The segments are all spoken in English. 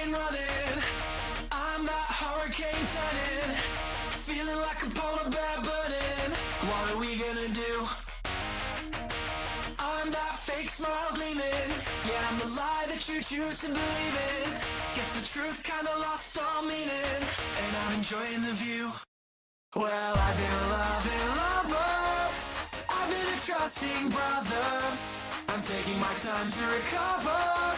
train running. I'm that hurricane turning, feeling like a polar bear burning. What are we gonna do? I'm that fake smile gleaming. Yeah, I'm the lie that you choose to believe in. Guess the truth kinda lost all meaning, and I'm enjoying the view. Well, I've been a loving lover, I've been a trusting brother. I'm taking my time to recover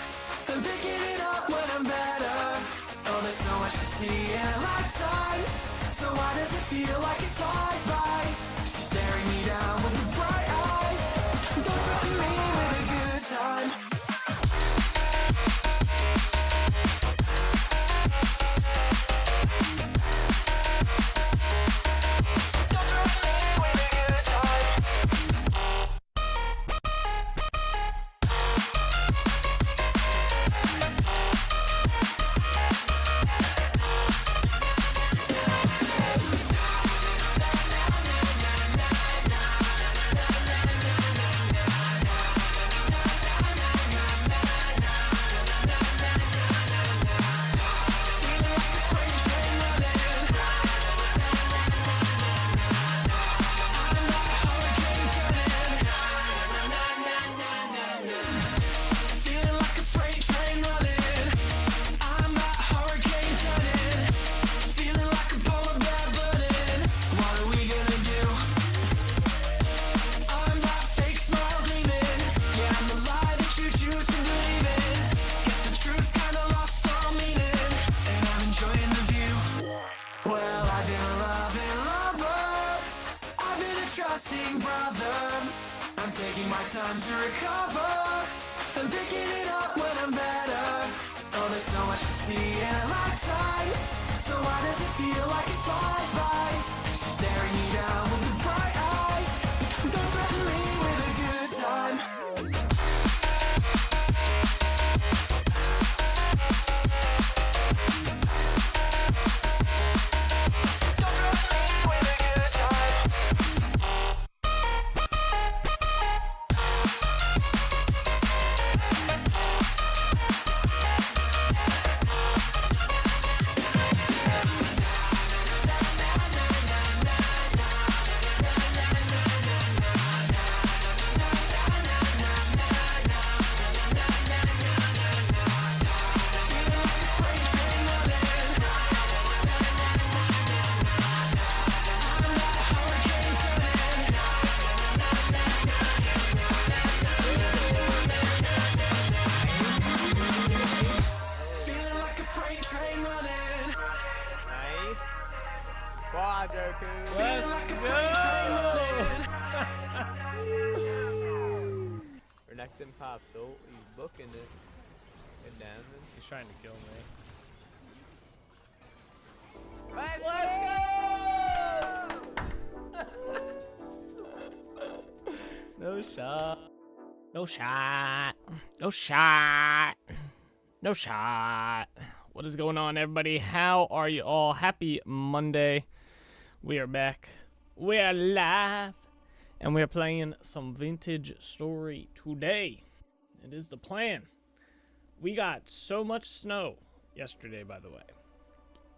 and picking it up when I'm better. Oh, there's so much to see in a lifetime, so why does it feel like it flies by? She's staring me down with the bright eyes. Don't threaten me with a good time. I'm taking my time to recover and picking it up when I'm better. Oh, there's so much to see in a lifetime, so why does it feel like it flies by? She's staring me down with the bright eyes. Don't threaten me with a good time. Let's go! Renekton pops ult, he's booking it. Good damage. He's trying to kill me. Let's go! No shot. No shot. No shot. No shot. What is going on, everybody? How are you all? Happy Monday. We are back. We are live. And we are playing some Vintage Story today. It is the plan. We got so much snow yesterday, by the way.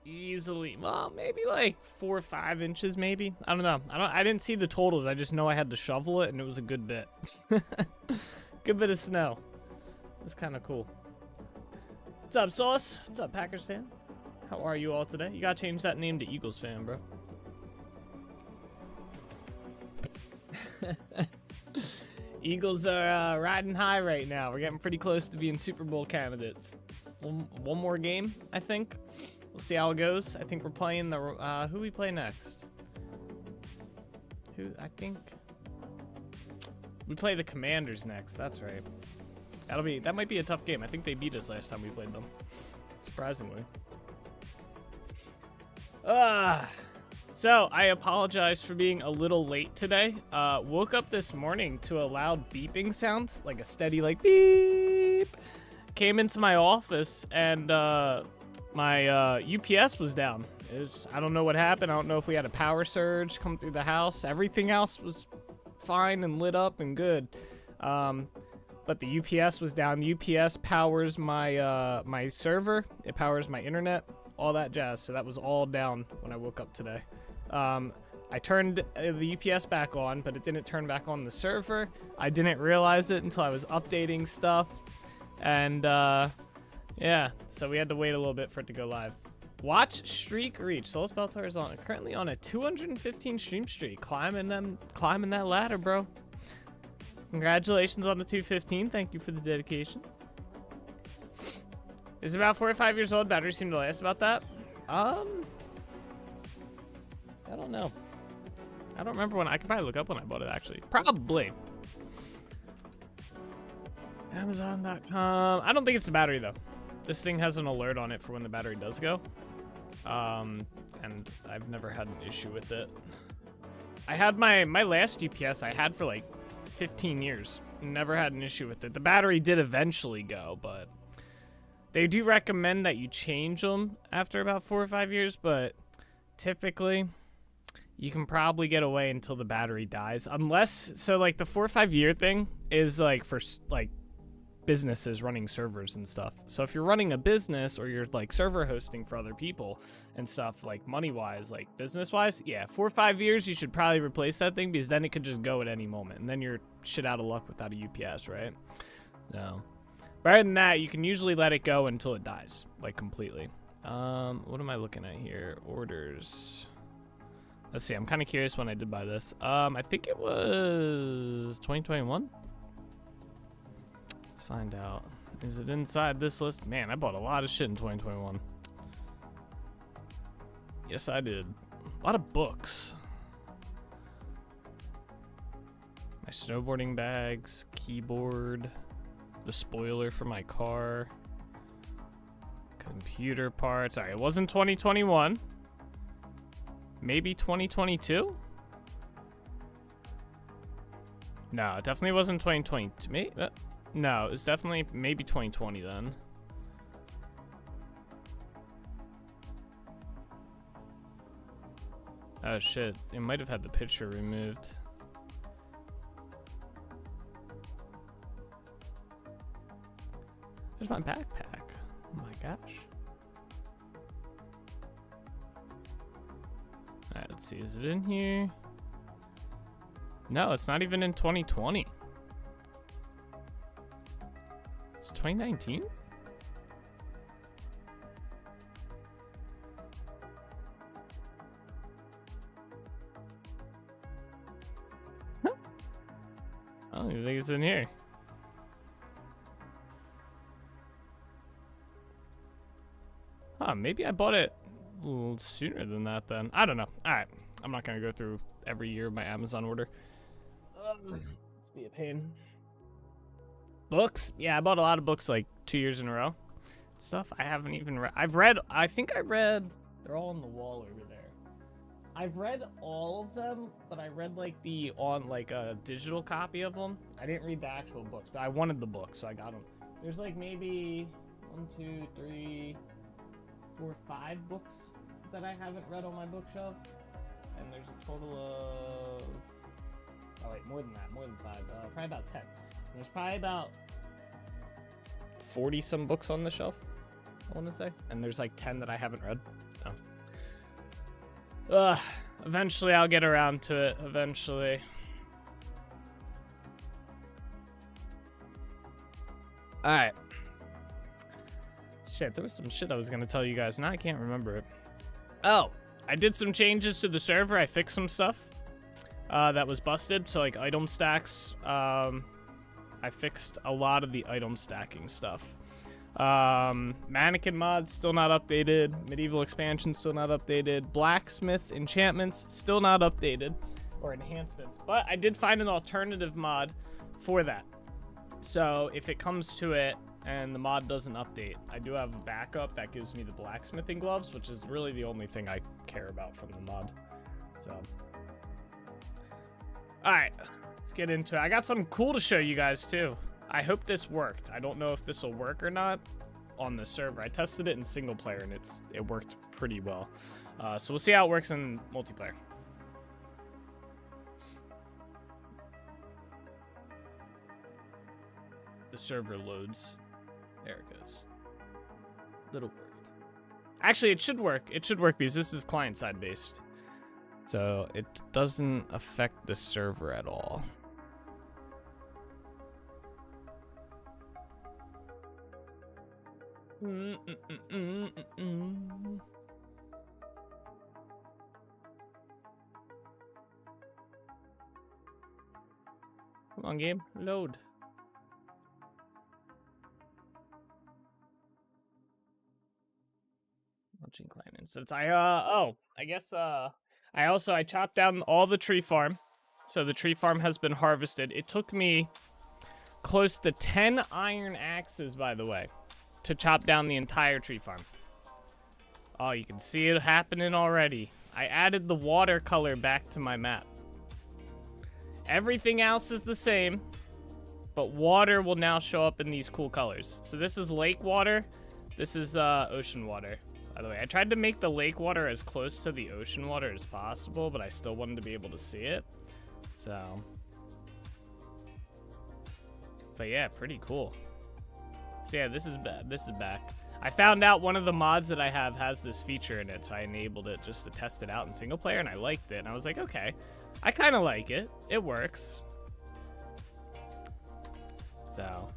Easily, well, maybe like 4 or 5 inches, maybe. I don't know. I didn't see the totals. I just know I had to shovel it, and it was a good bit. Good bit of snow. It's kind of cool. What's up, Sauce? What's up, Packers fan? How are you all today? You gotta change that name to Eagles fan, bro. Eagles are riding high right now. We're getting pretty close to being Super Bowl candidates. One more game, I think. We'll see how it goes. I think we're playing the who we play next? I think we play the Commanders next. That's right. That might be a tough game. I think they beat us last time we played them. Surprisingly. So I apologize for being a little late today. Woke up this morning to a loud beeping sound, like a steady like beep. Came into my office and my UPS was down. I don't know what happened. I don't know if we had a power surge come through the house. Everything else was fine and lit up and good. but the UPS was down. The UPS powers my my server. It powers my internet, all that jazz. So that was all down when I woke up today. I turned the UPS back on, but it didn't turn back on the server. I didn't realize it until I was updating stuff. And yeah, so we had to wait a little bit for it to go live. Watch streak reach. Souls Beltar is currently on a 215 stream streak. Climbing that ladder, bro. Congratulations on the 215. Thank you for the dedication. Is it about 4 or 5 years old? Batteries seem to last about that. I don't know. I don't remember when. I could probably look up when I bought it, actually. Probably. Amazon.com. I don't think it's the battery, though. This thing has an alert on it for when the battery does go. And I've never had an issue with it. I had my last UPS I had for like 15 years. Never had an issue with it. The battery did eventually go, but they do recommend that you change them after about 4 or 5 years, but typically you can probably get away until the battery dies. Unless, so like the 4 or 5 year thing is like for like businesses running servers and stuff. So if you're running a business or you're like server hosting for other people and stuff, like money wise, like business wise, yeah, 4 or 5 years you should probably replace that thing, because then it could just go at any moment and then you're shit out of luck without a UPS, right? No. Better than that, you can usually let it go until it dies, like completely. What am I looking at here? Orders. Let's see, I'm kind of curious when I did buy this. I think it was 2021. Let's find out. Is it inside this list? Man, I bought a lot of shit in 2021. Yes, I did. A lot of books. My snowboarding bags, keyboard, the spoiler for my car, computer parts. All right, it wasn't 2021. Maybe 2022? No, it definitely wasn't 2022. Maybe, no, it was definitely maybe 2020 then. Oh shit, it might have had the picture removed. There's my backpack. Oh my gosh. Alright, let's see. Is it in here? No, it's not even in 2020. It's 2019? Huh? I don't even think it's in here. Huh, maybe I bought it a little sooner than that then. I don't know. Alright, I'm not gonna go through every year of my Amazon order. Let's be a pain. Books? Yeah, I bought a lot of books like 2 years in a row. Stuff I haven't even read. I think I read, they're all on the wall over there. I've read all of them, but I read like a digital copy of them. I didn't read the actual books, but I wanted the books, so I got them. There's like maybe 1, 2, 3, 4, 5 books that I haven't read on my bookshelf, and there's a total of, oh wait, more than that, more than 5, probably about 10. There's probably about 40 some books on the shelf, I want to say, and there's like 10 that I haven't read. So. Eventually I'll get around to it, eventually. Alright. Shit, there was some shit I was gonna tell you guys. Now I can't remember it. Oh, I did some changes to the server. I fixed some stuff that was busted. So like item stacks. I fixed a lot of the item stacking stuff. Mannequin mod still not updated. Medieval expansion still not updated. Blacksmith enchantments still not updated, or enhancements. But I did find an alternative mod for that. So if it comes to it and the mod doesn't update, I do have a backup that gives me the blacksmithing gloves, which is really the only thing I care about from the mod. So, alright, let's get into it. I got something cool to show you guys too. I hope this worked. I don't know if this will work or not on the server. I tested it in single player and it worked pretty well. So we'll see how it works in multiplayer. the server loads. There it goes. Little worried. Actually, it should work. It should work because this is client-side based. So it doesn't affect the server at all. Come on, game. Load. Launching client instance. I guess I chopped down all the tree farm. So the tree farm has been harvested. It took me close to 10 iron axes, by the way, to chop down the entire tree farm. Oh, you can see it happening already. I added the watercolor back to my map. Everything else is the same, but water will now show up in these cool colors. So this is lake water. This is ocean water. By the way, I tried to make the lake water as close to the ocean water as possible, but I still wanted to be able to see it. So, but yeah, pretty cool. So yeah, this is back. I found out one of the mods that I have has this feature in it, so I enabled it just to test it out in single player, and I liked it. And I was like, okay, I kind of like it. It works. So,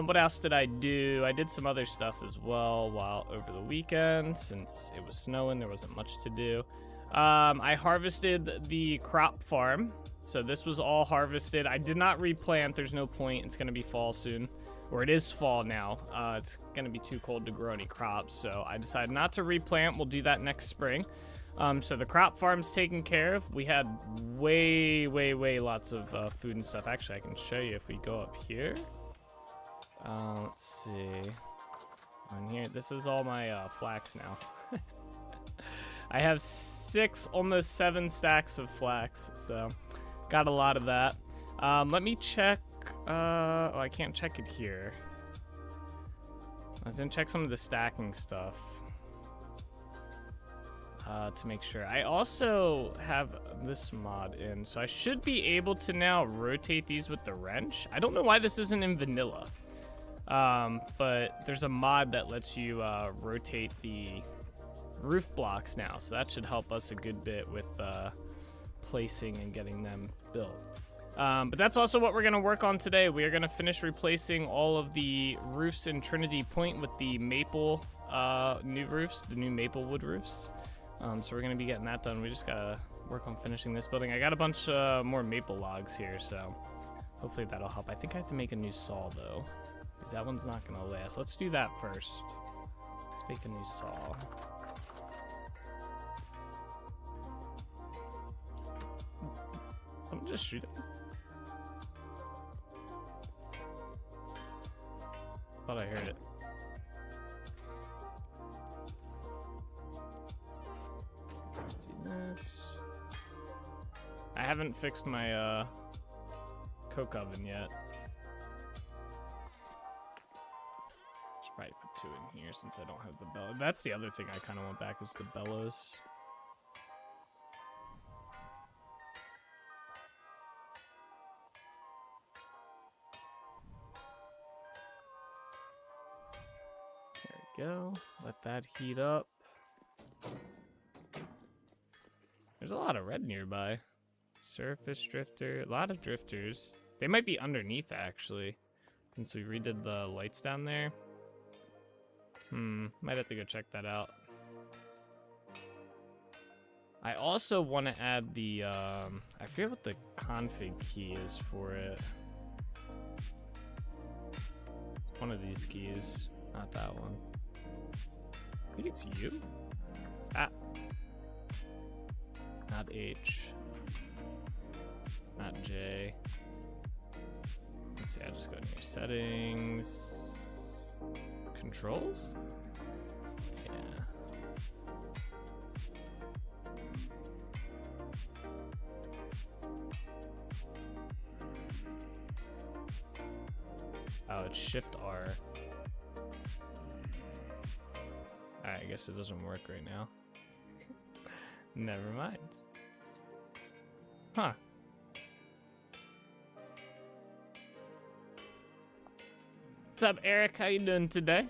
what else did I do? I did some other stuff as well while over the weekend, since it was snowing, there wasn't much to do. I harvested the crop farm. So this was all harvested. I did not replant. There's no point. It's going to be fall soon. Or it is fall now. It's going to be too cold to grow any crops. So I decided not to replant. We'll do that next spring. So the crop farm's taken care of. We had way lots of food and stuff. Actually, I can show you if we go up here. Let's see. On here, this is all my flax now. I have 6, almost 7 stacks of flax. So got a lot of that. Let me check. Oh, I can't check it here. I was gonna check some of the stacking stuff to make sure. I also have this mod in, so I should be able to now rotate these with the wrench. I don't know why this isn't in vanilla, but there's a mod that lets you rotate the roof blocks now, so that should help us a good bit with placing and getting them built. But that's also what we're going to work on today. We are going to finish replacing all of the roofs in Trinity Point with the maple new roofs, the new maple wood roofs. So we're going to be getting that done. We just got to work on finishing this building. I got a bunch more maple logs here, so hopefully that'll help. I think I have to make a new saw, though, because that one's not going to last. Let's do that first. Let's make a new saw. I'm just shooting. Thought I heard it. Let's do this. I haven't fixed my coke oven yet. Should probably put 2 in here since I don't have the bellows. That's the other thing I kind of want back is the bellows. Go. Let that heat up. There's a lot of red nearby. Surface drifter. A lot of drifters. They might be underneath, actually, since we redid the lights down there. Might have to go check that out. I also want to add the, I forget what the config key is for it. One of these keys, not that one. I think it's U. What's that? Not H. Not J. Let's see, I'll just go in here. Settings. Controls? Yeah. Oh, it's Shift R. Alright, I guess it doesn't work right now. Never mind. Huh. What's up, Eric? How you doing today?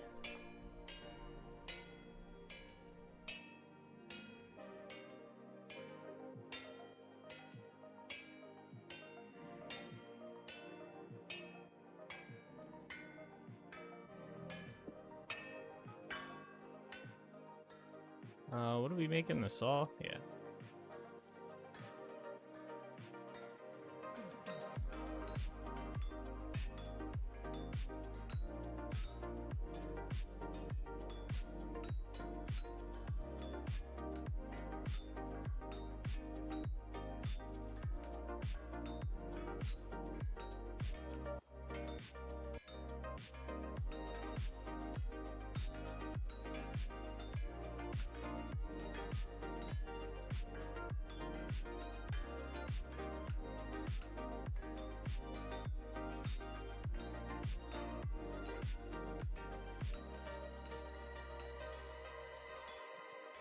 What are we making? The saw? Yeah.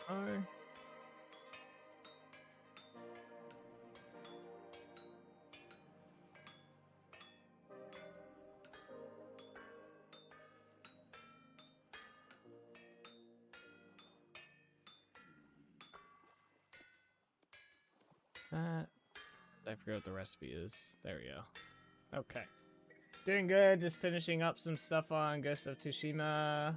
Alright. I forgot what the recipe is. There we go. Okay. Doing good. Just finishing up some stuff on Ghost of Tsushima.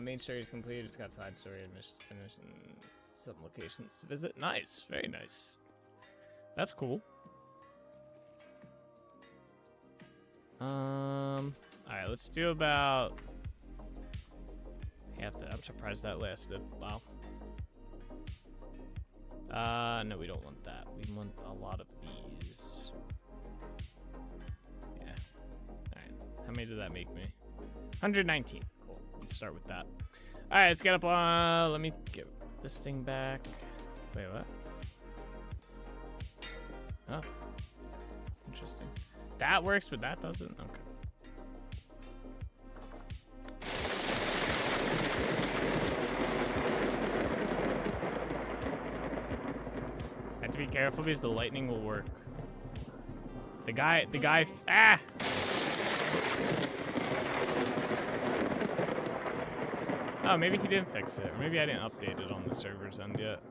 Main story is complete. Just got side story and just finishing some locations to visit. Nice. Very nice. That's cool. Alright, let's do about... I'm surprised that lasted. Wow. No, we don't want that. We want a lot of these. Yeah. Alright. How many did that make me? 119. Cool. Let's start with that. Alright, let's get up on... let me get this thing back. Wait, what? Oh. Interesting. That works, but that doesn't? Okay. I have to be careful because the lightning will work. The guy, ah! Oops. Oh, maybe he didn't fix it. Or maybe I didn't update it on the server's end yet.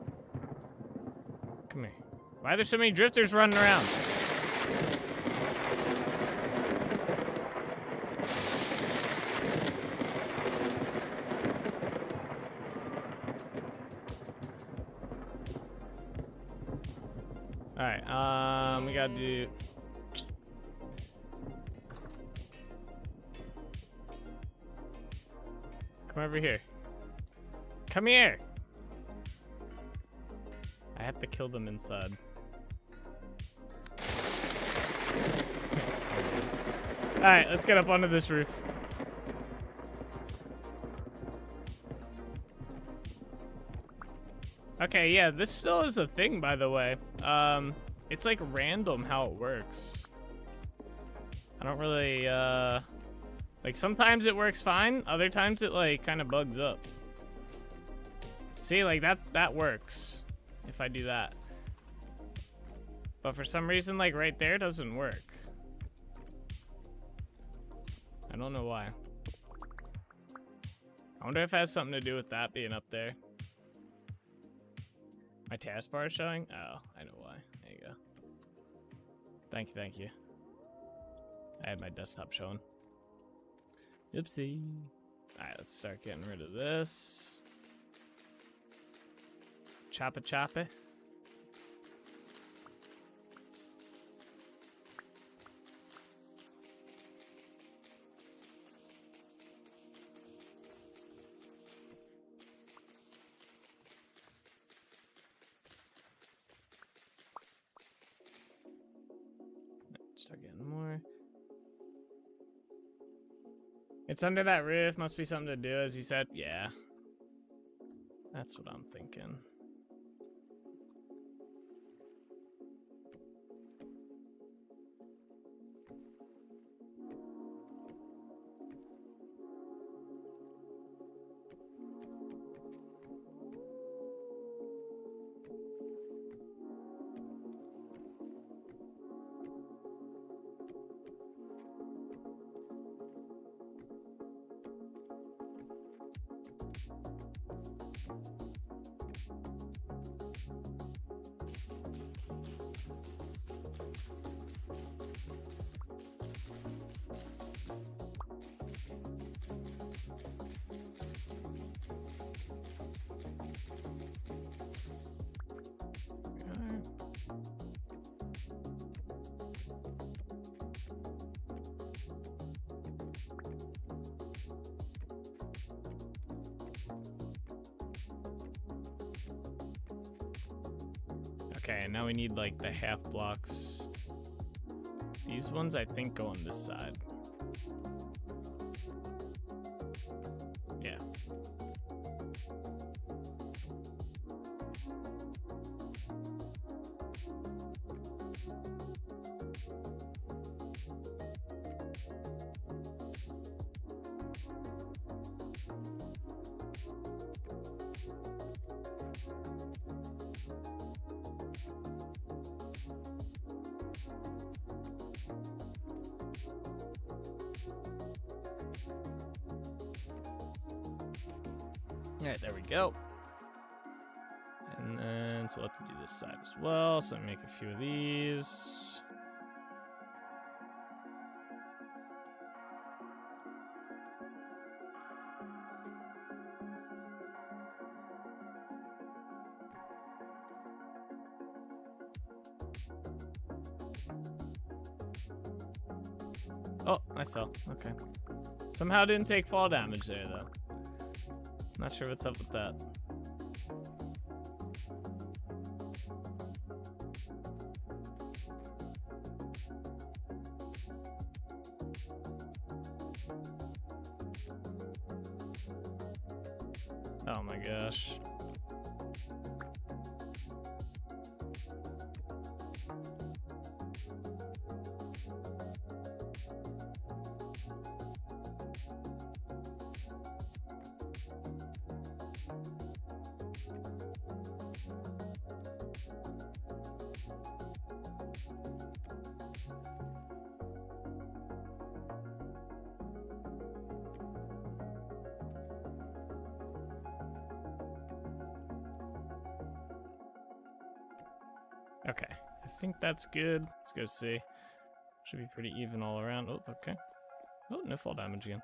Come here. Why are there so many drifters running around? Alright, we gotta do... Come over here. Come here! I have to kill them inside. Alright, let's get up onto this roof. Okay, yeah, this still is a thing, by the way. It's like random how it works. I don't really, like sometimes it works fine, other times it like kind of bugs up. See, like that works if I do that. But for some reason, like right there doesn't work. I don't know why. I wonder if it has something to do with that being up there. My taskbar is showing? Oh, I know why. There you go. Thank you. I had my desktop showing. Oopsie. Alright, let's start getting rid of this. Chop it. Start getting more. It's under that roof. Must be something to do, as you said. Yeah. That's what I'm thinking. Okay, now we need like the half blocks. These ones I think go on this side. Yeah. All right, there we go. And then, so we'll have to do this side as well. So make a few of these. Oh, I fell. Okay. Somehow didn't take fall damage there, though. Not sure what's up with that. Oh my gosh. Okay, I think that's good. Let's go see. Should be pretty even all around. Oh, okay. Oh, no fall damage again.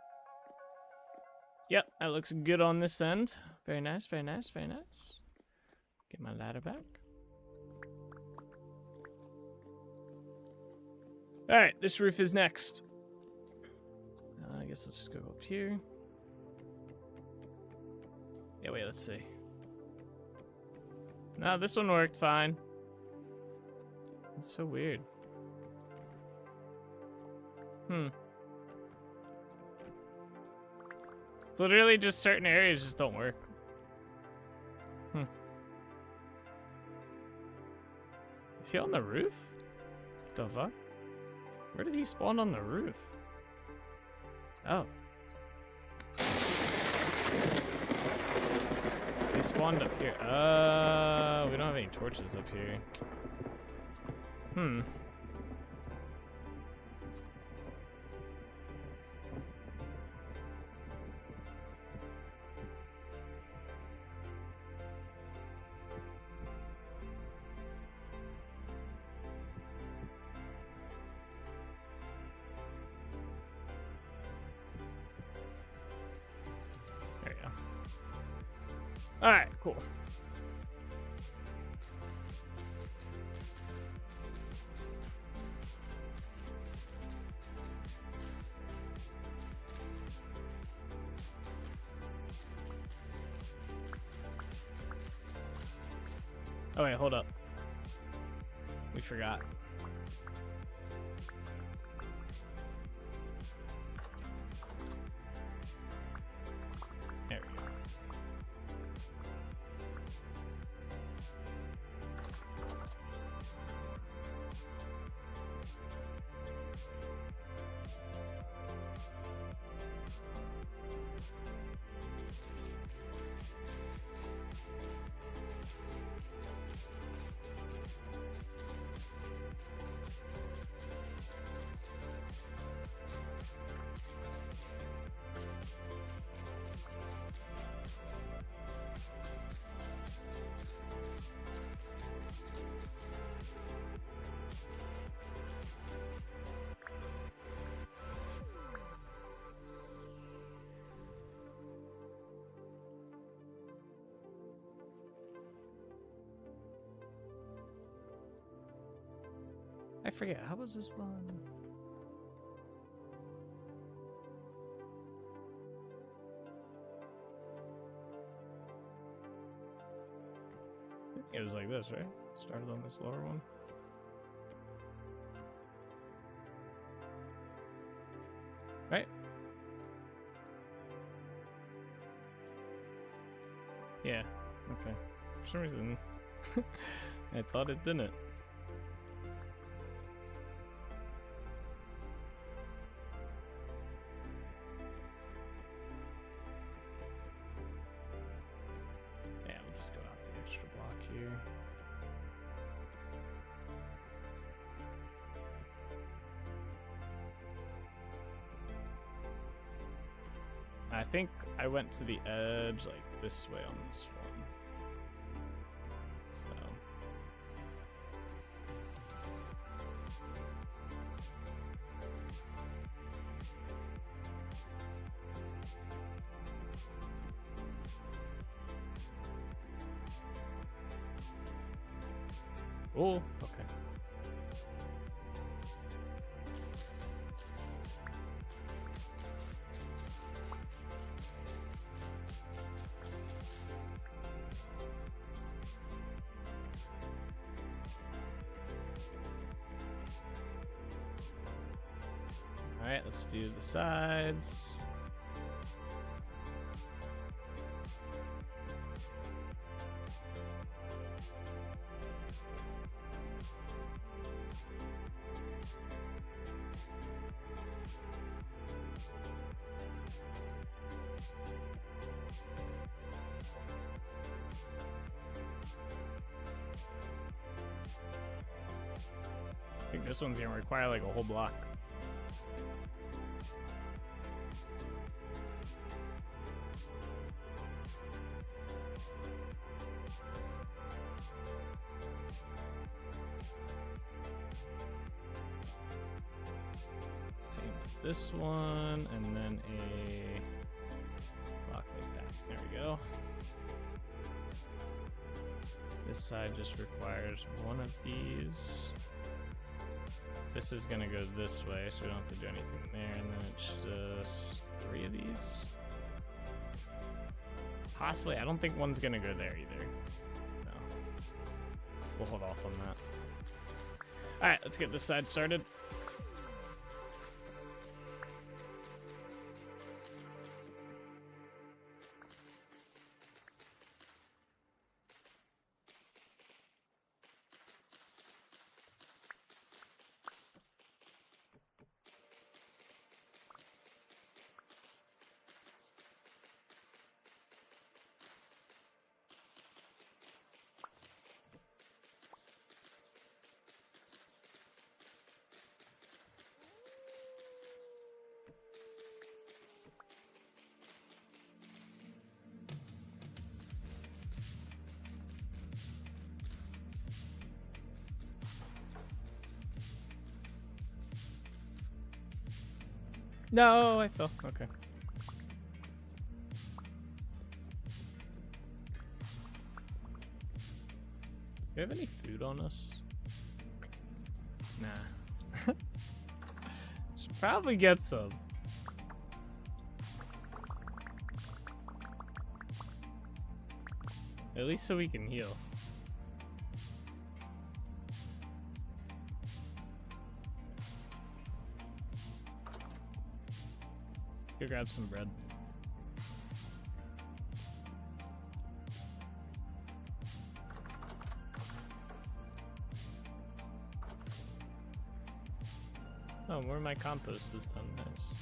Yep, that looks good on this end. Very nice, very nice, very nice. Get my ladder back. Alright, this roof is next. I guess let's just go up here. Yeah, wait, let's see. No, this one worked fine. It's so weird. It's literally just certain areas just don't work. Is he on the roof? The fuck? Where did he spawn on the roof? Oh. He spawned up here. We don't have any torches up here. There you go. All right, cool. Oh wait, hold up. We forgot. There we go. I forget, how was this one? It was like this, right? Started on this lower one. Right? Yeah, okay. For some reason, I thought it didn't. Yeah, we'll just go out the extra block here. I think I went to the edge like this way on this one. So. Oh, okay. All right, let's do the sides. I think this one's gonna require like a whole block. Same with this one, and then a block like that. There we go. This side just requires one of these. This is gonna go this way, so we don't have to do anything there, and then it's just 3 of these. Possibly, I don't think one's gonna go there either. No. We'll hold off on that. Alright, let's get this side started. No, I fell. Okay. Do we have any food on us? Nah. Should probably get some. At least so we can heal. Go grab some bread. Oh, more of my compost is done. Nice.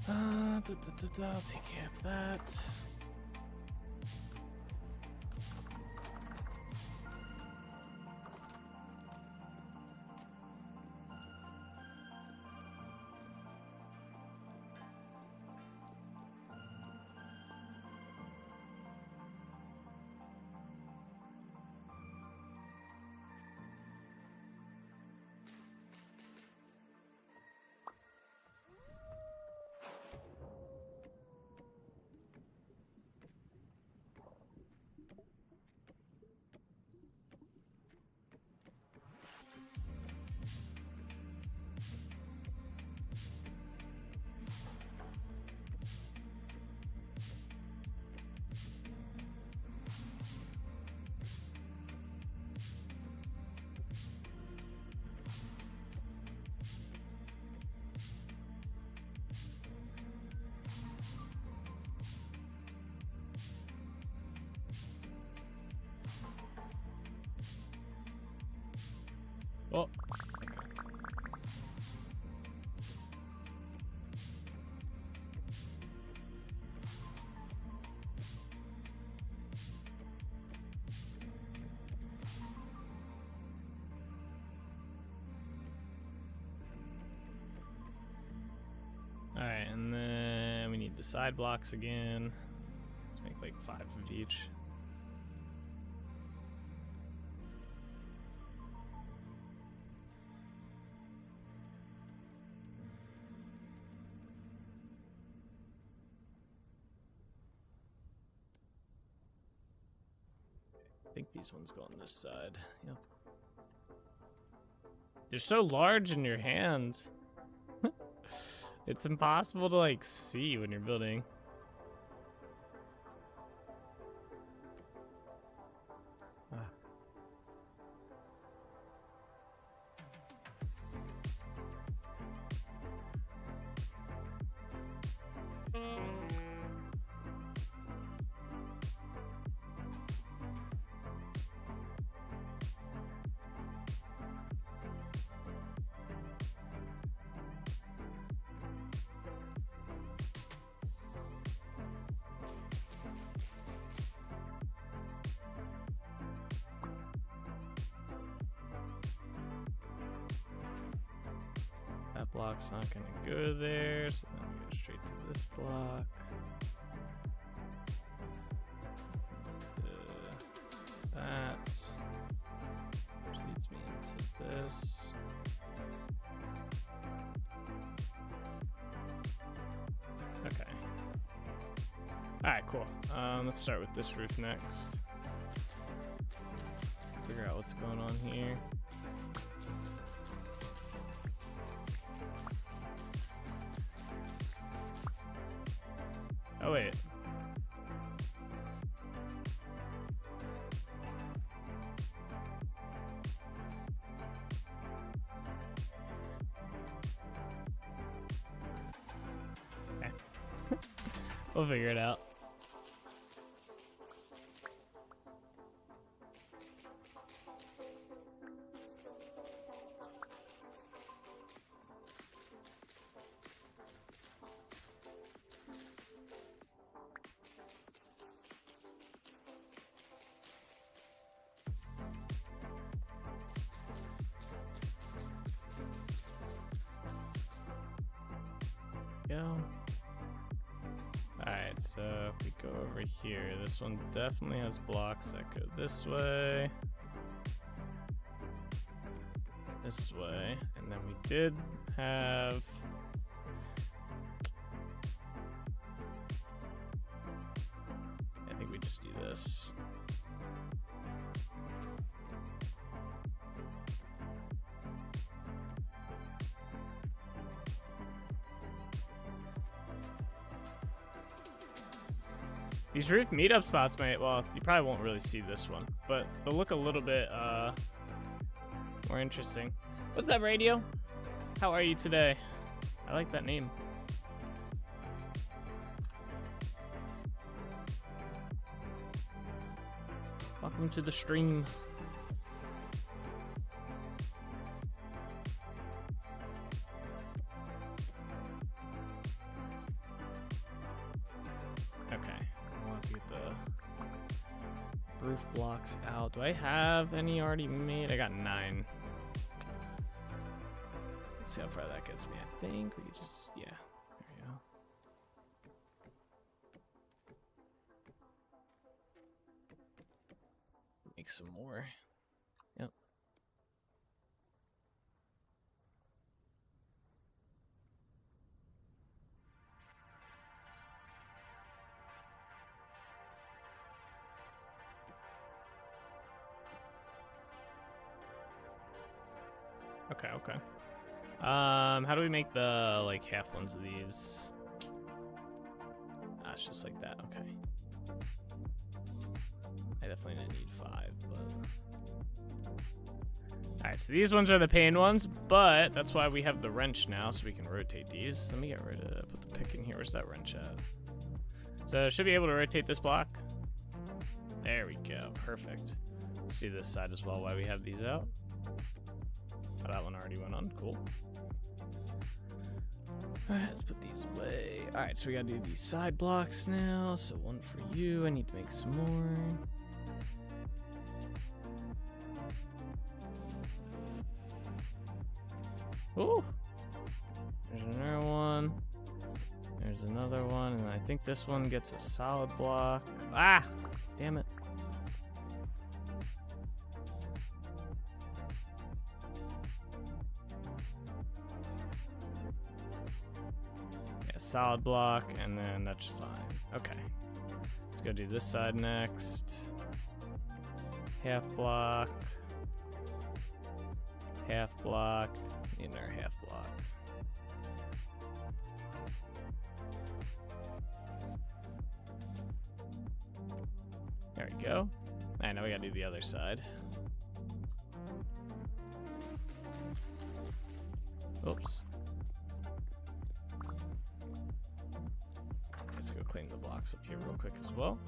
I'll take care of that. the side blocks again. Let's make like 5 of each. I think these ones go on this side. Yep. You're so large in your hands. It's impossible to like see when you're building. That block's not gonna go there, so then we go straight to this block. To that. Which leads me into this. Okay. Alright, cool. Let's start with this roof next. Figure out what's going on here. Oh, wait. Okay. We'll figure it out. Go. Alright, so if we go over here, this one definitely has blocks that go this way, and then we did have I think we just do this. These roof meetup spots might, well, you probably won't really see this one, but they'll look a little bit more interesting. What's that, radio? How are you today? I like that name. Welcome to the stream. Roof blocks out. Do I have any already made? I got 9. Let's see how far that gets me. I think we could just, yeah, there we go. Make some more. Yep. Okay, okay. How do we make the like half ones of these? Ah, it's just like that. Okay. I definitely didn't need 5, but all right. So these ones are the pain ones, but that's why we have the wrench now, so we can rotate these. Let me get rid of put the pick in here. Where's that wrench at? So I should be able to rotate this block. There we go. Perfect. Let's do this side as well while we have these out. Oh, that one already went on. Cool. Alright, let's put these away. Alright, so we gotta do these side blocks now. So one for you. I need to make some more. Ooh. There's another one. There's another another one, and I think this one gets a solid block. Ah! Damn it. Yeah, solid block, and then that's fine. Okay. Let's go do this side next. Half block. Half block. Need another half block. There we go. Alright, now we gotta do the other side. Oops. Let's go clean the blocks up here real quick as well.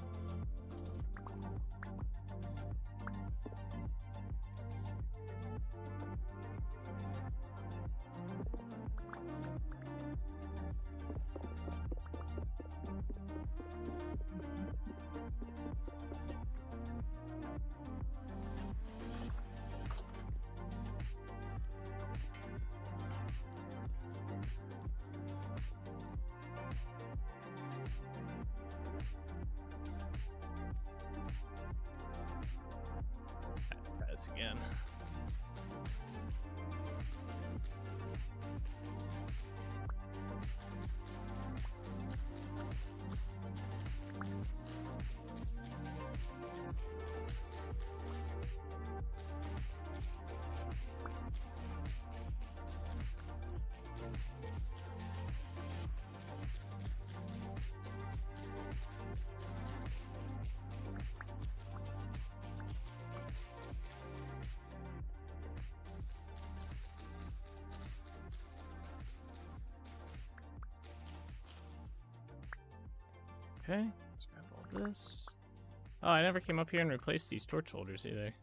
Try this again. Okay, let's grab all this. Oh, I never came up here and replaced these torch holders either.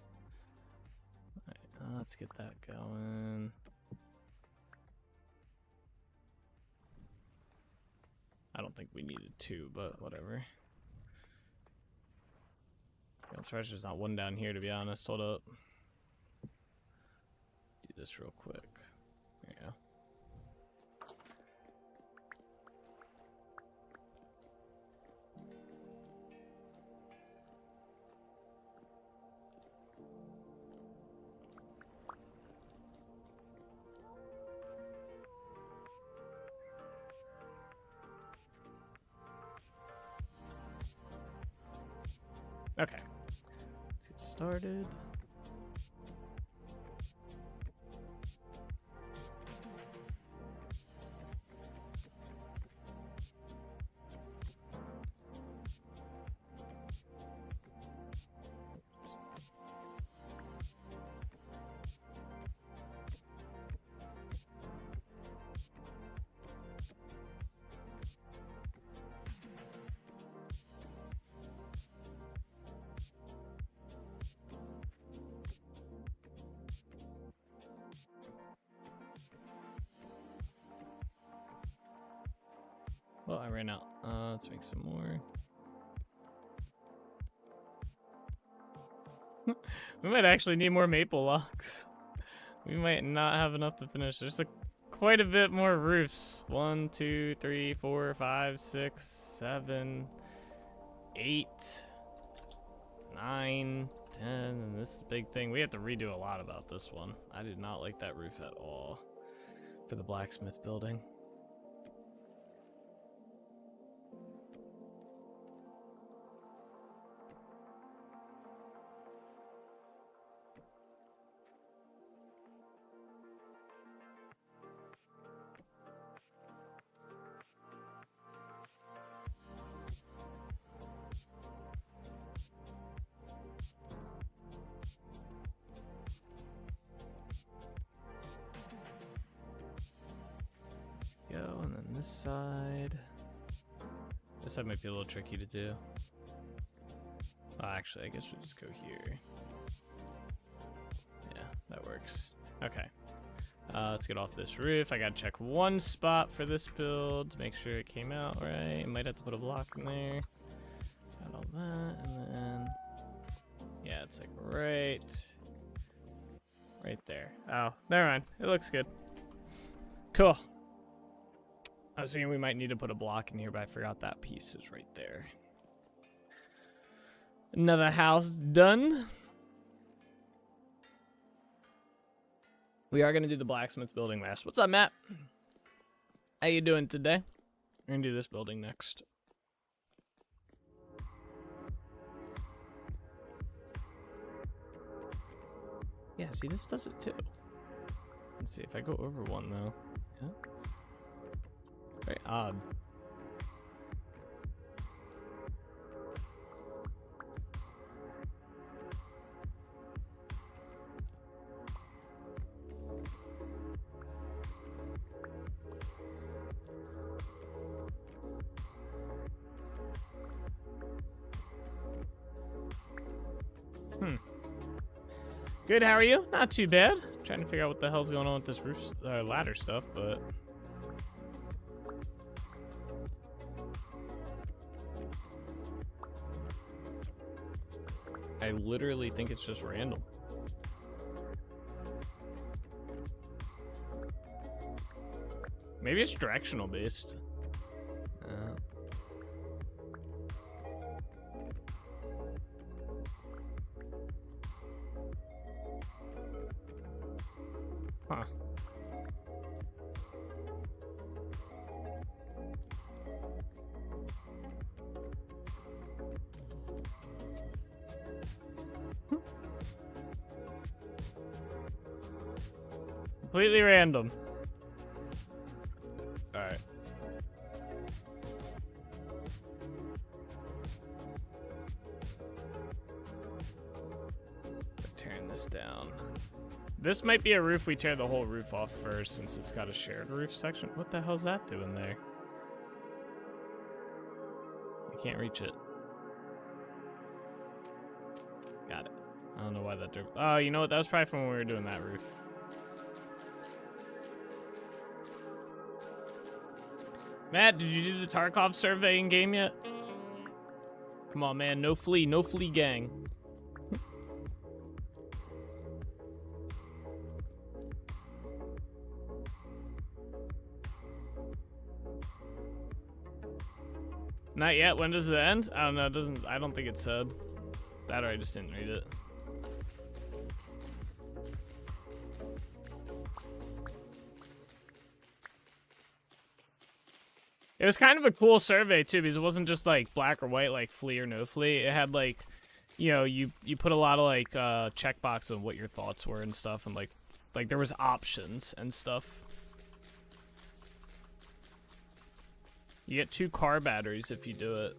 Alright, let's get that going. I don't think we needed two, but whatever. I'm surprised there's not one down here, to be honest. Hold up. Do this real quick. There you go. Okay, let's get started. Well, I ran out. Let's make some more. We might actually need more maple logs. We might not have enough to finish. There's quite a bit more roofs. 1, 2, 3, 4, 5, 6, 7, 8, 9, 10, and this is the big thing. We have to redo a lot about this one. I did not like that roof at all for the blacksmith building. Go, and then this side. This side might be a little tricky to do. Oh, actually, I guess we'll just go here. Yeah, that works. Okay. Let's get off this roof. I gotta check one spot for this build to make sure it came out right. I might have to put a block in there. Got all that, and then... yeah, it's like right there. Oh, never mind. It looks good. Cool. I was thinking we might need to put a block in here, but I forgot that piece is right there. Another house done. We are going to do the blacksmith building last. What's up, Matt? How you doing today? We're going to do this building next. Yeah, see, this does it too. Let's see if I go over one, though. Yeah. Very odd. Good, how are you? Not too bad. Trying to figure out what the hell's going on with this roof ladder stuff, but I literally think it's just random. Maybe it's directional based. Huh. Completely random. All right. Tearing this down. This might be a roof we tear the whole roof off first, since it's got a shared roof section. What the hell's that doing there? I can't reach it. Got it. I don't know why that did. Oh, you know what? That was probably from when we were doing that roof. Matt, did you do the Tarkov survey in game yet? Come on, man. No flea gang. Not yet. When does it end? I don't know. It doesn't. I don't think it said. That or I just didn't read it. It was kind of a cool survey too, because it wasn't just like black or white, like flea or no flea. It had like, you know, you put a lot of like checkbox on what your thoughts were and stuff, and like there was options and stuff. You get 2 car batteries if you do it.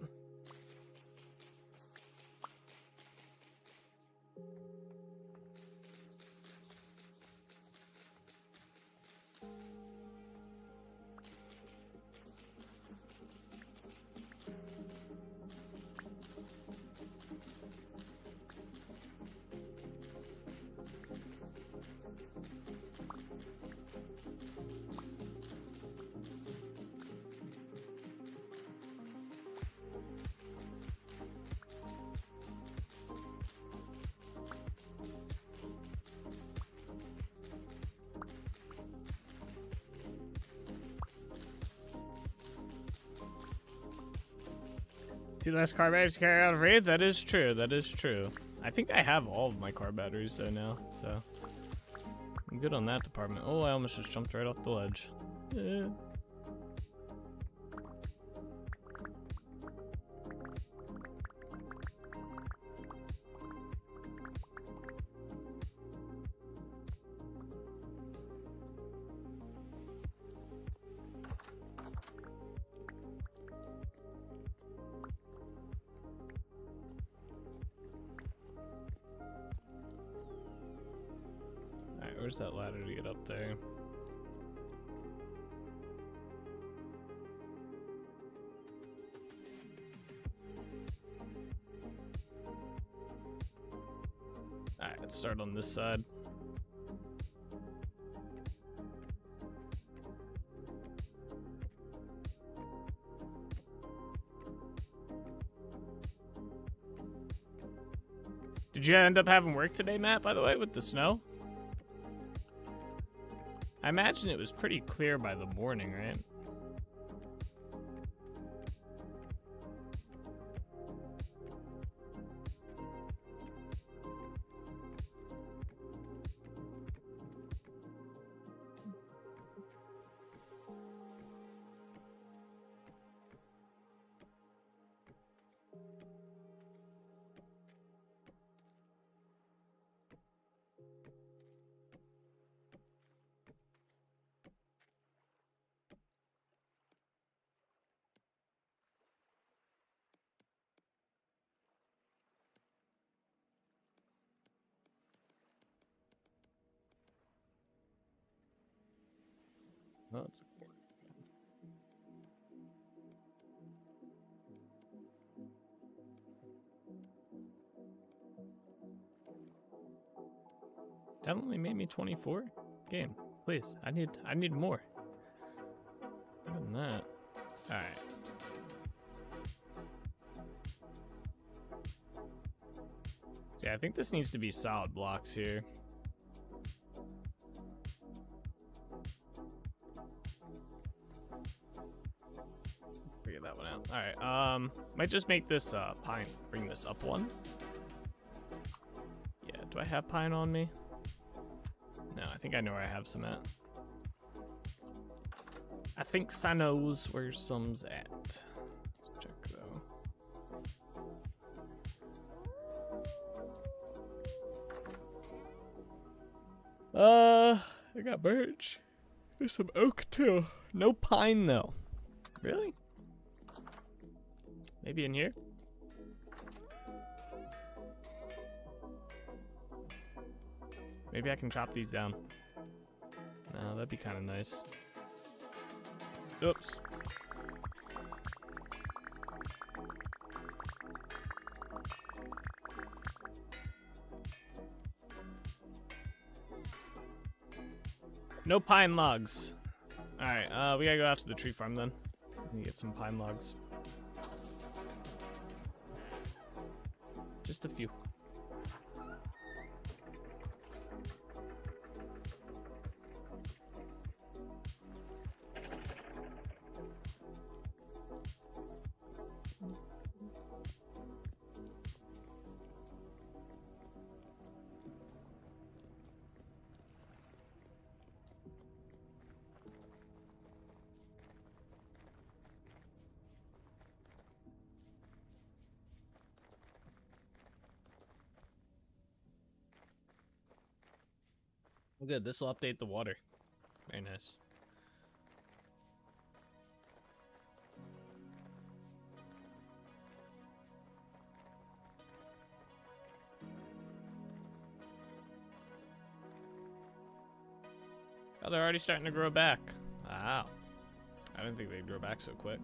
Two less car batteries to carry out a raid? That is true. That is true. I think I have all of my car batteries though now, so I'm good on that department. Oh, I almost just jumped right off the ledge. Yeah. Where's that ladder to get up there? Alright, let's start on this side. Did you end up having work today, Matt, by the way, with the snow? I imagine it was pretty clear by the morning, right? Oh, it's definitely made me 24. Game, please. I need more. More than that. All right. See, I think this needs to be solid blocks here. Figure that one out. All right. Might just make this pine. Bring this up one. Yeah. Do I have pine on me? No, I think I know where I have some at. I think I knows where some's at. Let's check though. I got birch. There's some oak too. No pine though. Really? Maybe in here? Maybe I can chop these down. No, that'd be kind of nice. Oops. No pine logs. Alright, we gotta go out to the tree farm then. And get some pine logs. Just a few. Well, good. This will update the water. Very nice. Oh, they're already starting to grow back. Wow. I didn't think they'd grow back so quick.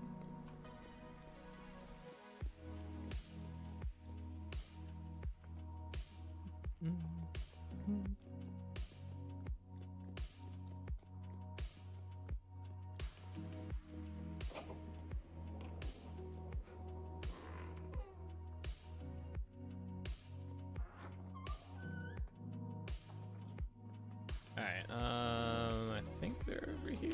Alright, I think they're over here.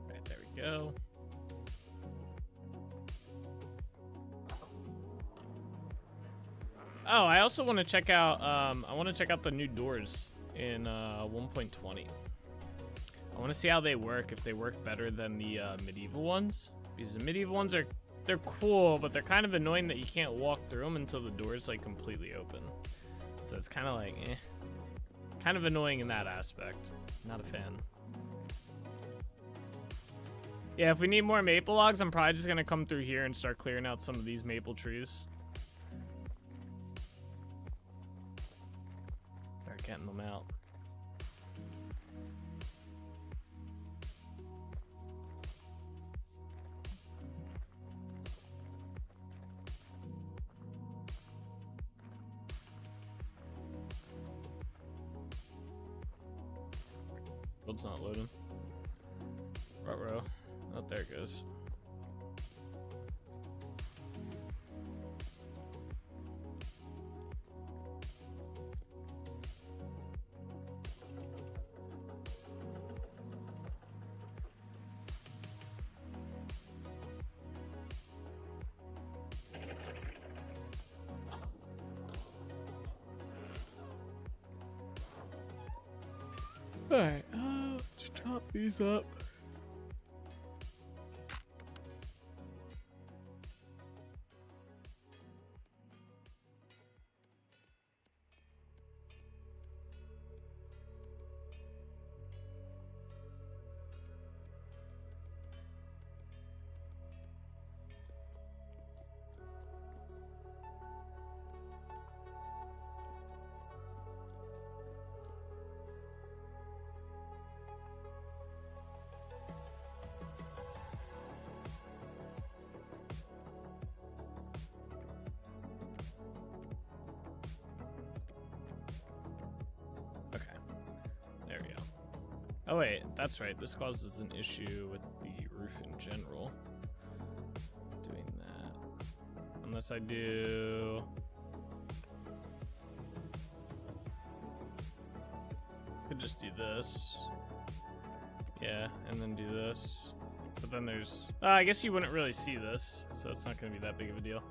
Right, there we go. Oh, I also want to check out, I want to check out the new doors in 1.20. I want to see how they work, if they work better than the medieval ones. Because the medieval ones they're cool, but they're kind of annoying that you can't walk through them until the door's like completely open. So it's kind of like, eh. Kind of annoying in that aspect. Not a fan. Yeah, if we need more maple logs, I'm probably just going to come through here and start clearing out some of these maple trees. Start getting them out. It's not loading. Ruh-roh. Oh, there it goes. Alright, let's chop these up. Oh wait, that's right. This causes an issue with the roof in general. Doing that. Unless I do... Could just do this. Yeah, and then do this. But then there's... I guess you wouldn't really see this, so it's not going to be that big of a deal.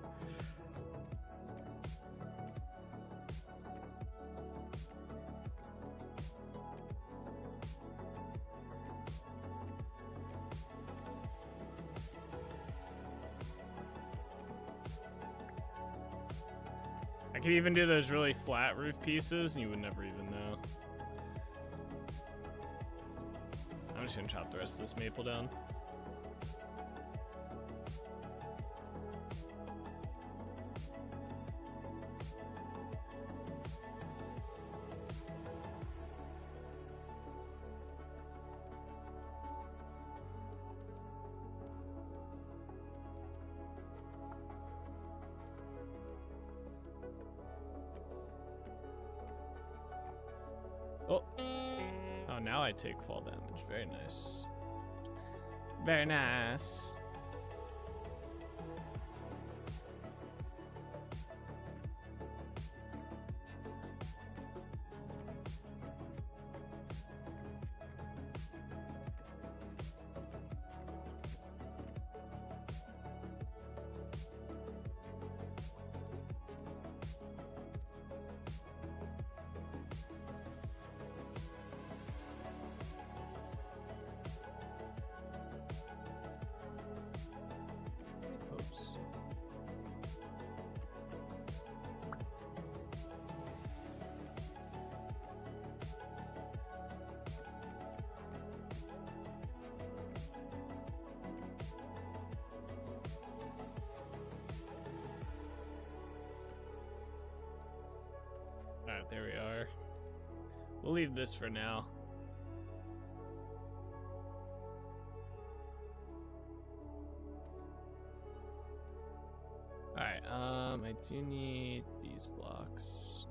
I could even do those really flat roof pieces, and you would never even know. I'm just gonna chop the rest of this maple down. Oh. Oh, now I take fall damage. Very nice. Very nice. Oops. Alright, there we are. We'll leave this for now. Alright, I do need these blocks.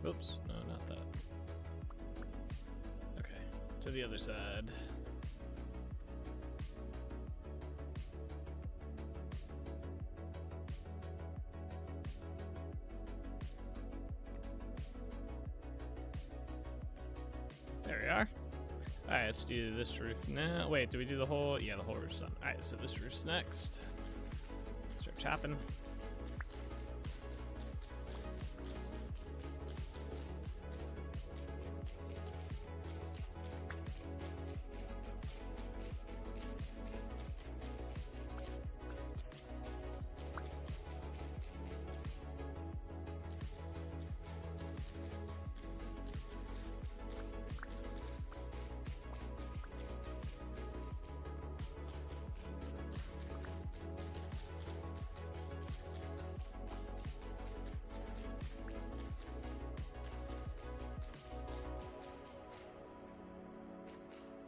Oops, no, not that. Okay, to the other side. There we are. Alright, let's do this roof now. Wait, do we do the whole? Yeah, the whole roof's done. Alright, so this roof's next. Start chopping.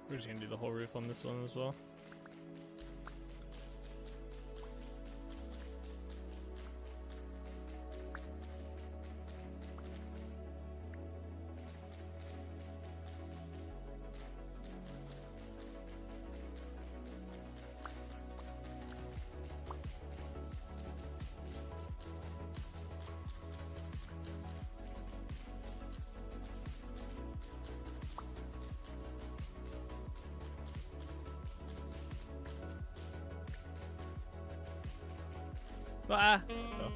We're just gonna do the whole roof on this one as well. Ah! Oh.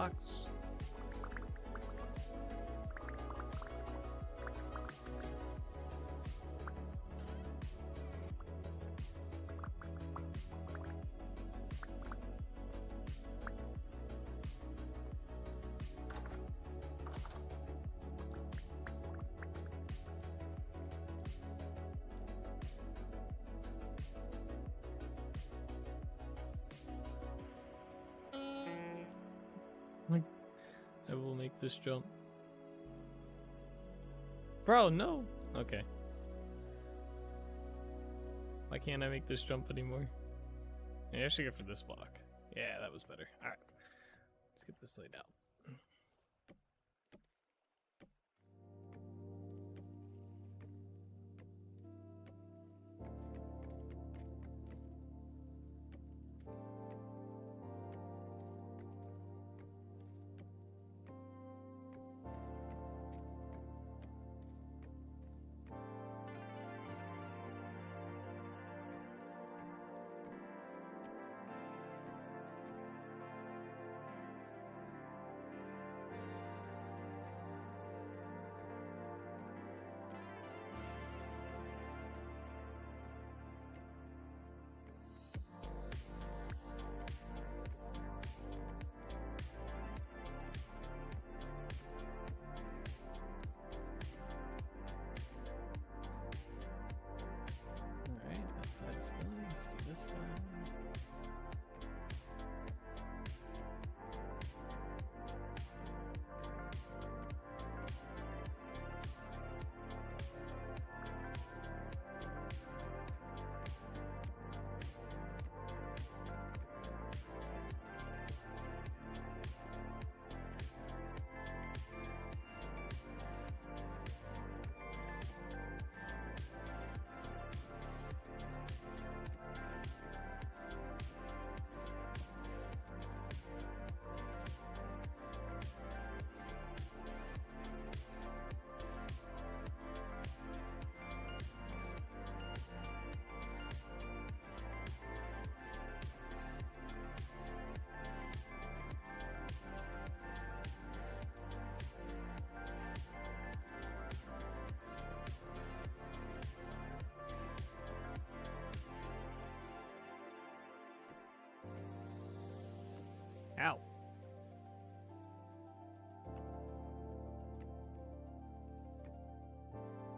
box. I will make this jump. Bro, no. Okay. Why can't I make this jump anymore? Maybe I should go for this block. Yeah, that was better. Alright. Let's get this laid out. Alright, that side's done. Let's do this side. Ow.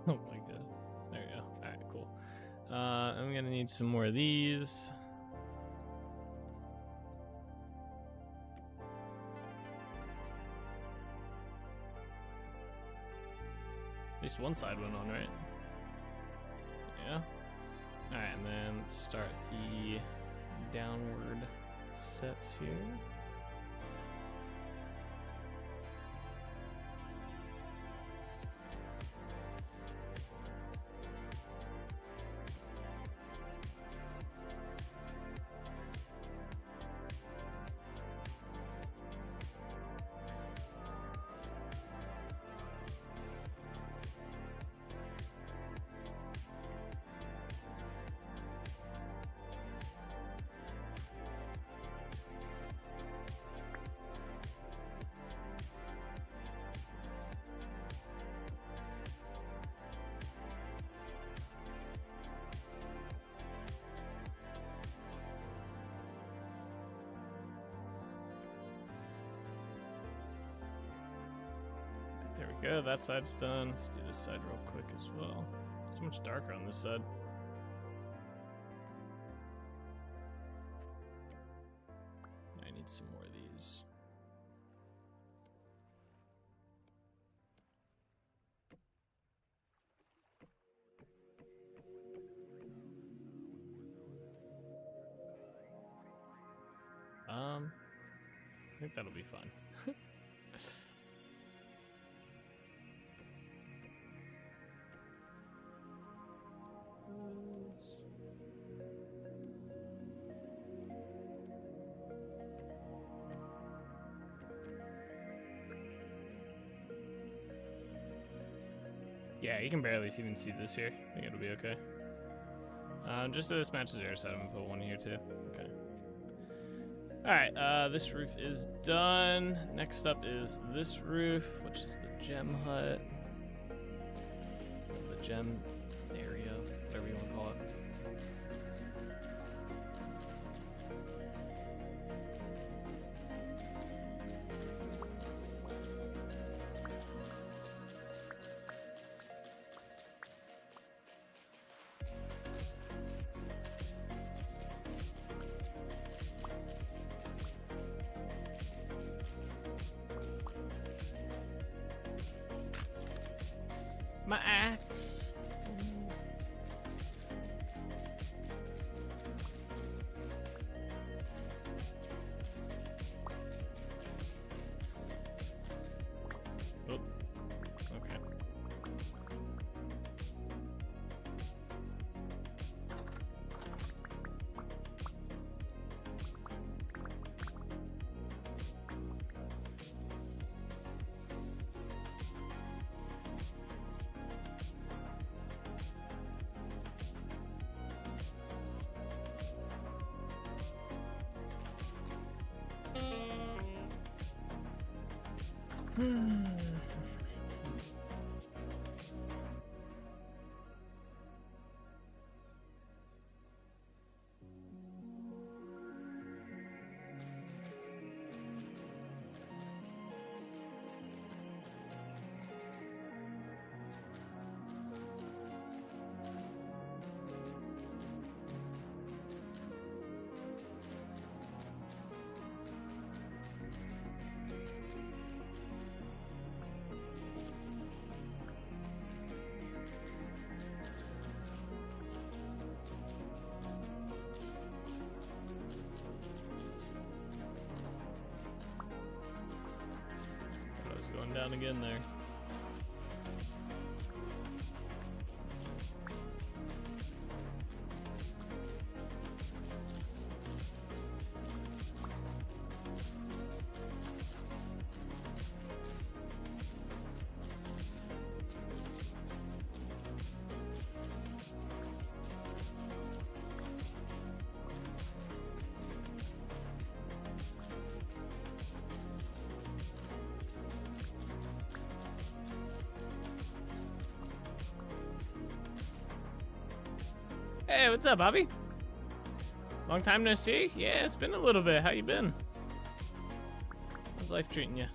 Oh my god. There we go. Alright, cool. I'm gonna need some more of these. At least one side went on, right? Yeah. Alright, and then let's start the downward sets here. There we go, that side's done. Let's do this side real quick as well. It's much darker on this side. I need some more of these. I think that'll be fun. Yeah, you can barely even see this here. I think it'll be okay. Just so this matches the air side, I'm gonna put one here too. Okay. Alright, this roof is done. Next up is this roof, which is the gem hut. The gem area, whatever you want to call it. My axe. Oh, okay. I was going down again there. Hey, what's up, Bobby? Long time no see? Yeah, it's been a little bit. How you been? How's life treating you?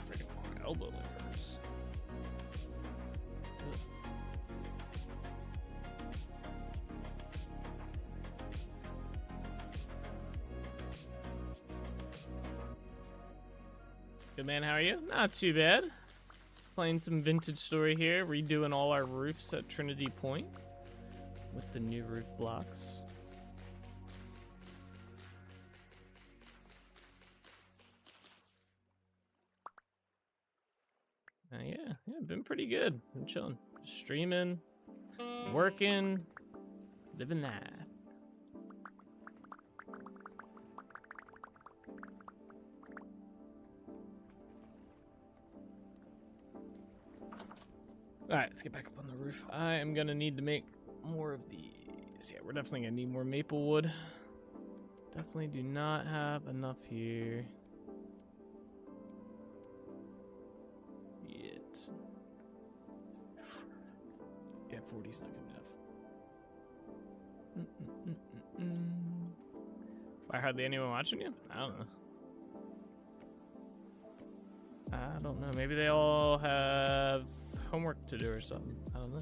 Freaking my elbow like hurts. Good man, how are you? Not too bad. Playing some vintage story here, redoing all our roofs at Trinity Point with the new roof blocks. Yeah, been pretty good. Been chilling, just streaming, working, living that. Alright, let's get back up on the roof. I am gonna need to make more of these. Yeah, we're definitely gonna need more maple wood. Definitely do not have enough here yet. Yeah, 40's not good enough. Why hardly anyone watching you? I don't know. I don't know. Maybe they all have homework to do or something. I don't know.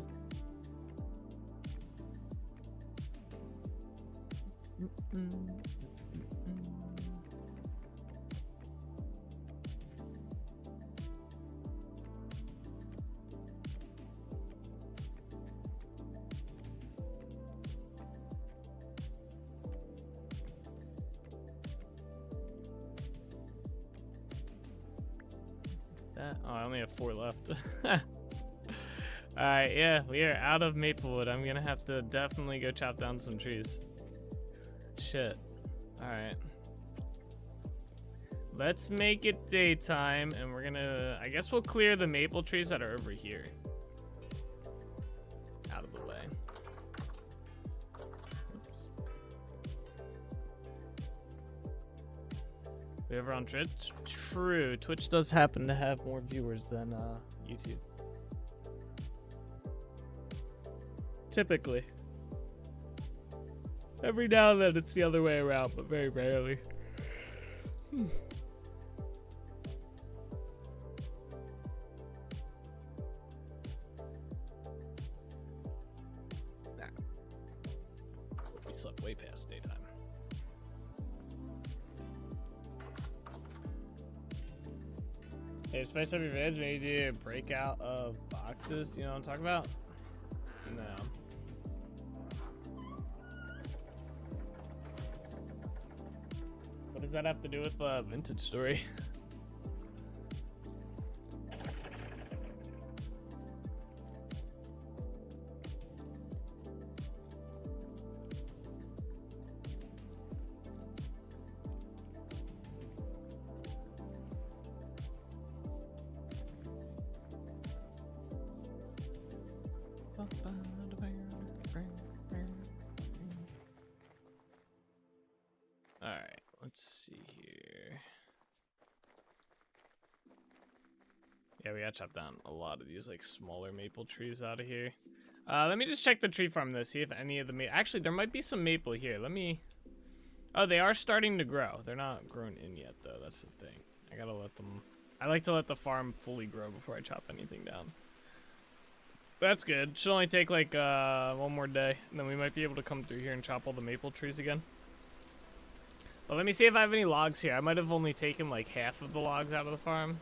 Oh, I only have 4 left. Alright, yeah, we are out of maple wood. I'm gonna have to definitely go chop down some trees. Shit. Alright. Let's make it daytime, and we're gonna... I guess we'll clear the maple trees that are over here. Out of the way. Oops. We ever on Twitch? True. Twitch does happen to have more viewers than YouTube. Typically. Every now and then it's the other way around, but very rarely. We slept way past daytime. Hey, spice up your vids, maybe do a breakout of boxes, you know what I'm talking about? No. What does that have to do with the vintage story? Alright, let's see here. Yeah, we gotta chop down a lot of these like smaller maple trees out of here. Let me just check the tree farm though, see if any of the actually there might be some maple here. Let me. Oh, they are starting to grow. They're not grown in yet though. That's the thing. I gotta let them. I like to let the farm fully grow before I chop anything down. That's good. Should only take like one more day, and then we might be able to come through here and chop all the maple trees again. But let me see if I have any logs here. I might have only taken like half of the logs out of the farm.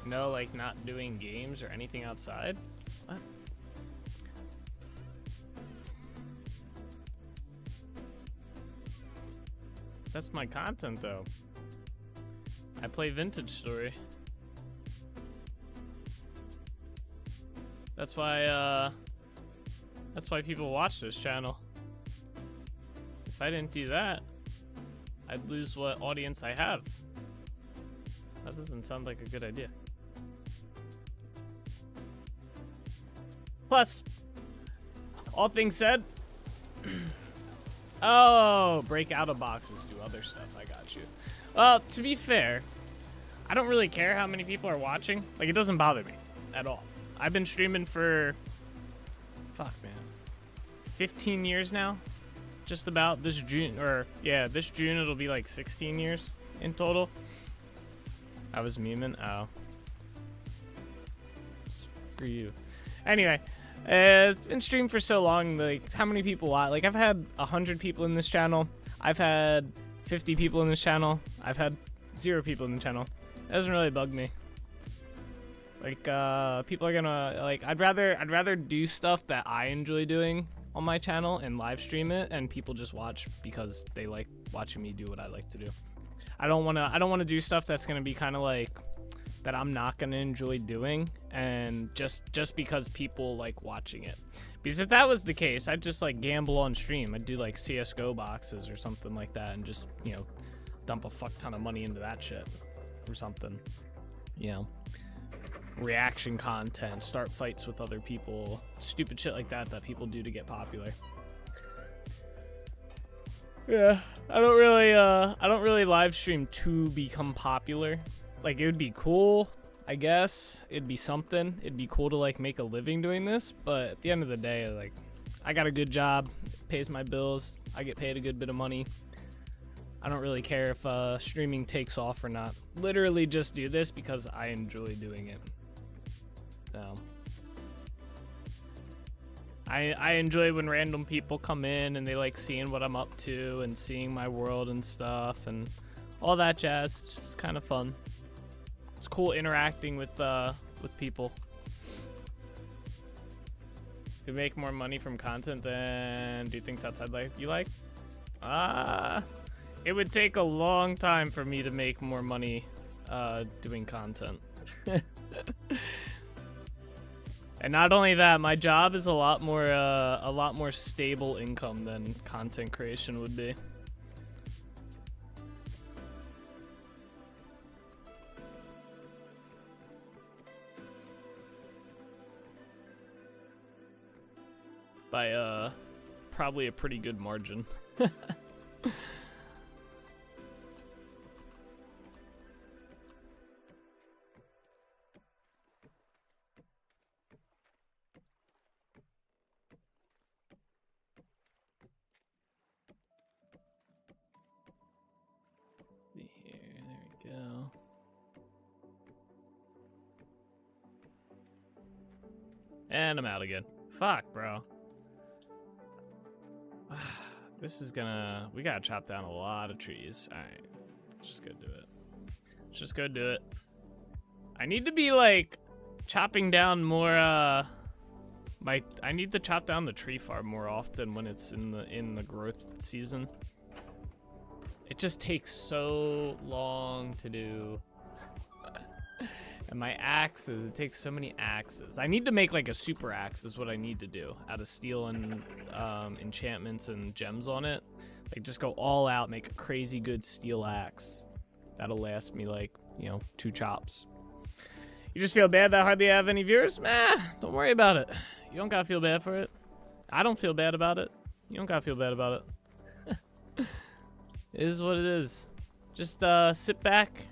No, like not doing games or anything outside? What? That's my content though. I play Vintage Story. That's why people watch this channel. If I didn't do that, I'd lose what audience I have. That doesn't sound like a good idea. Plus, all things said, oh, break out of boxes, do other stuff, I got you. Well, to be fair, I don't really care how many people are watching. Like, it doesn't bother me at all. I've been streaming for, fuck, man, 15 years now. Just about this June, or yeah, this June it'll be like 16 years in total. I was memeing. Oh. Screw you. Anyway, it's been streamed for so long, like, how many people watch? Like, I've had 100 people in this channel. I've had 50 people in this channel. I've had 0 people in the channel. It doesn't really bug me. Like, people are gonna, like, I'd rather do stuff that I enjoy doing on my channel and live stream it, and people just watch because they like watching me do what I like to do. I don't wanna do stuff that's gonna be kind of like that I'm not gonna enjoy doing, and just because people like watching it. Because if that was the case, I'd just like gamble on stream. I'd do like CS:GO boxes or something like that, and just, you know, dump a fuck ton of money into that shit or something. You know, reaction content, start fights with other people, stupid shit like that that people do to get popular. Yeah, I don't really live stream to become popular. Like, it would be cool, I guess. It'd be something. It'd be cool to like make a living doing this, but at the end of the day, like, I got a good job, it pays my bills, I get paid a good bit of money. I don't really care if streaming takes off or not. Literally just do this because I enjoy doing it. So I enjoy when random people come in and they like seeing what I'm up to and seeing my world and stuff and all that jazz. It's just kind of fun. It's cool interacting with people. Who make more money from content than do things outside life you like? It would take a long time for me to make more money doing content. And not only that, my job is a lot more stable income than content creation would be. probably a pretty good margin. Here, there we go. And I'm out again. Fuck, bro. This is gonna... We gotta chop down a lot of trees. Alright. Let's just go do it. Let's just go do it. I need to be, like, chopping down more, I need to chop down the tree farm more often when it's in the growth season. It just takes so long to do. And my axes, it takes so many axes. I need to make like a super axe is what I need to do out of steel and enchantments and gems on it. Like just go all out, make a crazy good steel axe. That'll last me like, you know, 2 chops. You just feel bad that I hardly have any viewers? Don't worry about it. You don't gotta feel bad for it. I don't feel bad about it. You don't gotta feel bad about it. It is what it is. Just sit back,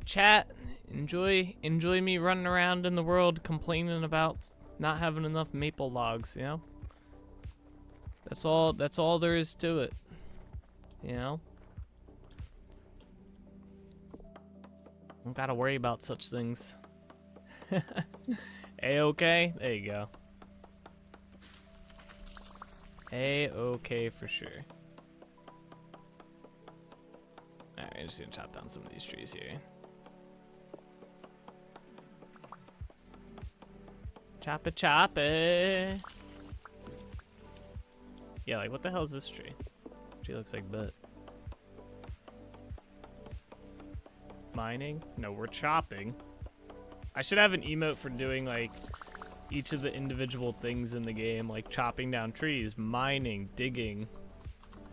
chat, enjoy me running around in the world complaining about not having enough maple logs, you know? That's all there is to it. You know? Don't gotta worry about such things. A-okay? There you go. A-okay for sure. Alright, I'm just gonna chop down some of these trees here. Chop it, chop it. Yeah, like what the hell is this tree? Tree looks like butt. Mining? No, we're chopping. I should have an emote for doing like each of the individual things in the game, like chopping down trees, mining, digging.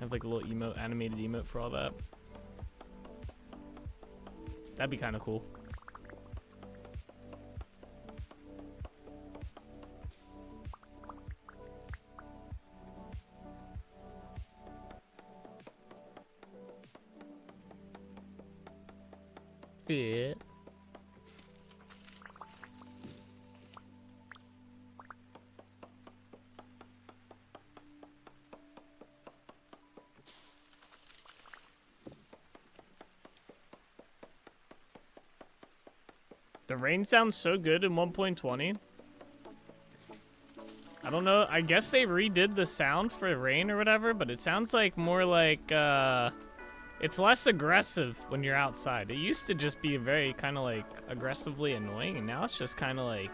Have like a little emote, animated emote for all that. That'd be kind of cool. Yeah. The rain sounds so good in 1.20. I don't know. I guess they redid the sound for rain or whatever, but it sounds like more like, it's less aggressive when you're outside. It used to just be very kind of like aggressively annoying, and now it's just kind of like,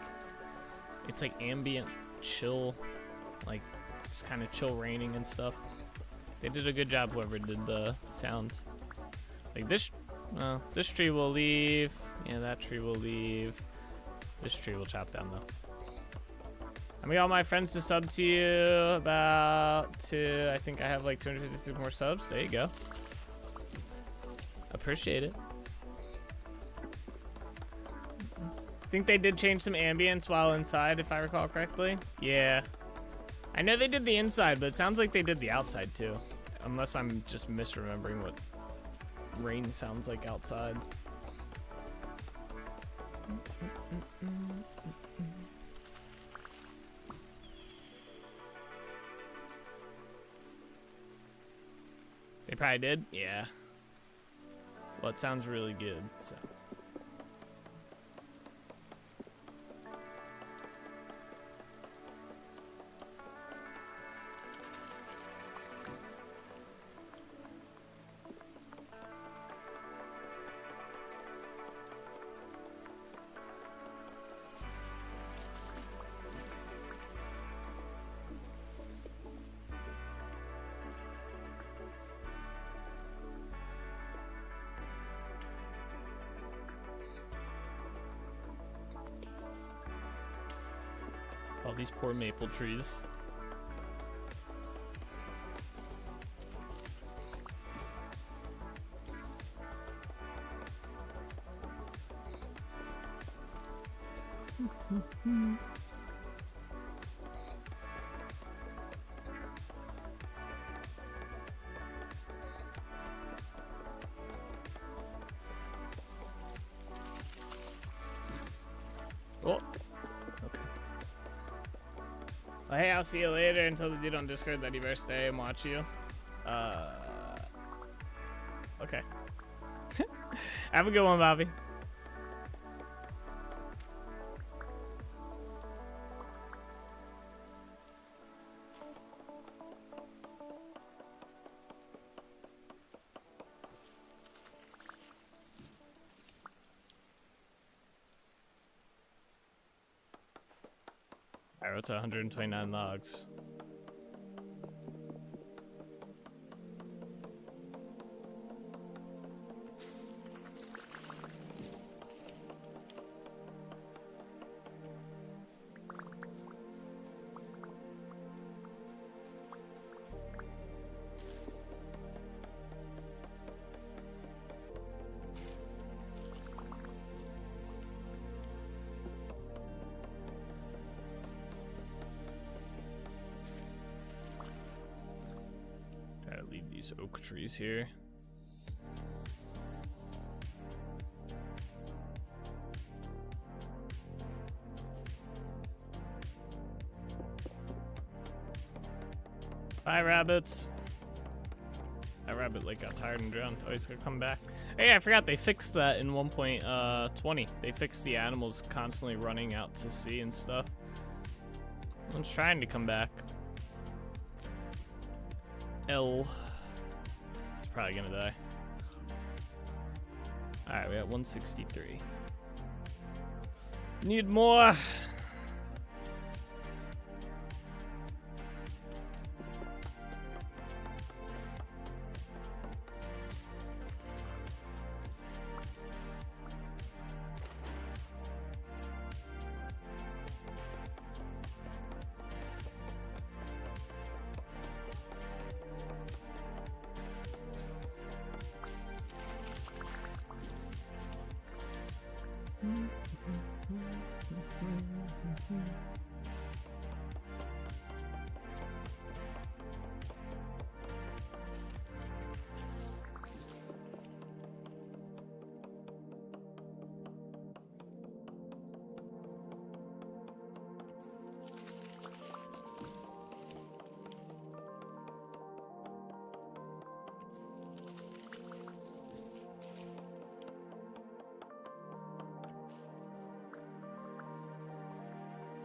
it's like ambient chill, like just kind of chill raining and stuff. They did a good job, whoever did the sounds. Like this tree will leave. Yeah, that tree will leave. This tree will chop down though. I need all my friends to sub to you I think I have like 256 more subs. There you go. Appreciate it. I think they did change some ambience while inside, if I recall correctly. Yeah. I know they did the inside, but it sounds like they did the outside too. Unless I'm just misremembering what rain sounds like outside. They probably did? Yeah. Well, it sounds really good, so. All these poor maple trees. Well, hey, I'll see you later. Until the dude on Discord that you better stay and watch you. Okay. Have a good one, Bobby. I wrote to 129 logs. Gotta leave these oak trees here. Bye, rabbits. That rabbit like got tired and drowned. Oh, he's gonna come back. Hey, I forgot they fixed that in 1.20. They fixed the animals constantly running out to sea and stuff. One's trying to come back. L. He's probably gonna die. Alright, we got 163. Need more.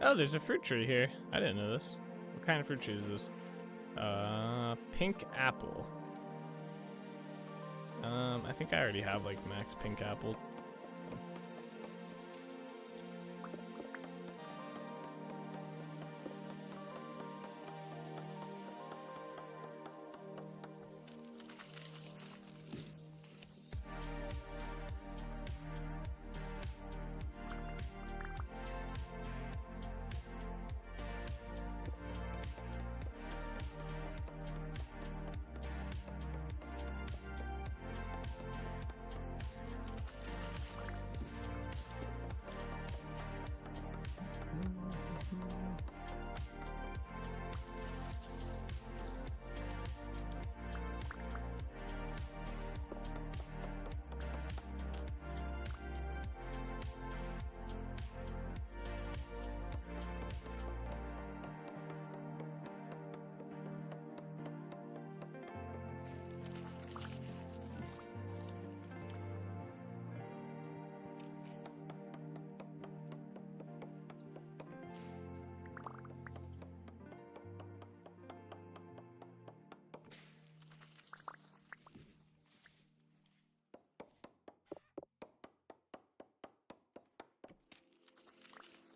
Oh, there's a fruit tree here. I didn't know this. What kind of fruit tree is this? Pink apple. I think I already have like max pink apple.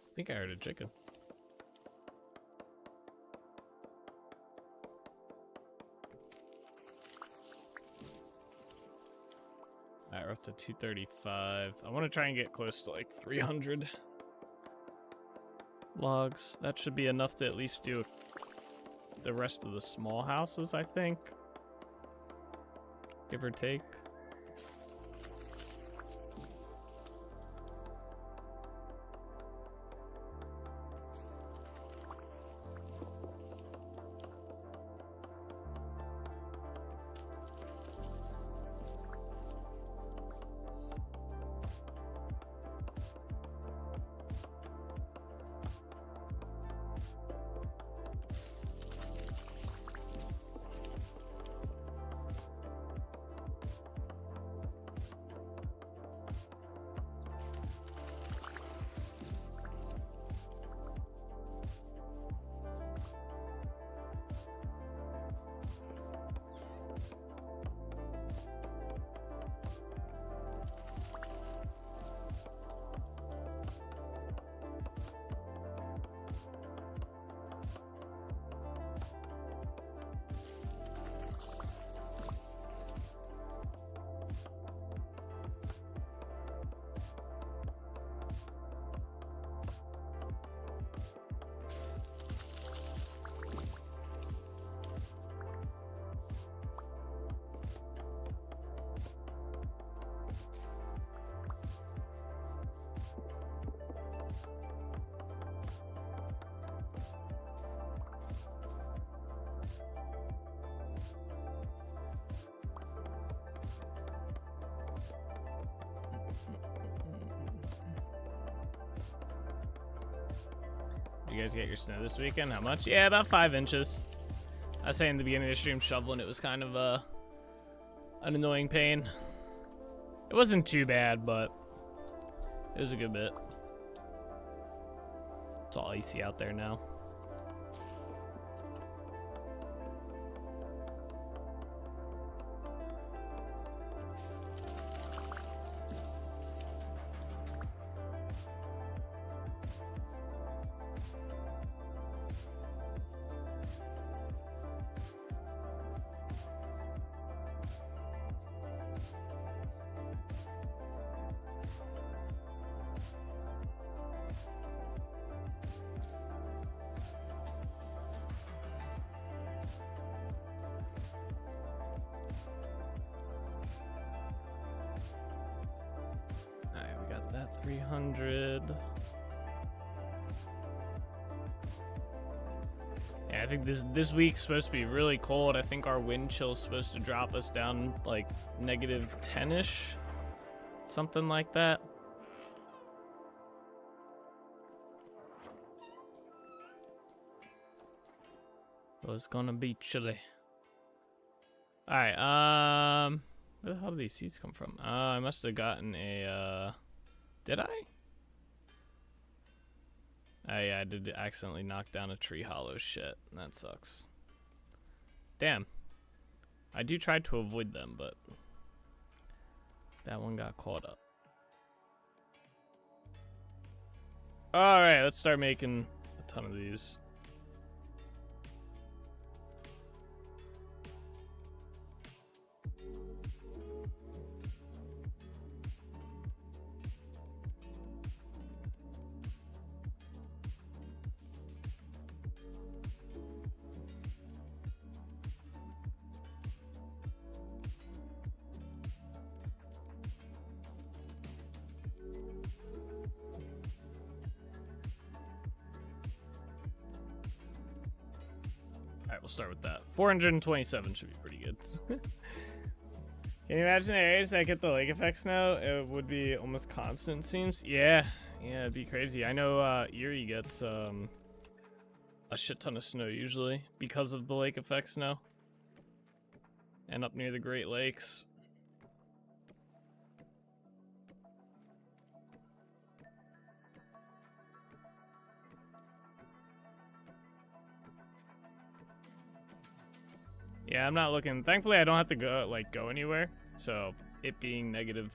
I think I heard a chicken. Alright, we're up to 235. I want to try and get close to like 300 logs. That should be enough to at least do the rest of the small houses, I think. Give or take. You guys get your snow this weekend? How much? Yeah, about 5 inches. I was saying in the beginning of the stream, shoveling it was kind of an annoying pain. It wasn't too bad, but it was a good bit. It's all icy out there now. Alright, we got that 300. Yeah, I think this week's supposed to be really cold. I think our wind chill's supposed to drop us down like negative 10-ish. Something like that. So it's gonna be chilly. Alright, where the hell did these seeds come from? I must have gotten a, did I? Oh yeah, I did accidentally knock down a tree hollow. Shit, that sucks. Damn. I do try to avoid them, but that one got caught up. Alright, let's start making a ton of these. Alright, we'll start with that. 427 should be pretty good. Can you imagine areas that get the lake effect snow? It would be almost constant, seems. Yeah, it'd be crazy. I know Erie gets a shit ton of snow usually because of the lake effect snow. And up near the Great Lakes. Yeah, I'm not looking. Thankfully, I don't have to go anywhere. So it being negative,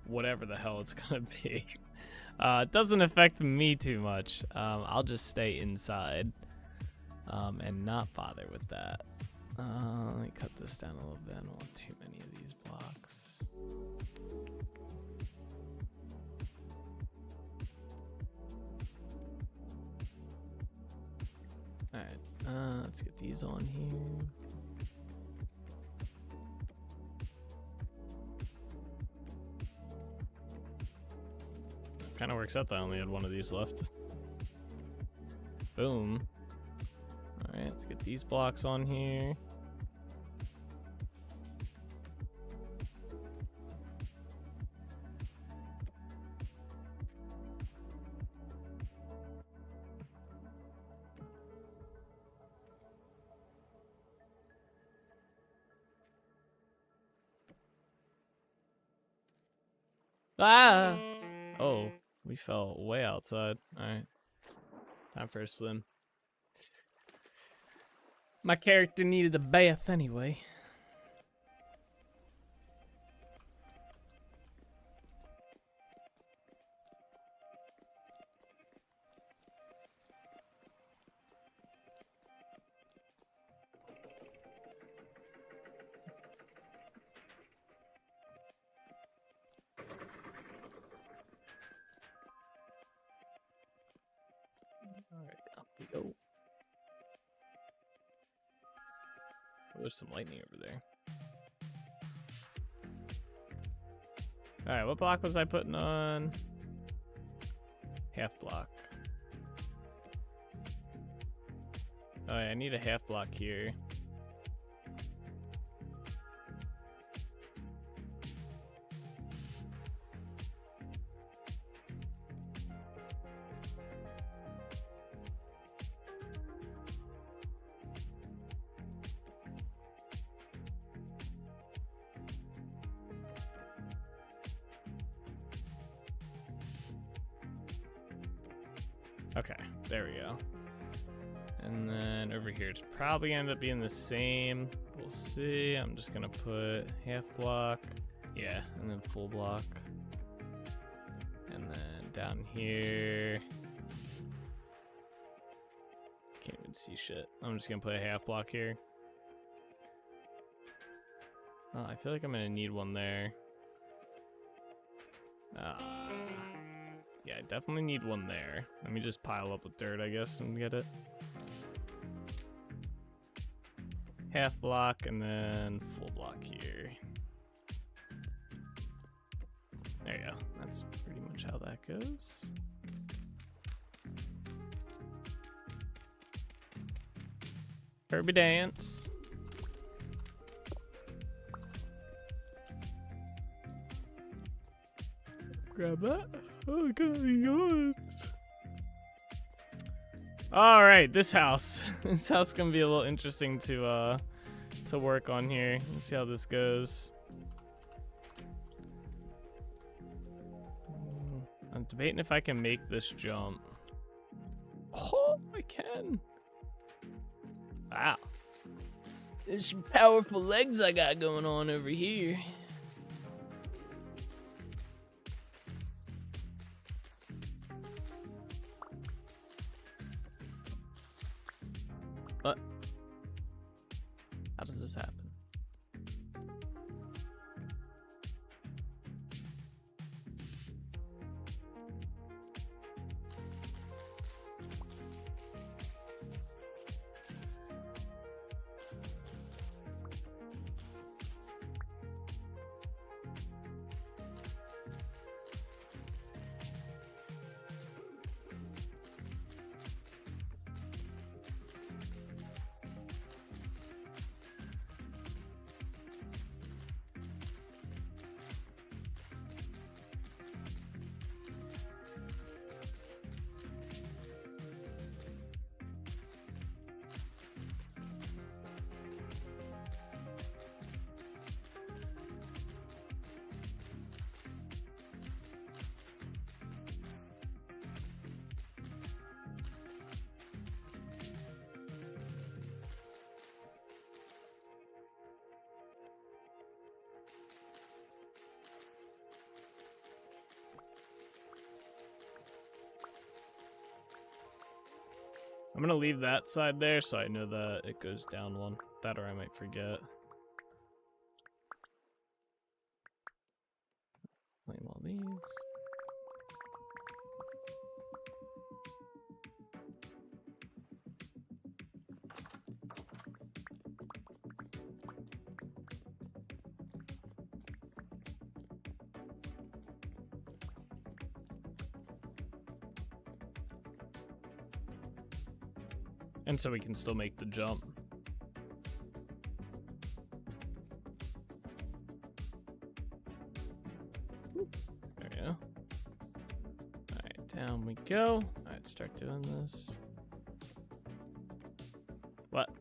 whatever the hell it's gonna be, it doesn't affect me too much. I'll just stay inside and not bother with that. Let me cut this down a little bit. I don't want too many of these blocks. All right, let's get these on here. Kind of works out that I only had one of these left. Boom. All right, let's get these blocks on here. Ah! Oh, we fell way outside. Alright. Time for a swim. My character needed a bath anyway. Alright, up we go. Oh, there's some lightning over there. Alright, what block was I putting on? Half block. Oh yeah, I need a half block here. Okay, there we go. And then over here, it's probably gonna end up being the same. We'll see. I'm just gonna put half block. Yeah, and then full block. And then down here. Can't even see shit. I'm just gonna put a half block here. Oh, I feel like I'm gonna need one there. Yeah, I definitely need one there. Let me just pile up with dirt, I guess, and get it. Half block and then full block here. There you go. That's pretty much how that goes. Kirby dance. Grab that. Oh god, all right, this house. This house is gonna be a little interesting to work on here. Let's see how this goes. I'm debating if I can make this jump. Oh, I can. Wow. There's some powerful legs I got going on over here. What? How does this happen? I'm gonna leave that side there so I know that it goes down one. That or I might forget. Claim all these. And so we can still make the jump. There we go. Alright, down we go. Alright, start doing this. What?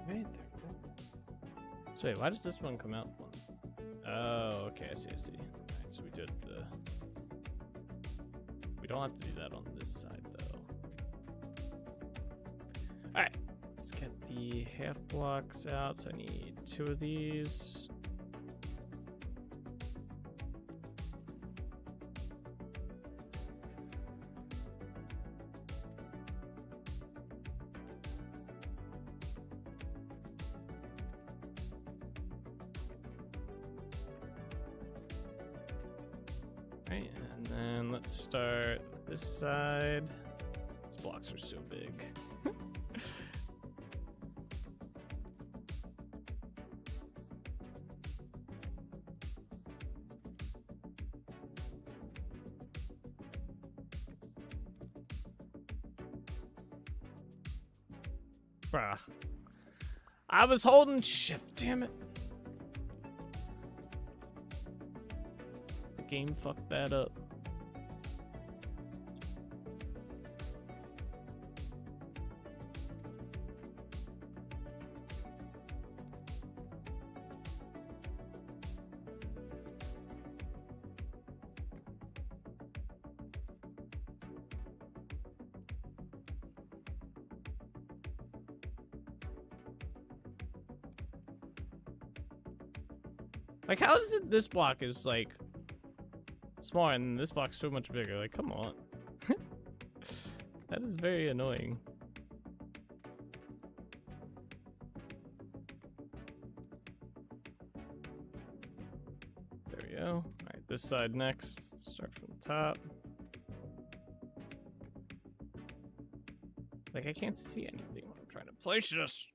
Right there. So wait, why does this one come out? Oh, okay, I see, I see. Alright, so we did the... We don't have to do that on this side, though. Alright, Let's get the half blocks out. So I need 2 of these. Right, and then let's start this side. These blocks are so big. Bruh. I was holding shift, damn it. The game fucked that up. Like, how is it this block is, like, smaller and this block's so much bigger? Like, come on. That is very annoying. There we go. Alright, this side next. Let's start from the top. Like, I can't see anything when I'm trying to place this.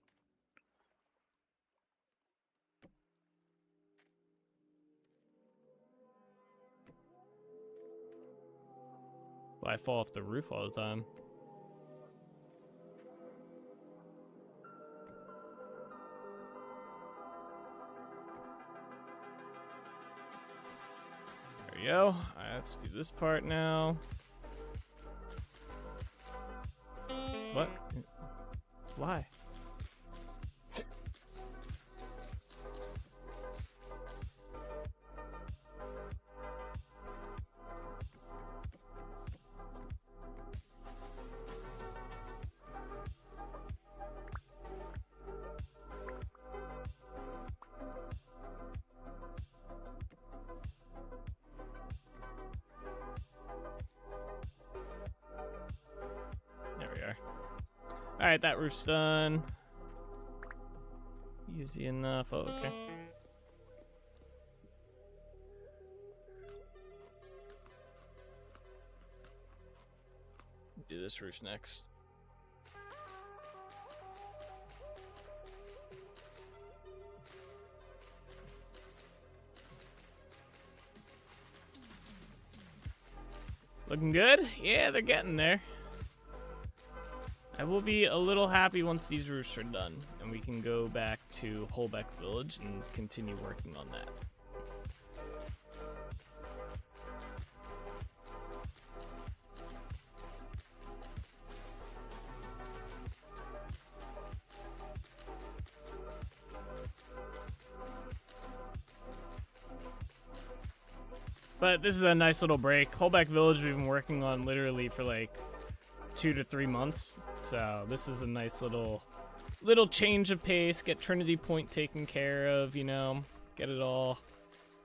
I fall off the roof all the time. There we go. All right, let's do this part now. What? Why? Alright, that roof's done. Easy enough. Oh, okay. Do this roof next. Looking good? Yeah, they're getting there. I will be a little happy once these roofs are done and we can go back to Holbeck Village and continue working on that. But this is a nice little break. Holbeck Village we've been working on literally for like 2 to 3 months. So this is a nice little change of pace, get Trinity Point taken care of, you know, get it all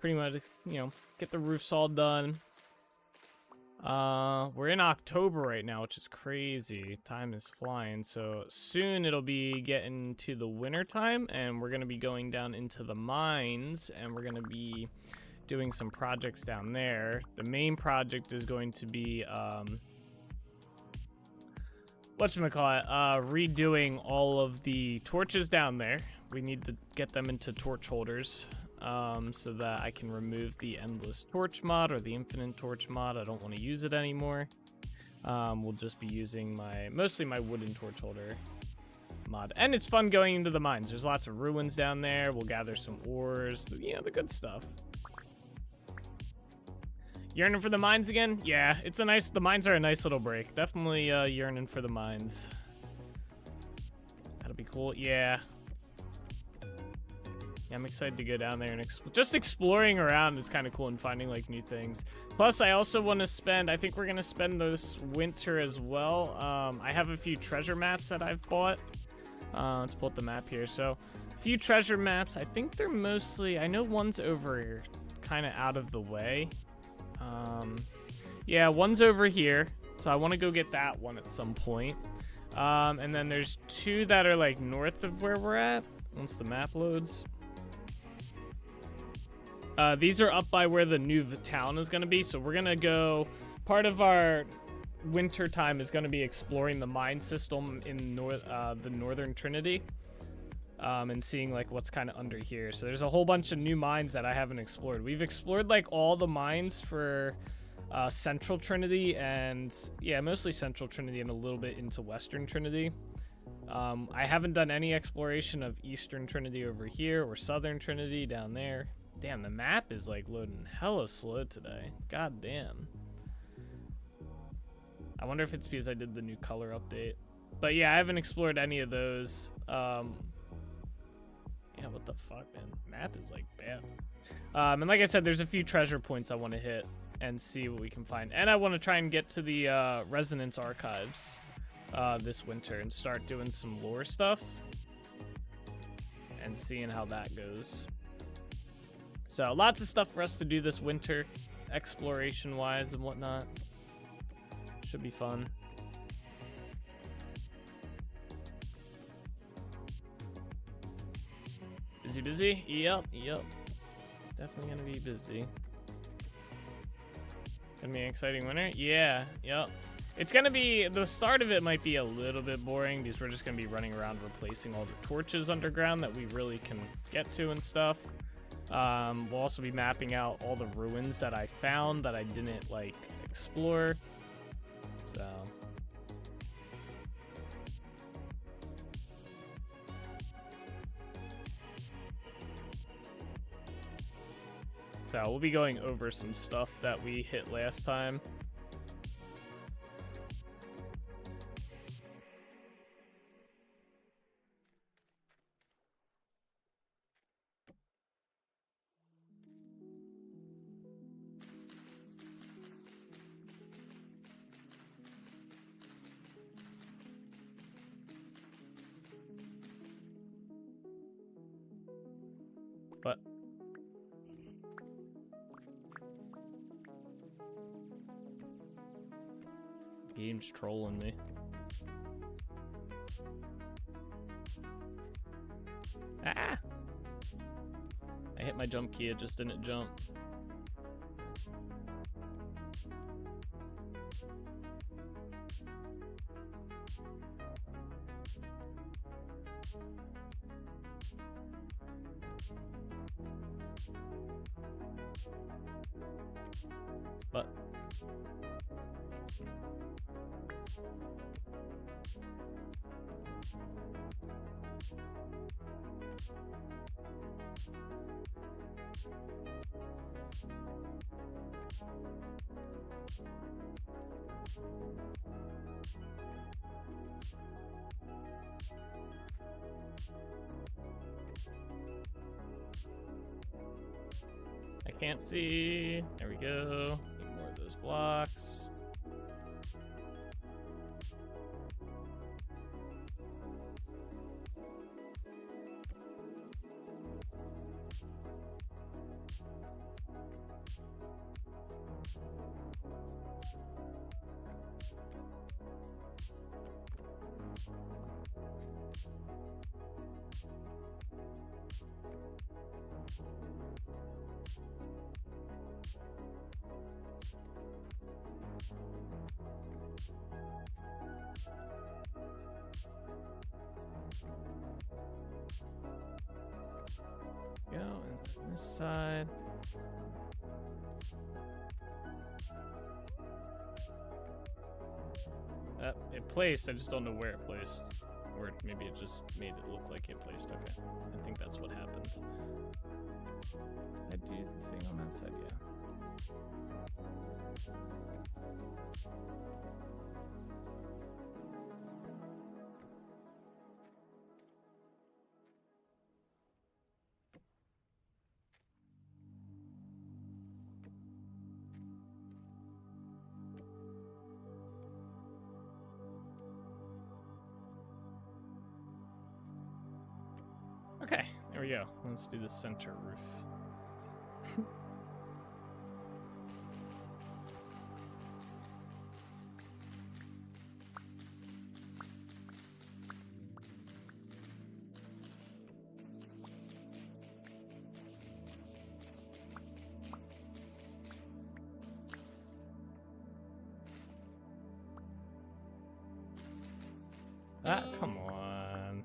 pretty much, you know, get the roofs all done. We're in October right now, which is crazy. Time is flying. So soon it'll be getting to the winter time and we're going to be going down into the mines and we're going to be doing some projects down there. The main project is going to be, whatchamacallit, redoing all of the torches down there. We need to get them into torch holders so that I can remove the endless torch mod or the infinite torch mod. I don't want to use it anymore. We'll just be using mostly my wooden torch holder mod. And it's fun going into the mines. There's lots of ruins down there. We'll gather some ores, you know, the good stuff. Yearning for the mines again? Yeah, the mines are a nice little break. Definitely yearning for the mines. That'll be cool. Yeah. I'm excited to go down there and just exploring around is kind of cool and finding like new things. Plus, I also want to spend, I think we're going to spend this winter as well. I have a few treasure maps that I've bought Let's pull up the map here. So, a few treasure maps. I think they're mostly... I know one's over here, kind of out of the way. Yeah, one's over here. So I want to go get that one at some point. And then there's two that are like north of where we're at. Once the map loads. These are up by where the new town is going to be. So we're going to go... Part of our winter time is going to be exploring the mine system in the Northern Trinity. And seeing like what's kind of under here. So there's a whole bunch of new mines that I haven't explored. We've explored like all the mines for Central Trinity and yeah, mostly Central Trinity and a little bit into Western Trinity. I haven't done any exploration of Eastern Trinity over here or Southern Trinity down there. Damn, the map is like loading hella slow today. God damn. I wonder if it's because I did the new color update. But yeah, I haven't explored any of those. Yeah, what the fuck, man? Map is like bad. And like I said, there's a few treasure points I want to hit and see what we can find. And I want to try and get to the Resonance Archives this winter and start doing some lore stuff and seeing how that goes. So lots of stuff for us to do this winter, exploration-wise and whatnot. Should be fun. Busy? Yep. Definitely gonna be busy. Gonna be an exciting winter? Yeah, yep. It's gonna be, the start of it might be a little bit boring because we're just gonna be running around replacing all the torches underground that we really can get to and stuff. We'll also be mapping out all the ruins that I found that I didn't like explore. So we'll be going over some stuff that we hit last time. But game's trolling me. Ah! I hit my jump key, it just didn't jump. But I can't see. There we go. Need more of those blocks. Go and this side. It placed, I just don't know where it placed. Or maybe it just made it look like it placed. Okay. I think that's what happened. I do the thing on that side, yeah. There we go. Let's do the center roof. Ah, come on.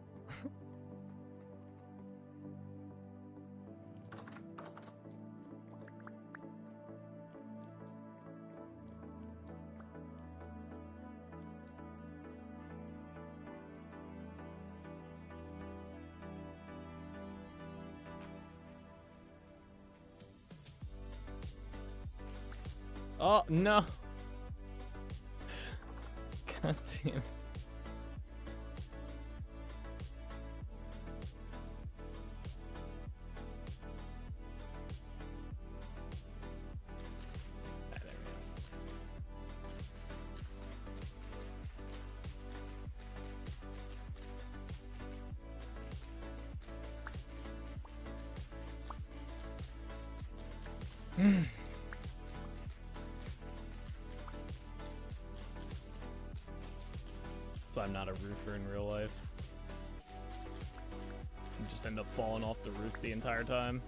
Oh, no. God damn. So I'm not a roofer in real life. You just end up falling off the roof the entire time.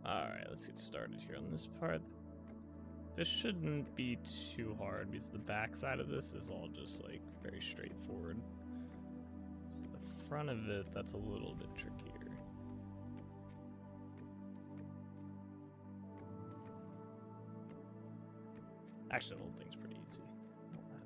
Alright, let's get started here on this part. This shouldn't be too hard because the back side of this is all just like very straightforward. So the front of it, that's a little bit trickier. Actually, the whole thing's pretty easy. Won't matter.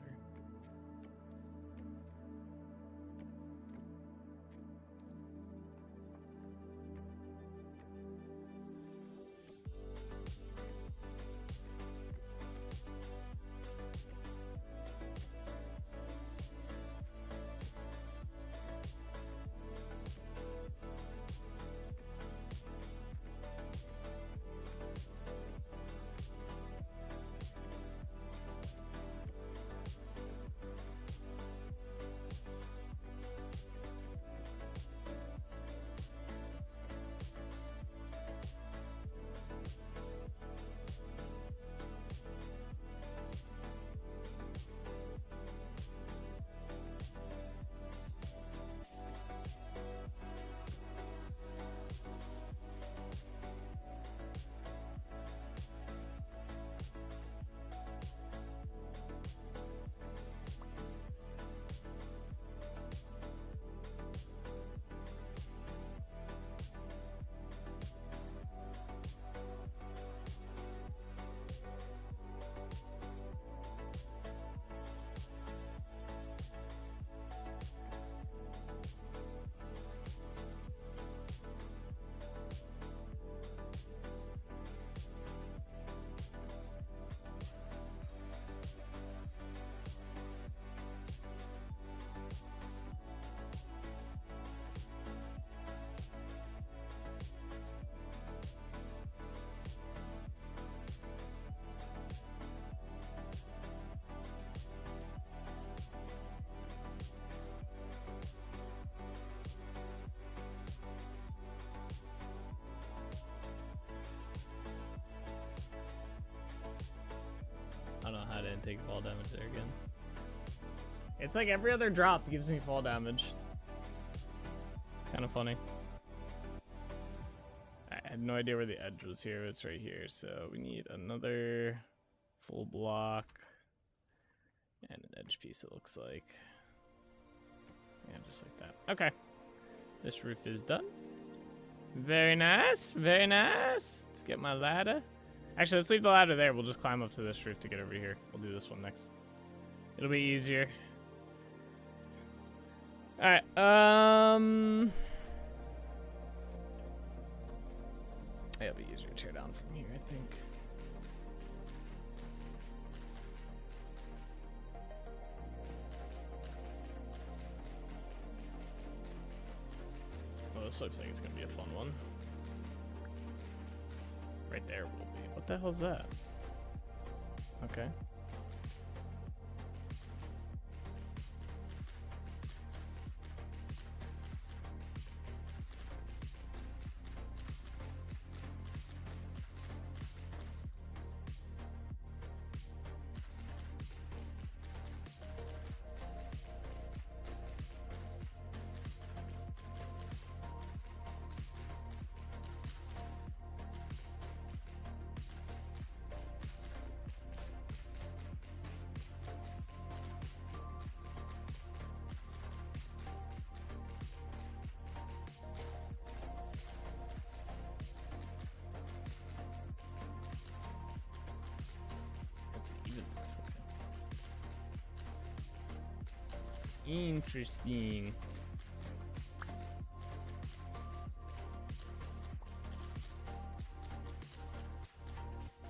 I don't know how I didn't take fall damage there again. It's like every other drop gives me fall damage. Kind of funny. I had no idea where the edge was here. It's right here. So we need another full block and an edge piece, it looks like. Yeah, just like that. Okay. This roof is done. Very nice. Very nice. Let's get my ladder. Actually, let's leave the ladder there. We'll just climb up to this roof to get over here. We'll do this one next. It'll be easier. Alright, it'll be easier to tear down from here, I think. Well, this looks like it's gonna be a fun one. Right there will be. What the hell is that? Okay. Interesting.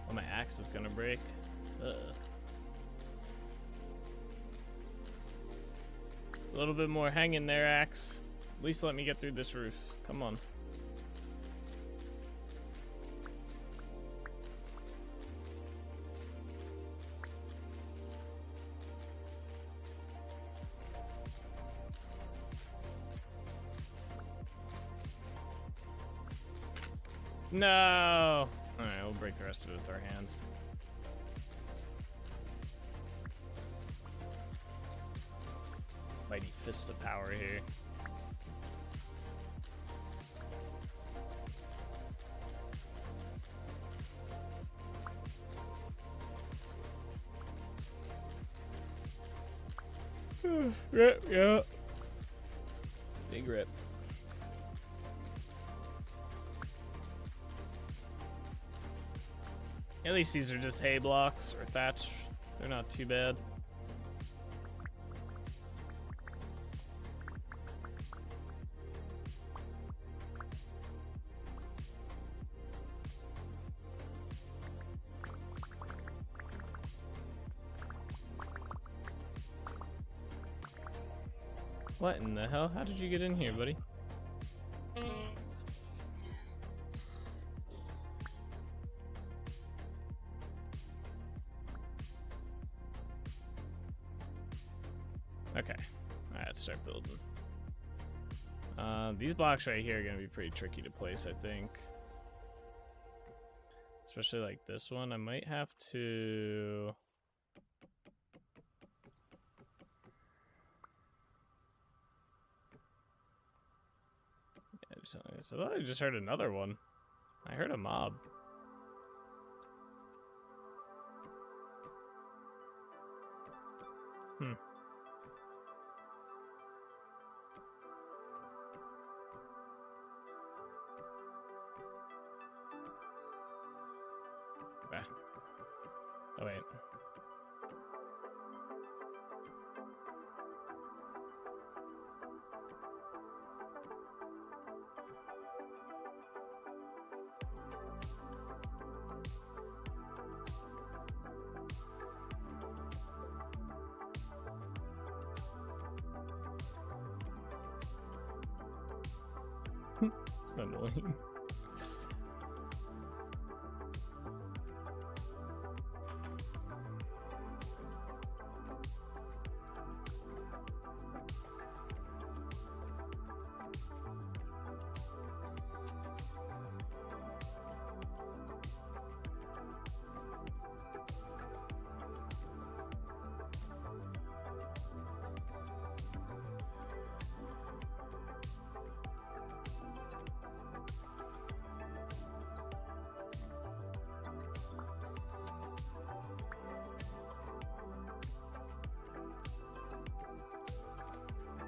Oh, my axe is gonna break. Ugh. A little bit more hang in there, axe. At least let me get through this roof. Come on. No! Alright, we'll break the rest of it with our hands. Mighty fist of power here. Rip, yeah. Big rip. At least these are just hay blocks or thatch. They're not too bad. What in the hell? How did you get in here, buddy? Okay, alright, let's start building. These blocks right here are gonna be pretty tricky to place, I think. Especially like this one. I might have to... Yeah, I thought I just heard another one. I heard a mob. Hmm. Oh, wait. It's annoying.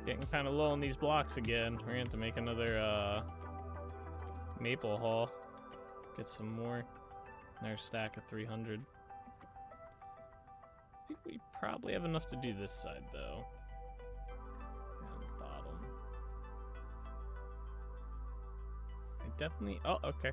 Getting kind of low on these blocks again. We're gonna have to make another maple haul. Get some more. Another stack of 300. I think we probably have enough to do this side though. Down the bottom. I definitely. Oh, okay.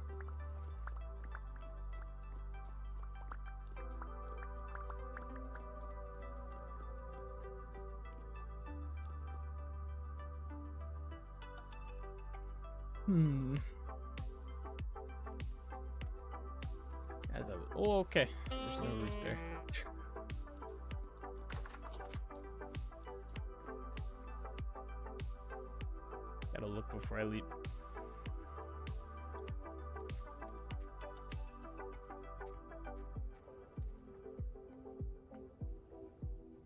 As I was, oh, okay. There's no roof there. Gotta look before I leap.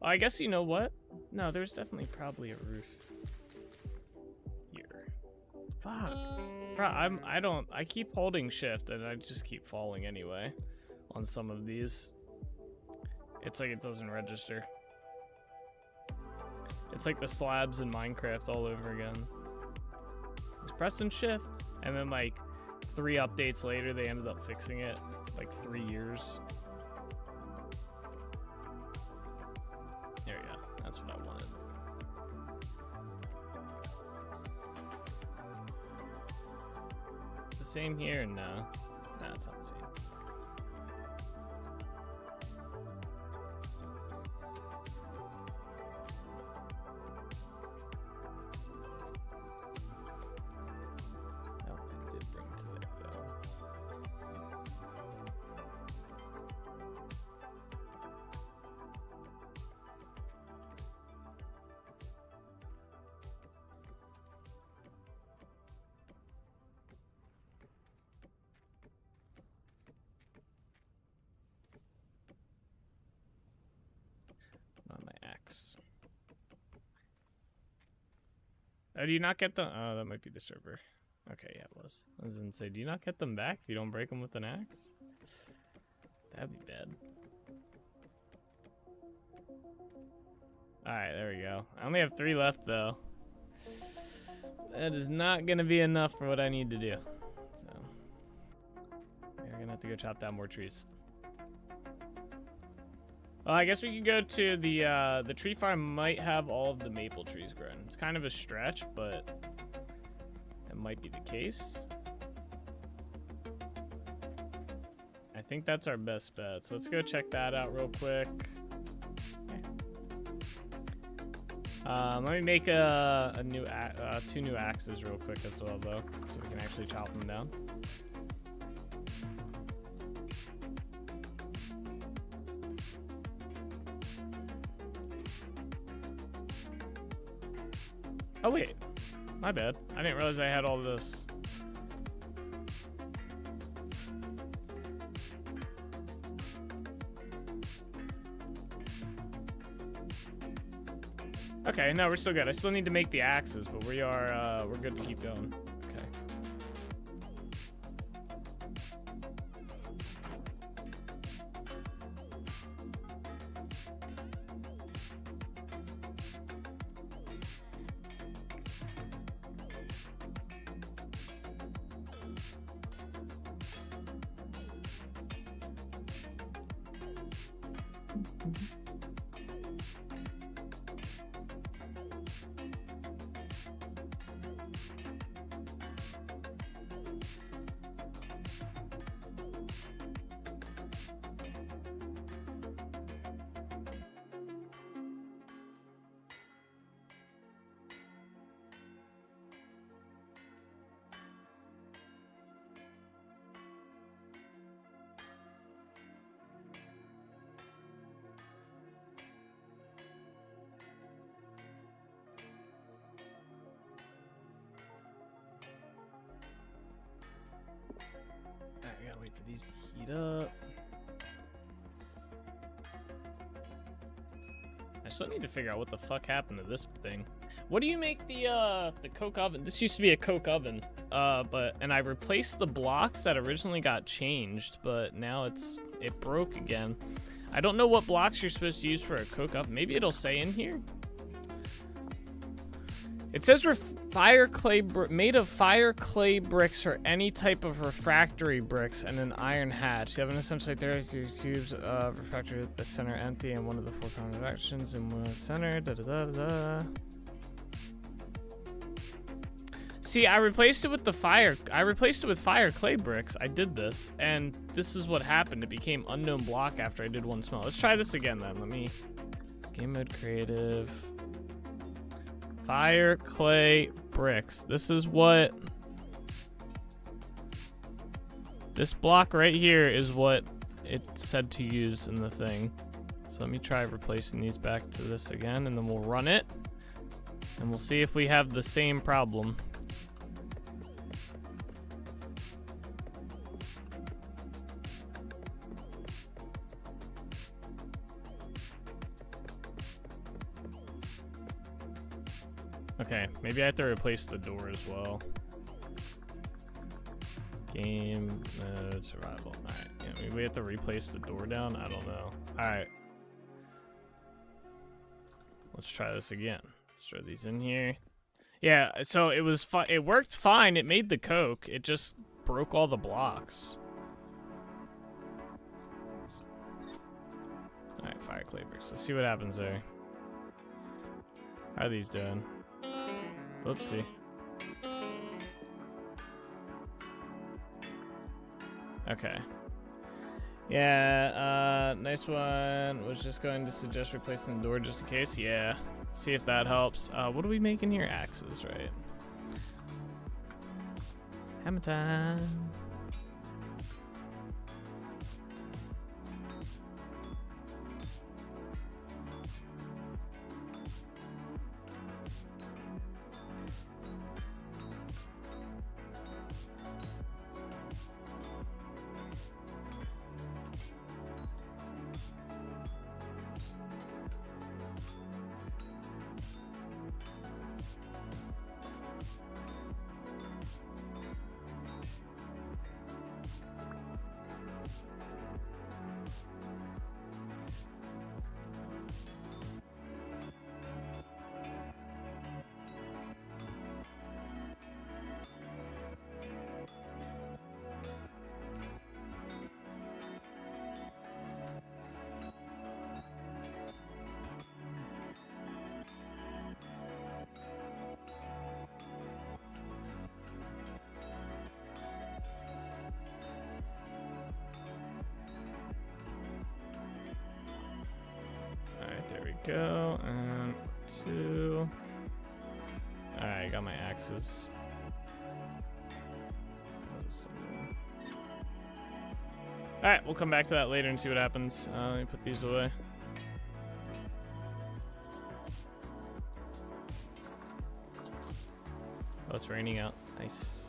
Oh, I guess you know what? No, there's definitely probably a roof here. Fuck. I keep holding shift and I just keep falling anyway on some of these. It's like it doesn't register. It's like the slabs in Minecraft all over again. Just pressing shift and then like 3 updates later they ended up fixing it. Like 3 years. There we go. That's what I wanted. The same here? No. No, it's not the same. Oh, it did bring to there though. On my axe. Oh, do you not get them? Oh, that might be the server. Okay, yeah, it was. I was gonna say, do you not get them back if you don't break them with an axe? That'd be bad. Alright, there we go. I only have 3 left, though. That is not gonna be enough for what I need to do. So, we're gonna have to go chop down more trees. Well, I guess we could go to the tree farm. Might have all of the maple trees grown. It's kind of a stretch, but it might be the case. I think that's our best bet. So let's go check that out real quick. Let me make a new 2 new axes real quick as well, though, so we can actually chop them down. Oh wait, my bad. I didn't realize I had all this. Okay, no, we're still good. I still need to make the axes, but we're good to keep going. Okay. I gotta wait for these to heat up. I still need to figure out what the fuck happened to this thing. What do you make the coke oven? This used to be a coke oven, and I replaced the blocks that originally got changed, but now it broke again. I don't know what blocks you're supposed to use for a coke oven. Maybe it'll say in here. It says made of fire clay bricks or any type of refractory bricks and an iron hatch. You have an essentially 32 cubes of refractory at the center empty and one of the 4 founded actions in one center. Da da da da. See, I replaced it with fire clay bricks. I did this, and this is what happened. It became unknown block after I did one smell. Let's try this again then. Let me game mode creative. Fire clay bricks. This is what this block right here is what it said to use in the thing. So let me try replacing these back to this again, and then we'll run it and we'll see if we have the same problem. Okay, maybe I have to replace the door as well. Game mode survival. Alright, yeah, maybe we have to replace the door down. I don't know. Alright. Let's try this again. Let's throw these in here. Yeah, so it was it worked fine. It made the coke. It just broke all the blocks. Alright, fire clay bricks. Let's see what happens there. How are these doing? Whoopsie. Okay. Yeah, nice one. Was just going to suggest replacing the door just in case. Yeah. See if that helps. What are we making here? Axes, right? Hammer time. Go, and 2. Alright, got my axes. Alright, we'll come back to that later and see what happens. Let me put these away. Oh, it's raining out. Nice.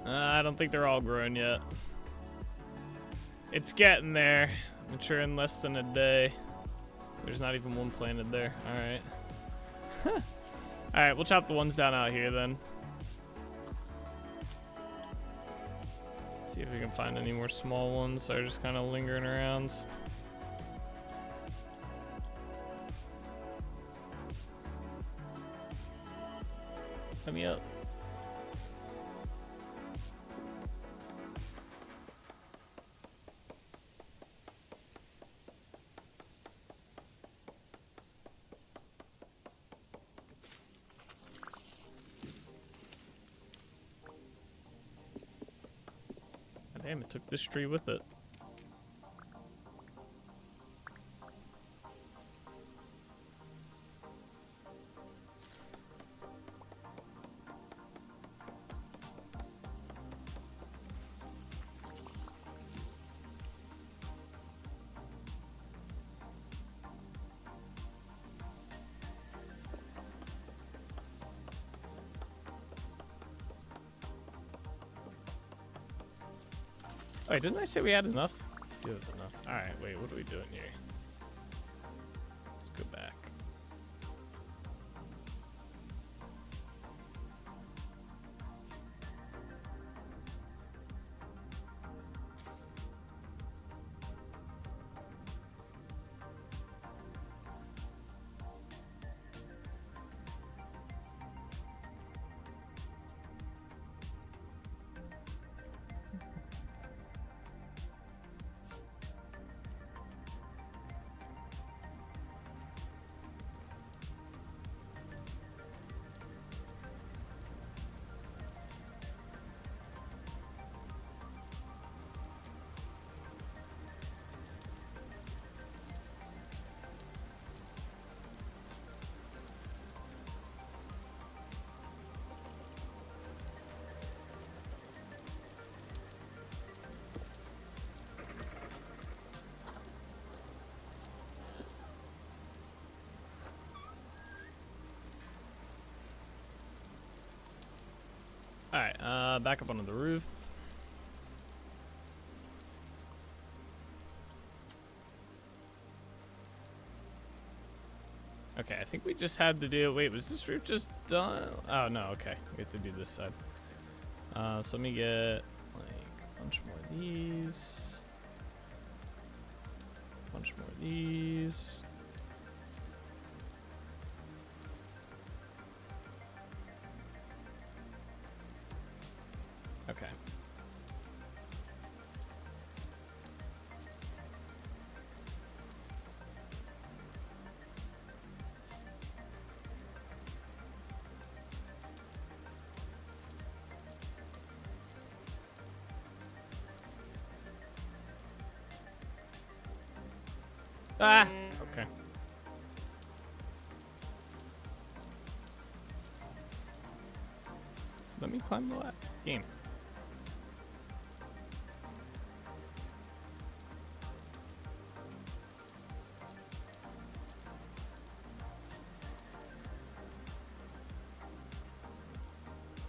I don't think they're all grown yet. It's getting there. Mature in less than a day. There's not even one planted there. Alright. Alright, we'll chop the ones down out here then. See if we can find any more small ones that are just kind of lingering around. Let me up. Damn, it took this tree with it. Wait, didn't I say we had enough? Do have enough. Alright, wait, what are we doing here? Let's go back. Alright, back up onto the roof. Okay, I think we just had to do... Wait, was this roof just done? Oh, no, okay. We have to do this side. So let me get, like, a bunch more of these. A bunch more of these. Okay. Ah! Okay. Let me climb the ladder. Game.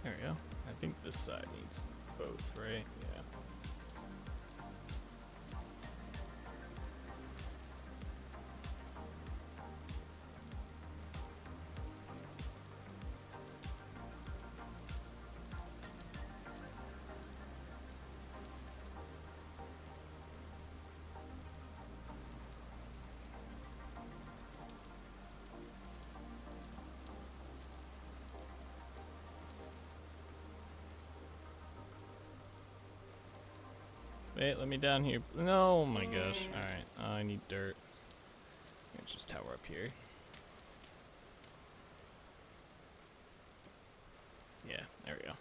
There we go. I think this side needs both, right? Yeah. Wait, let me down here. No, oh my gosh. Alright, I need dirt. Let's just tower up here. Yeah, there we go.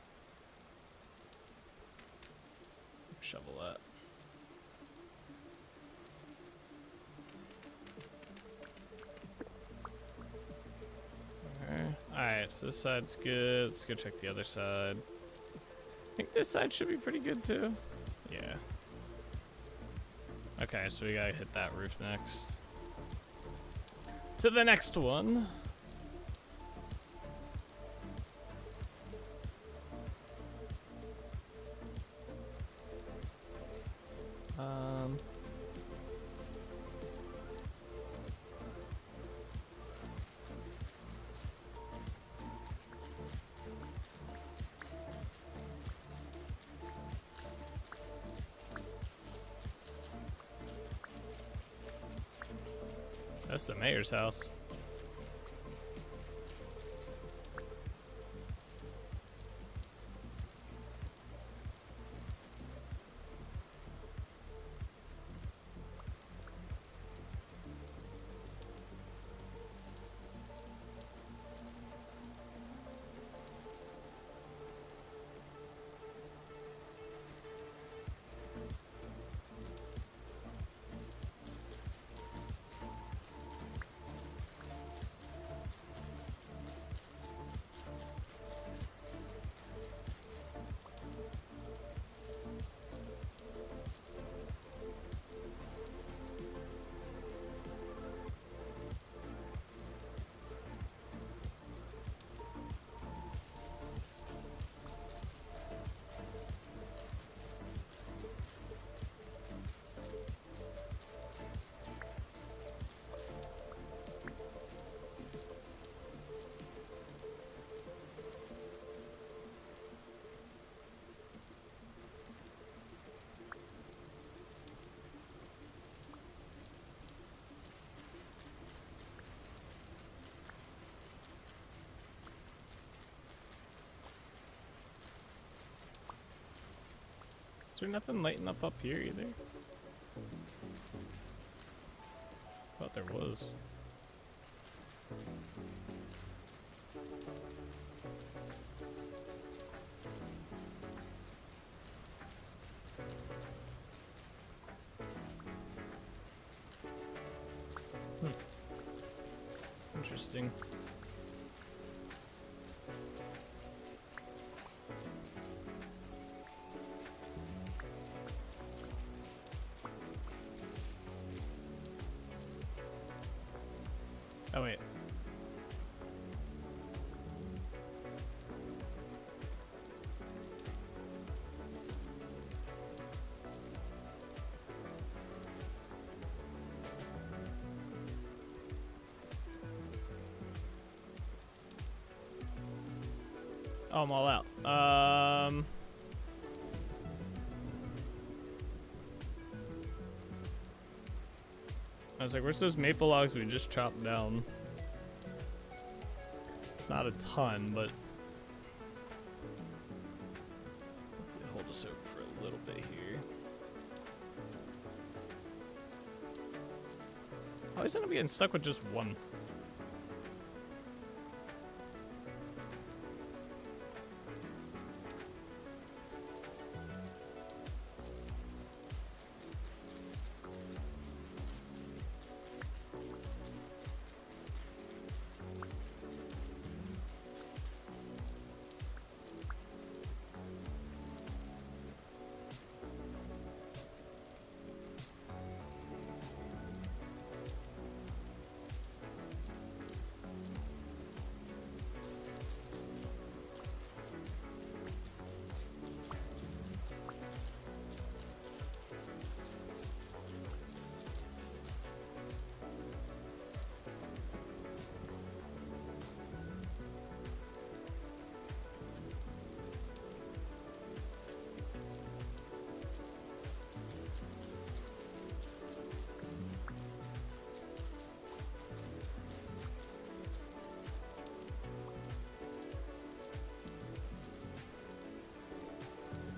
Shovel that. Alright, so this side's good. Let's go check the other side. I think this side should be pretty good too. Yeah. Okay, so we gotta hit that roof next. To the next one. That's the mayor's house. Is there nothing lighting up here either? Thought there was. Interesting. Oh wait. Oh, I'm all out. I was like, where's those maple logs we just chopped down? It's not a ton, but hopefully hold us over for a little bit here. How is it gonna be getting stuck with just one?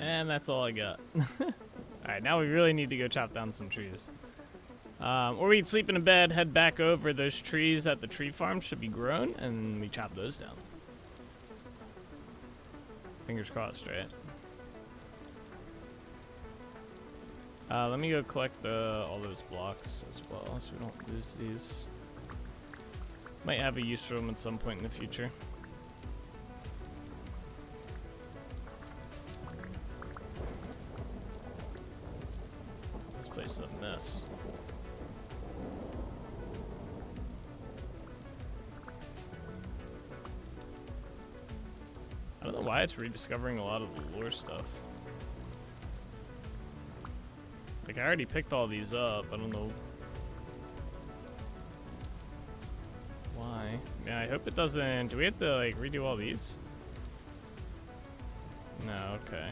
And that's all I got. Alright, now we really need to go chop down some trees. Or we can sleep in a bed, head back over. Those trees at the tree farm should be grown, and we chop those down. Fingers crossed, right? Let me go collect all those blocks as well, so we don't lose these. Might have a use for them at some point in the future. This place is a mess. I don't know why it's rediscovering a lot of the lore stuff. Like, I already picked all these up. I don't know why. Yeah, I hope it doesn't. Do we have to, like, redo all these? No, okay.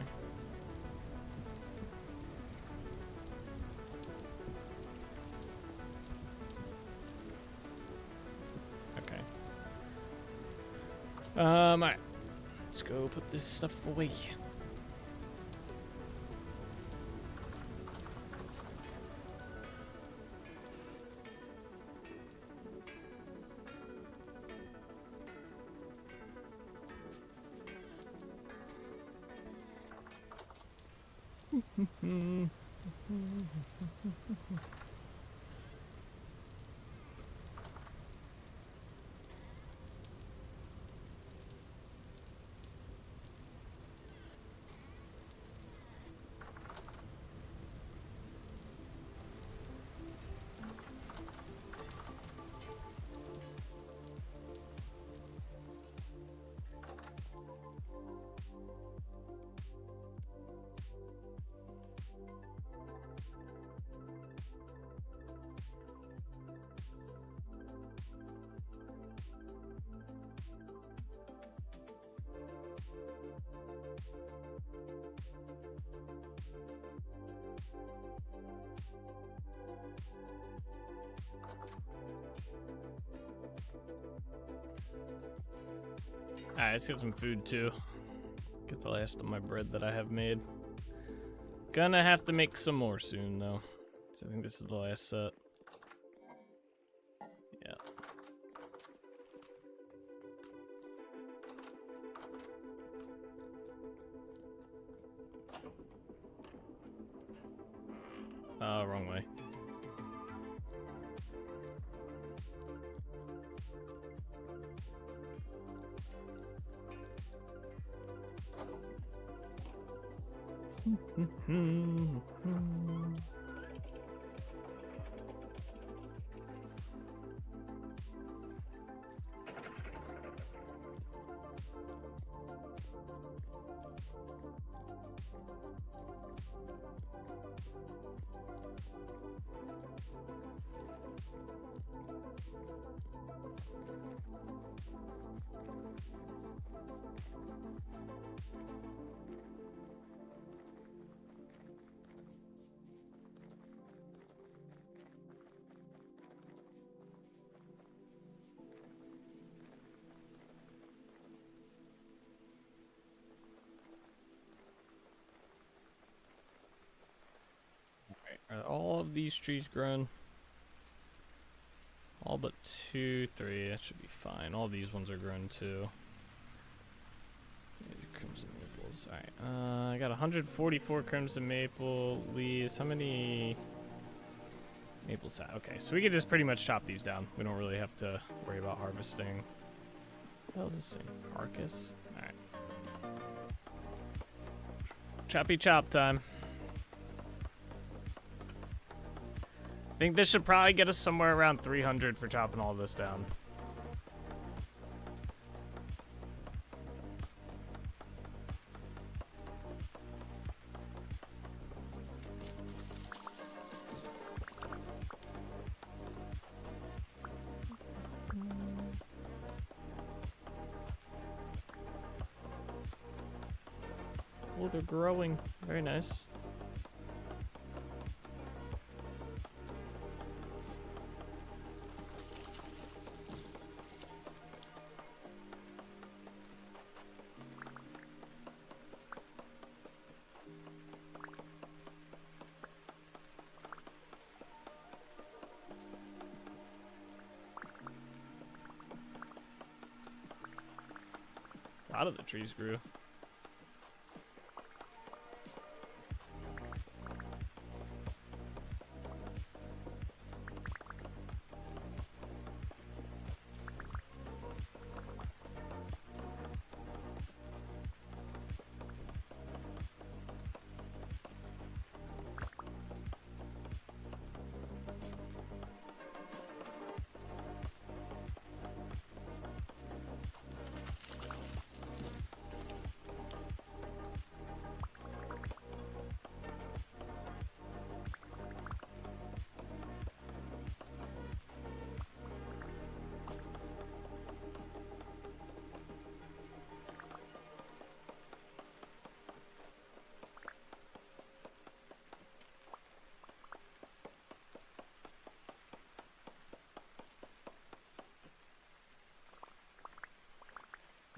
Okay. Alright. Let's go put this stuff away. Alright, let's get some food too. Get the last of my bread that I have made. Gonna have to make some more soon, though. So I think this is the last set. Yeah. Wrong way. Are all of these trees grown? All but 2, 3. That should be fine. All these ones are grown too. Crimson maples. Alright. I got 144 crimson maple leaves. How many maples? Okay, so we can just pretty much chop these down. We don't really have to worry about harvesting. What else is this thing? Carcass? Alright. Choppy chop time. I think this should probably get us somewhere around 300 for chopping all this down. Oh, they're growing. Very nice. A lot of the trees grew.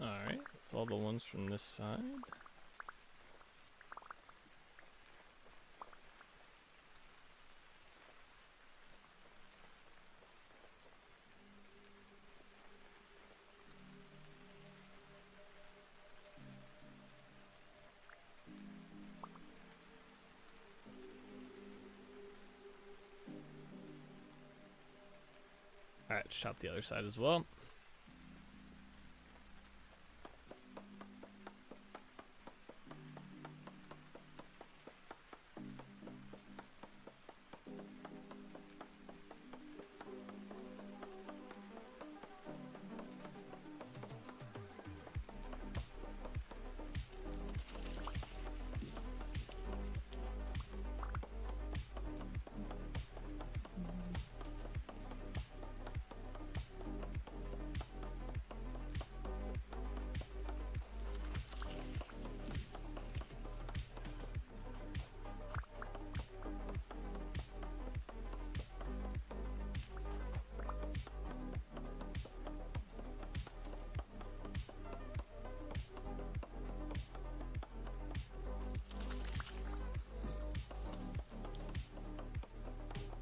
Alright, that's all the ones from this side. Alright, let's chop the other side as well.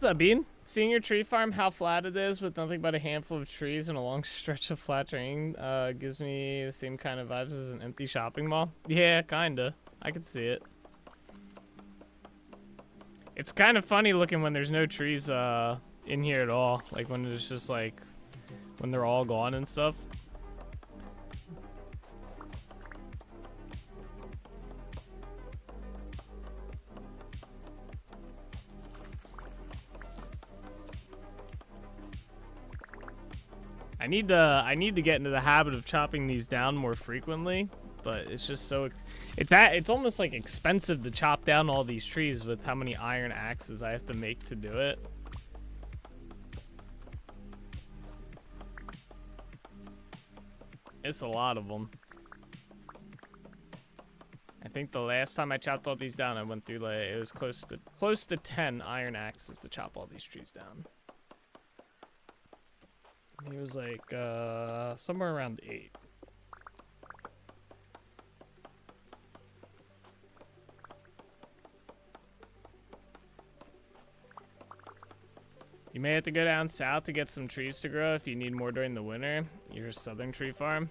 up, Bean? Seeing your tree farm, how flat it is with nothing but a handful of trees and a long stretch of flat terrain gives me the same kind of vibes as an empty shopping mall. Yeah, kinda. I can see it. It's kind of funny looking when there's no trees in here at all. Like when it's just like, when they're all gone and stuff. I need to get into the habit of chopping these down more frequently, but it's just so it's almost like expensive to chop down all these trees with how many iron axes I have to make to do it. It's a lot of them. I think the last time I chopped all these down, I went through like it was close to 10 iron axes to chop all these trees down. He was like, somewhere around 8. You may have to go down south to get some trees to grow if you need more during the winter. Your southern tree farm.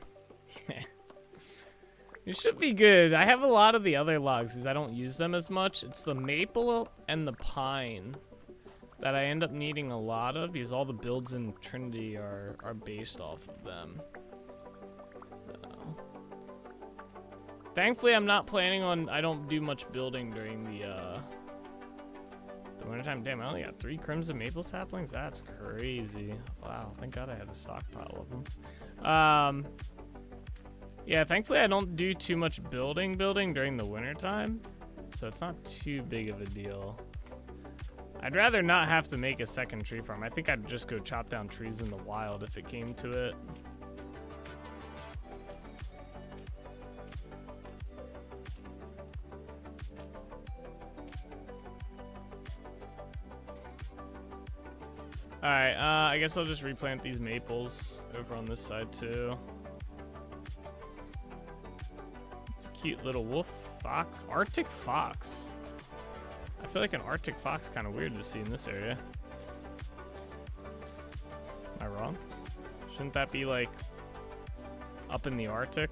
It should be good. I have a lot of the other logs because I don't use them as much. It's the maple and the pine that I end up needing a lot of because all the builds in Trinity are based off of them. So thankfully I'm not planning on, I don't do much building during the wintertime. Damn, I only got 3 crimson maple saplings. That's crazy. Wow, thank God I had a stockpile of them. Yeah, thankfully I don't do too much building during the wintertime, so it's not too big of a deal. I'd rather not have to make a second tree farm. I think I'd just go chop down trees in the wild if it came to it. Alright, I guess I'll just replant these maples over on this side too. It's a cute little wolf fox. Arctic fox. I feel like an Arctic fox kind of weird to see in this area. Am I wrong? Shouldn't that be like up in the Arctic?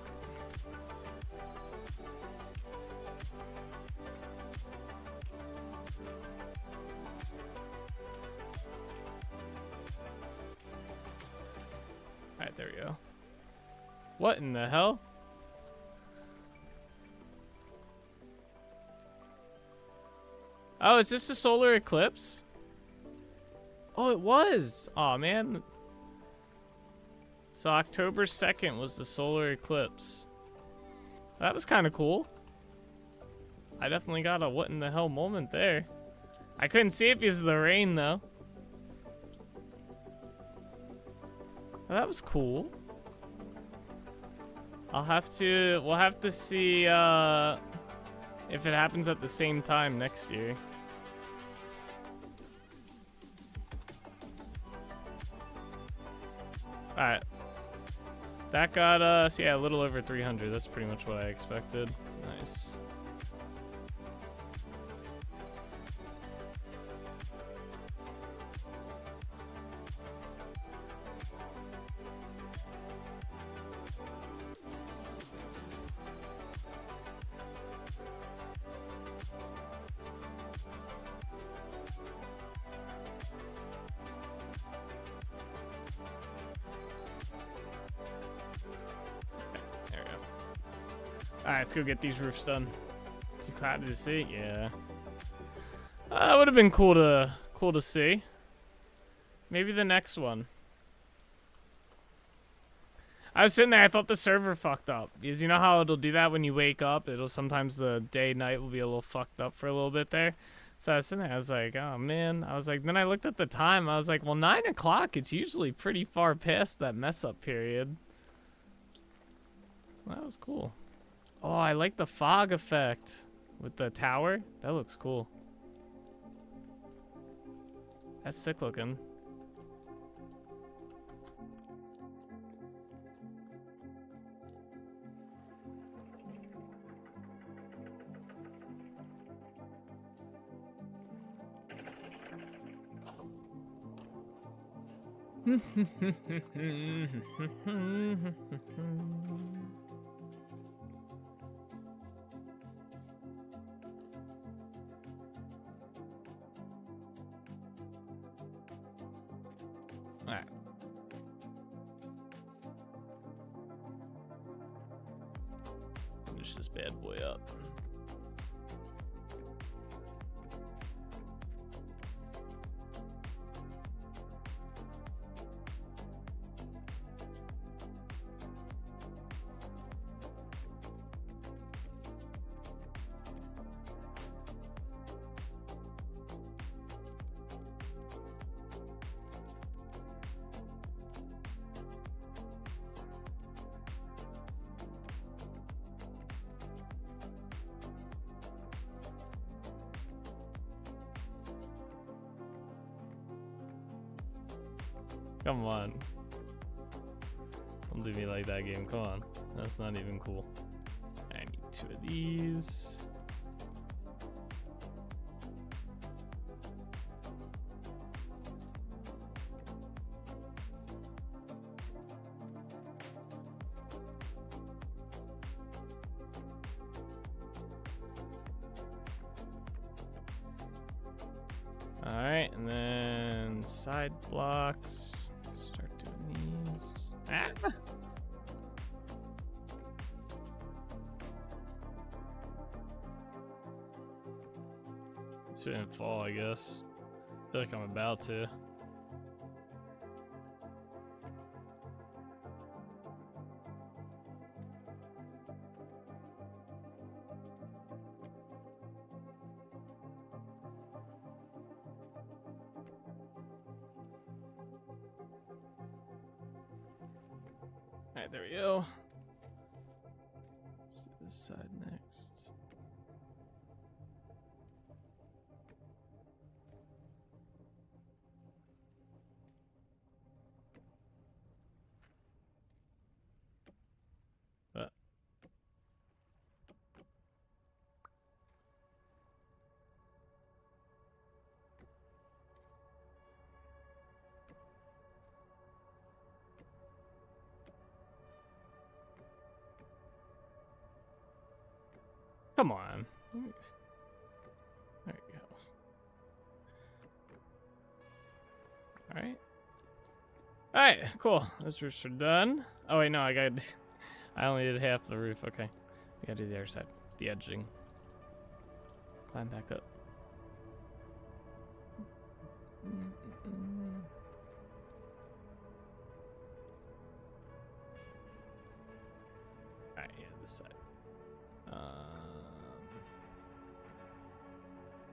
Alright, there we go. What in the hell? Oh, is this a solar eclipse? Oh, it was. Oh, man. So October 2nd was the solar eclipse. That was kind of cool. I definitely got a what in the hell moment there. I couldn't see it because of the rain, though. Well, that was cool. We'll have to see if it happens at the same time next year. Alright. That got us, yeah, a little over 300. That's pretty much what I expected. Nice. Alright, let's go get these roofs done. Too cloudy to see? Yeah. That would have been cool to see. Maybe the next one. I was sitting there, I thought the server fucked up. Because you know how it'll do that when you wake up? It'll sometimes the day-night will be a little fucked up for a little bit there. So I was sitting there, I was like, oh man. I was like, then I looked at the time, I was like, well, 9 o'clock, it's usually pretty far past that mess-up period. Well, that was cool. Oh, I like the fog effect with the tower. That looks cool. That's sick looking. Alright. Finish this bad boy up. Come on. Don't do me like that, game. Come on. That's not even cool. I need 2 of these. Alright, and then side blocks. Start doing these. Ah! This didn't fall, I guess. I feel like I'm about to. Alright, there we go. Let's do this side next. Come on. There you go. Alright. Alright, cool. Those roofs are done. Oh wait, no, I only did half the roof. Okay. We gotta do the other side. The edging. Climb back up. Alright, yeah, this side.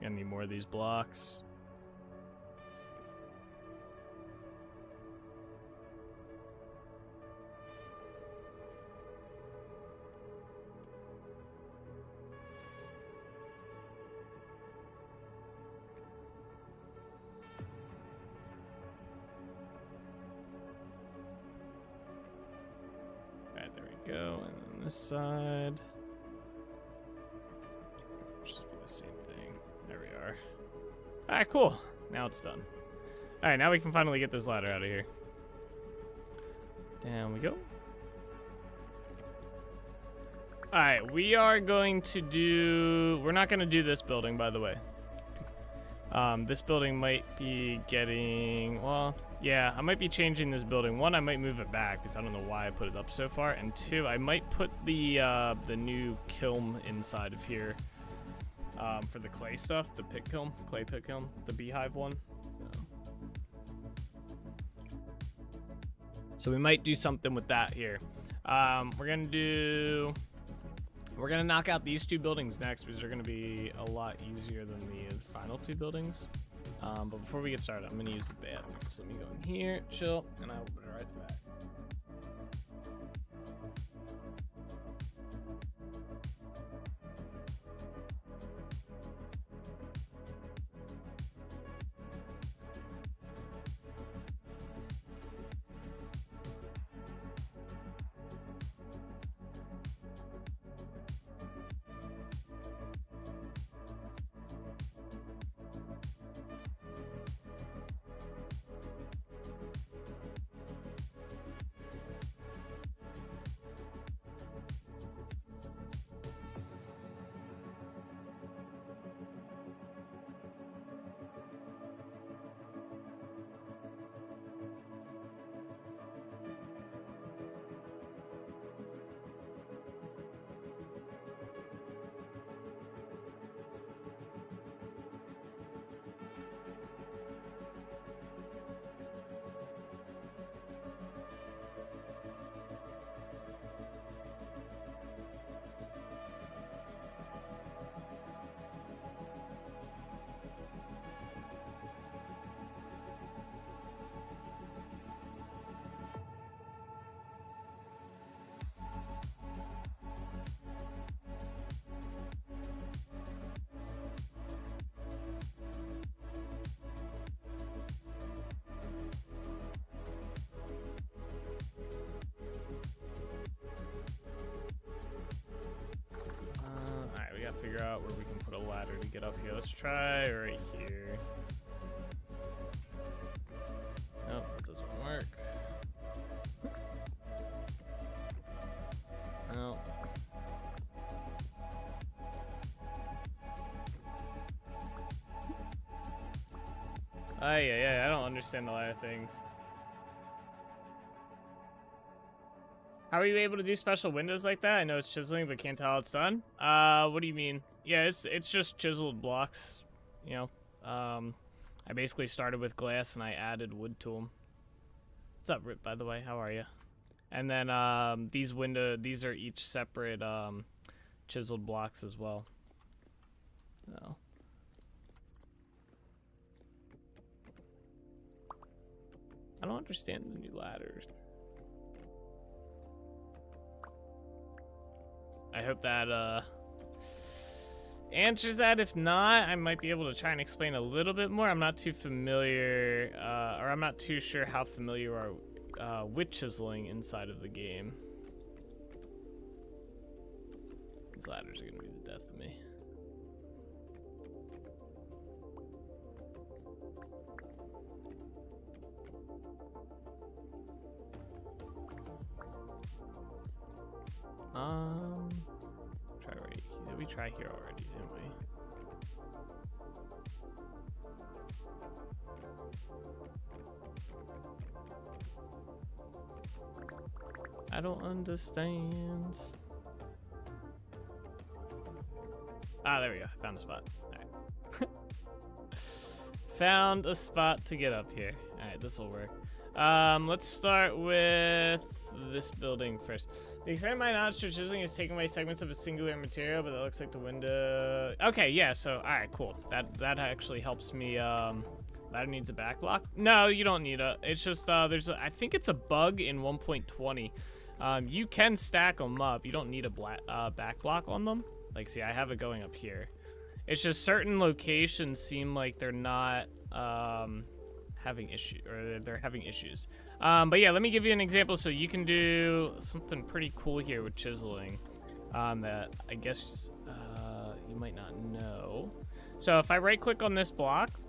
Gonna need more of these blocks. Alright, there we go. And then this side. Just be the same thing. There we are. Alright, cool. Now it's done. Alright, now we can finally get this ladder out of here. Down we go. Alright, we are going to do... We're not going to do this building, by the way. This building might be getting... Well, yeah, I might be changing this building. One, I might move it back, because I don't know why I put it up so far. And two, I might put the new kiln inside of here. For the clay stuff, the pit kiln, clay pit kiln, the beehive one. So we might do something with that here. We're gonna knock out these 2 buildings next because they're gonna be a lot easier than the final 2 buildings. But before we get started, I'm gonna use the bathroom. So let me go in here, chill, and I'll put it right back. spot where we can put a ladder to get up here. Let's try right here. Nope, it doesn't work. No. Yeah, I don't understand a lot of things. How are you able to do special windows like that? I know it's chiseling, but can't tell how it's done. What do you mean? Yeah, it's just chiseled blocks, you know. I basically started with glass and I added wood to them. What's up, Rip, by the way? How are you? And then these are each separate chiseled blocks as well. So. I don't understand the new ladders. I hope that answers that. If not, I might be able to try and explain a little bit more. I'm not too familiar, or I'm not too sure how familiar you are with chiseling inside of the game. These ladders are gonna be the death of me. Try right here. We try here already, didn't we? I don't understand. Ah, there we go. Found a spot. All right. Found a spot to get up here. All right, this will work. Let's start with this building first. The extent of my knowledge to chiseling is taking away segments of a singular material, but that looks like the window. Okay, yeah, so, all right, cool. That actually helps me. Ladder needs a back block? No, you don't need a. It's just, I think it's a bug in 1.20. You can stack them up. You don't need a back block on them. Like, see, I have it going up here. It's just certain locations seem like they're not, having issues, or they're having issues. But yeah, let me give you an example. So you can do something pretty cool here with chiseling that I guess you might not know. So if I right click on this block,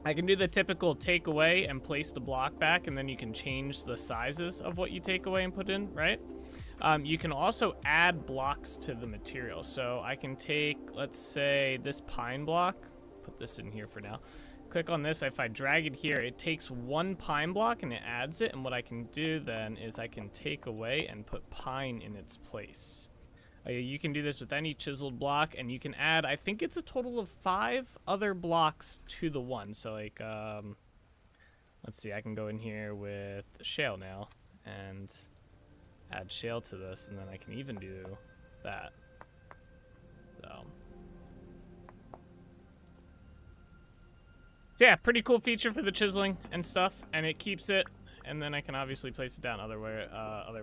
I can do the typical take away and place the block back, and then you can change the sizes of what you take away and put in, right? You can also add blocks to the material. So I can take, let's say, this pine block, put this in here for now. Click on this. If I drag it here, it takes one pine block and it adds it. And what I can do then is I can take away and put pine in its place. You can do this with any chiseled block, and you can add, I think it's a total of 5 other blocks to the one. So like, let's see, I can go in here with shale now and add shale to this, and then I can even do that. So yeah, pretty cool feature for the chiseling and stuff, and it keeps it, and then I can obviously place it down other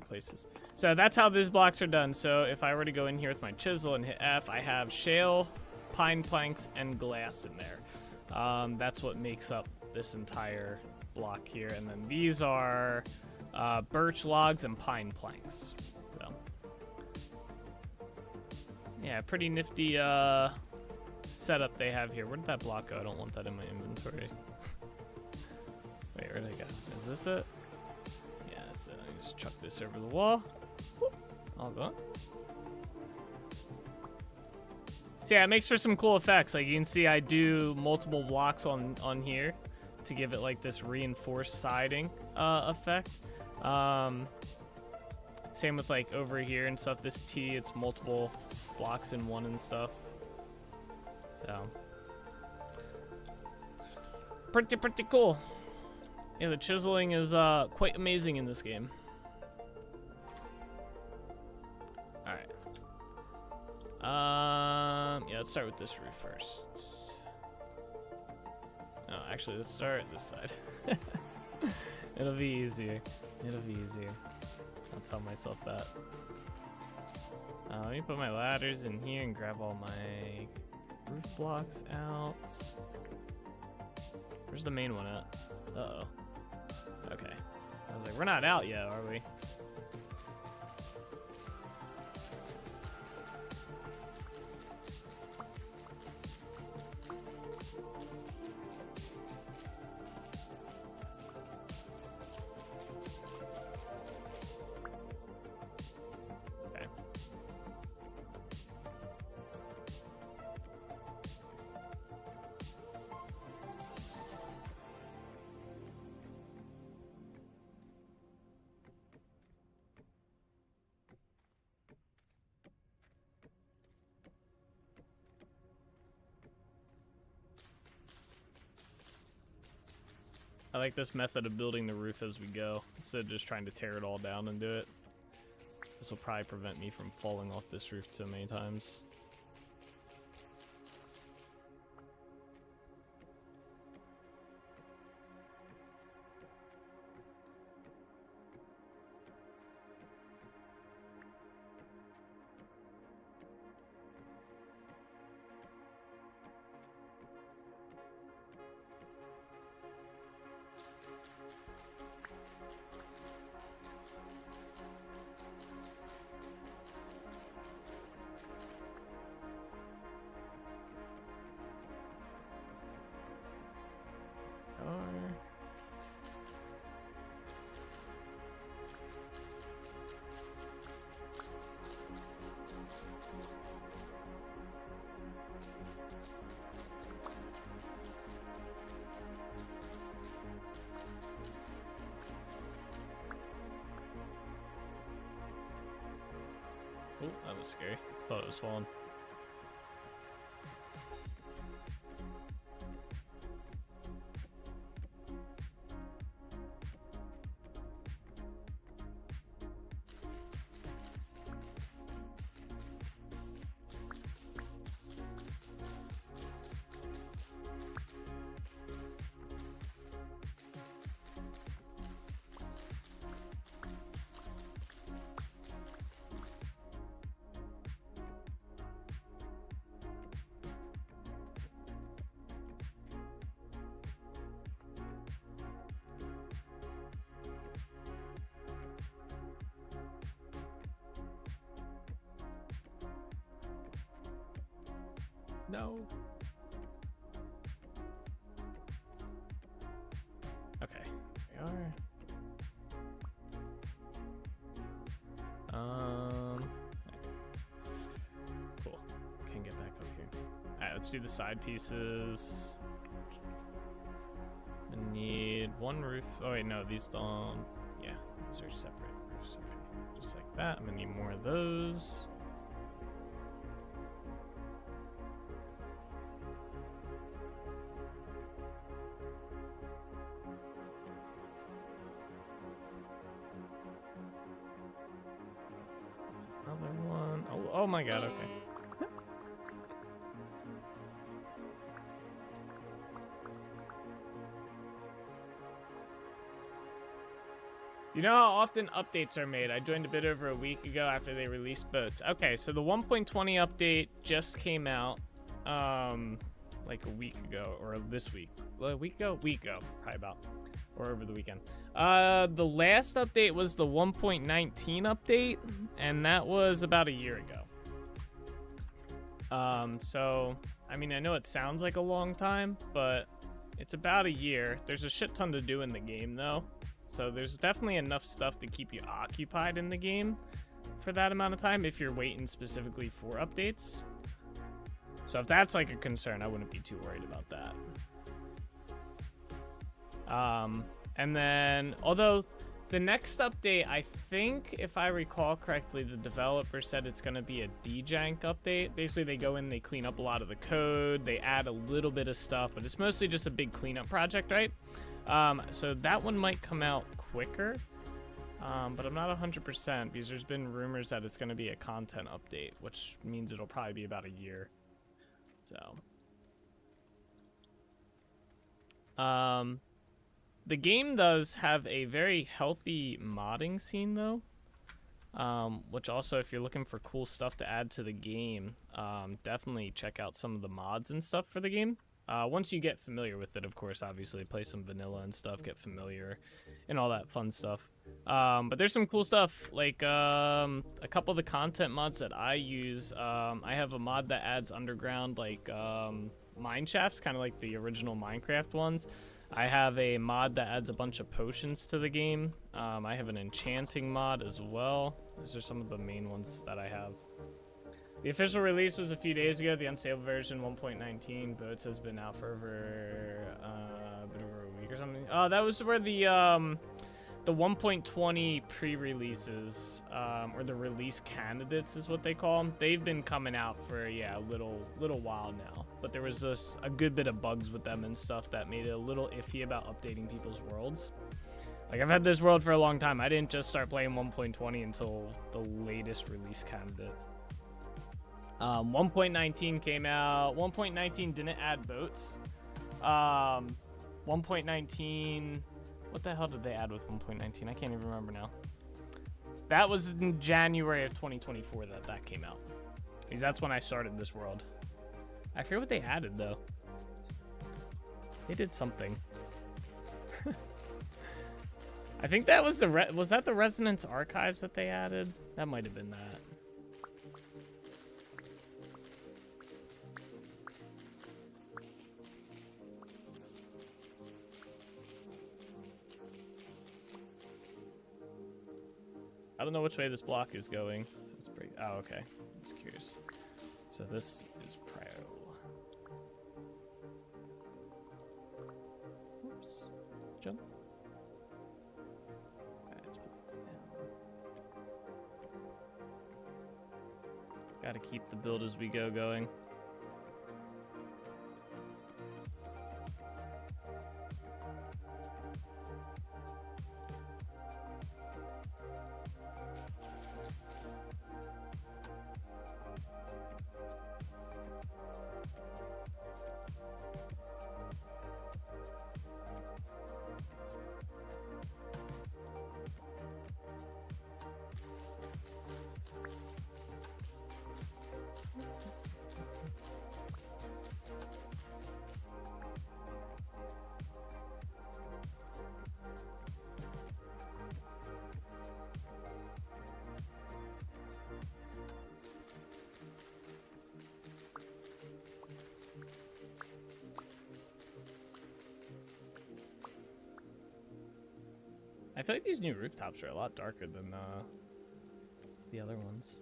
places. So that's how these blocks are done. So if I were to go in here with my chisel and hit F, I have shale, pine planks, and glass in there. That's what makes up this entire block here, and then these are birch logs and pine planks. So yeah, pretty nifty setup they have here. Where did that block go? I don't want that in my inventory. Wait, where'd I go? Is this it? Yeah, so I just chuck this over the wall. Whoop, all gone. So yeah, it makes for some cool effects. Like you can see I do multiple blocks on here to give it like this reinforced siding effect. Same with like over here and stuff. This T, it's multiple blocks in one and stuff. So pretty cool. Yeah, the chiseling is quite amazing in this game. All right. Yeah, let's start with this roof first. No, actually, let's start this side. It'll be easier. It'll be easier. I'll tell myself that. Let me put my ladders in here and grab all my roof blocks out. Where's the main one at? Uh-oh. Okay. I was like, we're not out yet, are we? I like this method of building the roof as we go, instead of just trying to tear it all down and do it. This will probably prevent me from falling off this roof so many times. Oh, that was scary. Thought it was falling. No. Okay, we are. Cool. Can get back up here. Alright, let's do the side pieces. I need one roof. Oh wait, no, these don't. Yeah, these are separate roofs. Okay, just like that. I'm gonna need more of those. Another one. Oh my god, okay. You know how often updates are made? I joined a bit over a week ago after they released boats. Okay, so the 1.20 update just came out like a week ago, or this week. A week ago, probably about, or over the weekend. The last update was the 1.19 update, and that was about a year ago. So, I mean, I know it sounds like a long time, but it's about a year. There's a shit ton to do in the game, though. So there's definitely enough stuff to keep you occupied in the game for that amount of time if you're waiting specifically for updates. So if that's like a concern, I wouldn't be too worried about that. And then, although the next update, I think, if I recall correctly, the developer said it's going to be a dejank update. Basically, they go in, they clean up a lot of the code, they add a little bit of stuff, but it's mostly just a big cleanup project, right? So that one might come out quicker, but I'm not 100% because there's been rumors that it's going to be a content update, which means it'll probably be about a year. So, the game does have a very healthy modding scene, though, which also, if you're looking for cool stuff to add to the game, definitely check out some of the mods and stuff for the game. Once you get familiar with it, of course, obviously, play some vanilla and stuff, get familiar, and all that fun stuff. But there's some cool stuff, like a couple of the content mods that I use. I have a mod that adds underground, like, mine shafts, kind of like the original Minecraft ones. I have a mod that adds a bunch of potions to the game. I have an enchanting mod as well. Those are some of the main ones that I have. The official release was a few days ago. The unstable version 1.19 boats has been out for over a bit over a week or something. Oh, that was where the the 1.20 pre-releases, or the release candidates is what they call them. They've been coming out for a little while now. But there was a good bit of bugs with them and stuff that made it a little iffy about updating people's worlds. Like, I've had this world for a long time. I didn't just start playing 1.20 until the latest release candidate. 1.19 came out. 1.19 didn't add boats. 1.19... What the hell did they add with 1.19? I can't even remember now. That was in January of 2024 that came out. Because that's when I started this world. I forget what they added, though. They did something. I think that was was that the Resonance Archives that they added? That might have been that. I don't know which way this block is going. So it's pretty, oh, okay. I'm just curious. So this is pro. Oops. Jump. Alright, let's put this down. Gotta keep the build as we go going. I feel like these new rooftops are a lot darker than the other ones.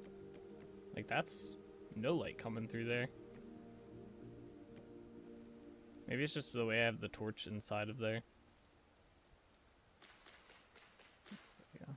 Like, that's no light coming through there. Maybe it's just the way I have the torch inside of there. Yeah.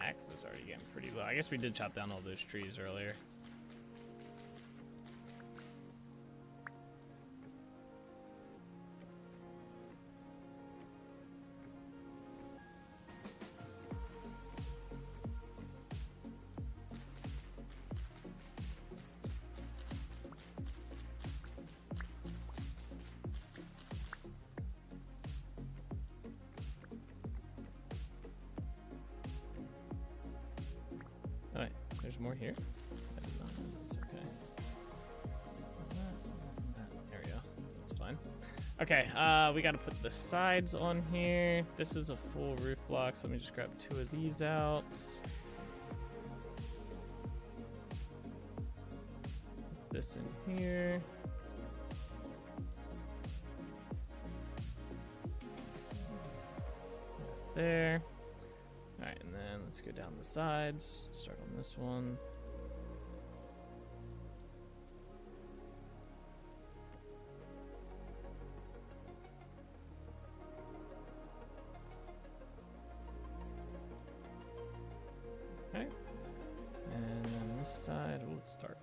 Axe is already getting pretty low. I guess we did chop down all those trees earlier. Alright, there's more here. I did not know this. Okay. There we go. That's fine. Okay, we gotta put the sides on here. This is a full roof block, so let me just grab 2 of these out. Put this in here. There. Alright, and then let's go down the sides. Start on this one. Okay. And then this side, oh, it's dark.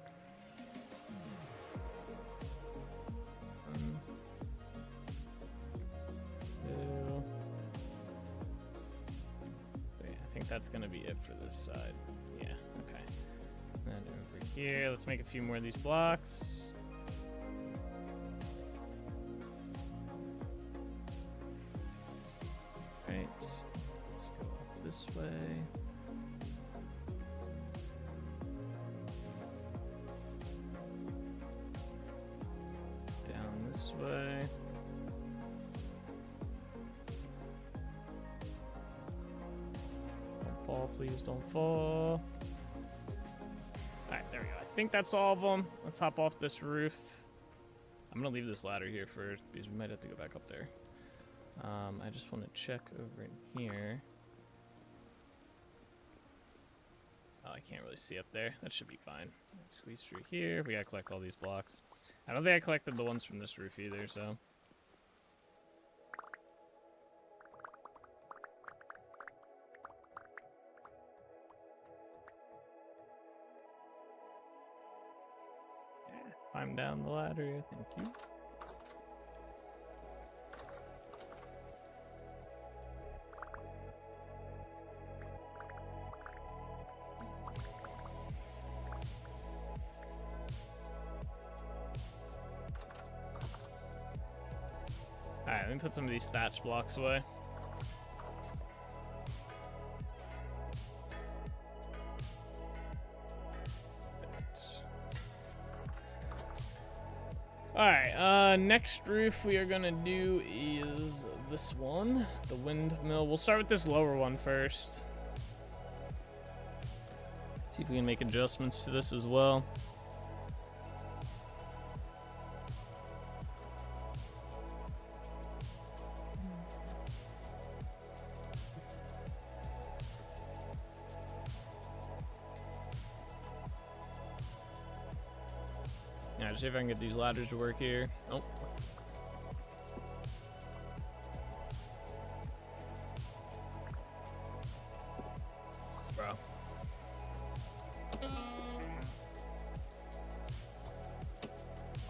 That's gonna be it for this side. Yeah, okay. And then over here, let's make a few more of these blocks. Right, let's go up this way. Down this way. Fall, please don't fall. Alright, there we go. I think that's all of them. Let's hop off this roof. I'm gonna leave this ladder here first because we might have to go back up there. I just want to check over in here. Oh, I can't really see up there. That should be fine. Squeeze through here. We gotta collect all these blocks. I don't think I collected the ones from this roof either, so. Yeah, climb down the ladder. Thank you. Alright, let me put some of these thatch blocks away. Alright, next roof we are gonna do is this one, the windmill. We'll start with this lower one first. See if we can make adjustments to this as well. Yeah, see if I can get these ladders to work here. Nope. Bro.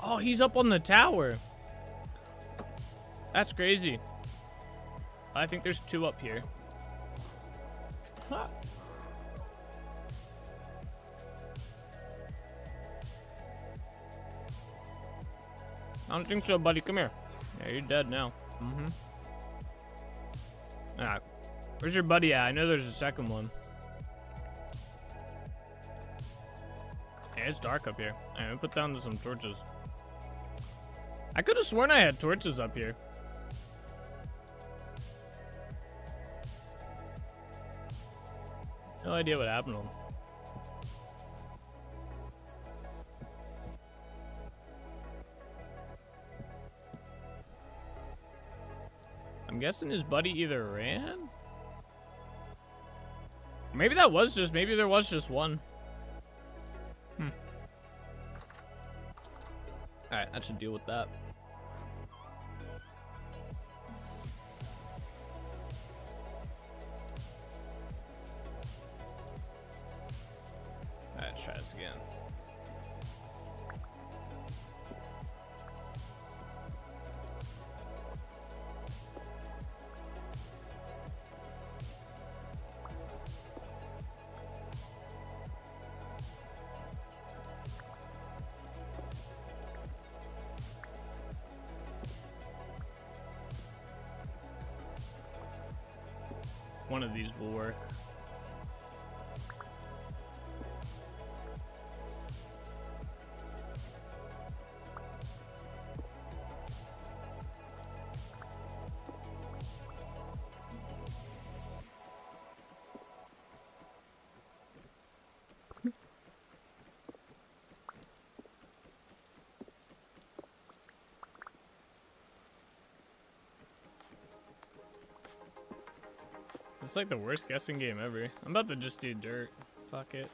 Oh, he's up on the tower. That's crazy. I think there's two up here. Huh. I don't think so, buddy. Come here. Yeah, you're dead now. Mm-hmm. Ah, where's your buddy at? I know there's a second one. Yeah, it's dark up here. I'm gonna put down some torches. I could have sworn I had torches up here. No idea what happened to them. I'm guessing his buddy either ran? Maybe that was just, maybe there was just one. Alright, that should deal with that. Alright, let's try this again. One of these will work. It's like the worst guessing game ever. I'm about to just do dirt. Fuck it.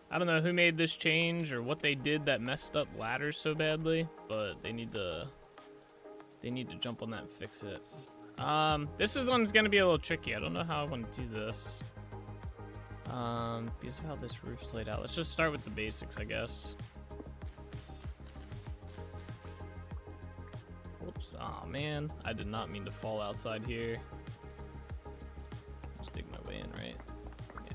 I don't know who made this change or what they did that messed up ladders so badly, but they need to jump on that and fix it. This one's gonna be a little tricky. I don't know how I want to do this. Because of how this roof's laid out. Let's just start with the basics, I guess. Whoops. Aw, man. I did not mean to fall outside here. Just dig my way in, right? Yeah.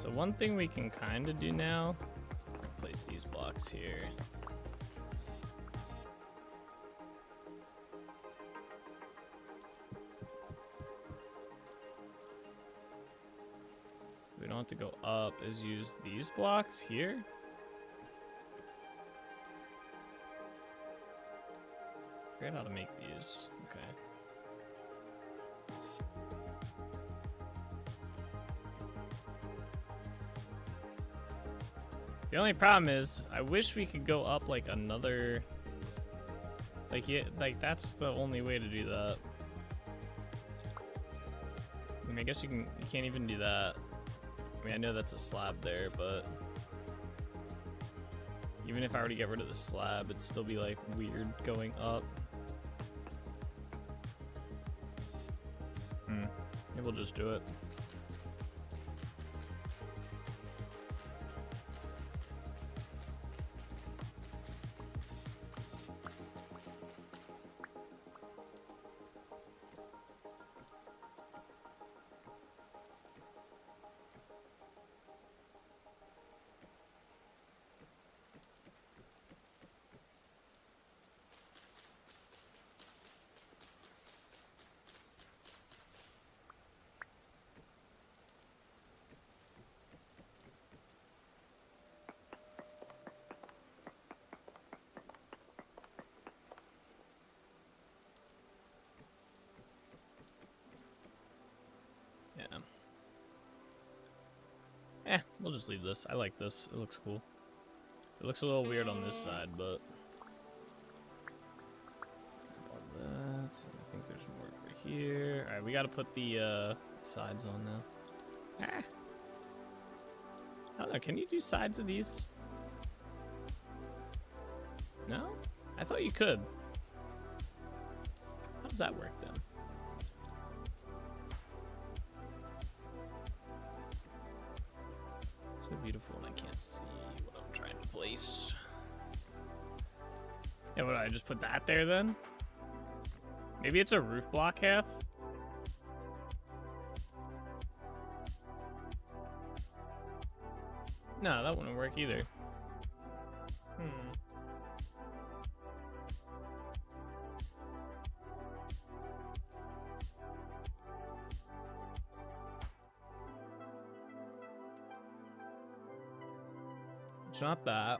So one thing we can kind of do now, place these blocks here. We don't have to go up, is use these blocks here. I forget how to make these. Okay. The only problem is, I wish we could go up like another, like yeah, like that's the only way to do that. I mean, I guess you can't even do that. I mean, I know that's a slab there, but even if I were to get rid of the slab, it'd still be like weird going up. Maybe we'll just do it. Yeah. We'll just leave this. I like this. It looks cool. It looks a little weird on this side, but all that. I think there's more over here. All right, we got to put the sides on now. Ah. I don't know. Can you do sides of these? No? I thought you could. How does that work then? So beautiful and I can't see what I'm trying to place. Yeah, what, I just put that there then? Maybe it's a roof block half? No, that wouldn't work either. It's not that.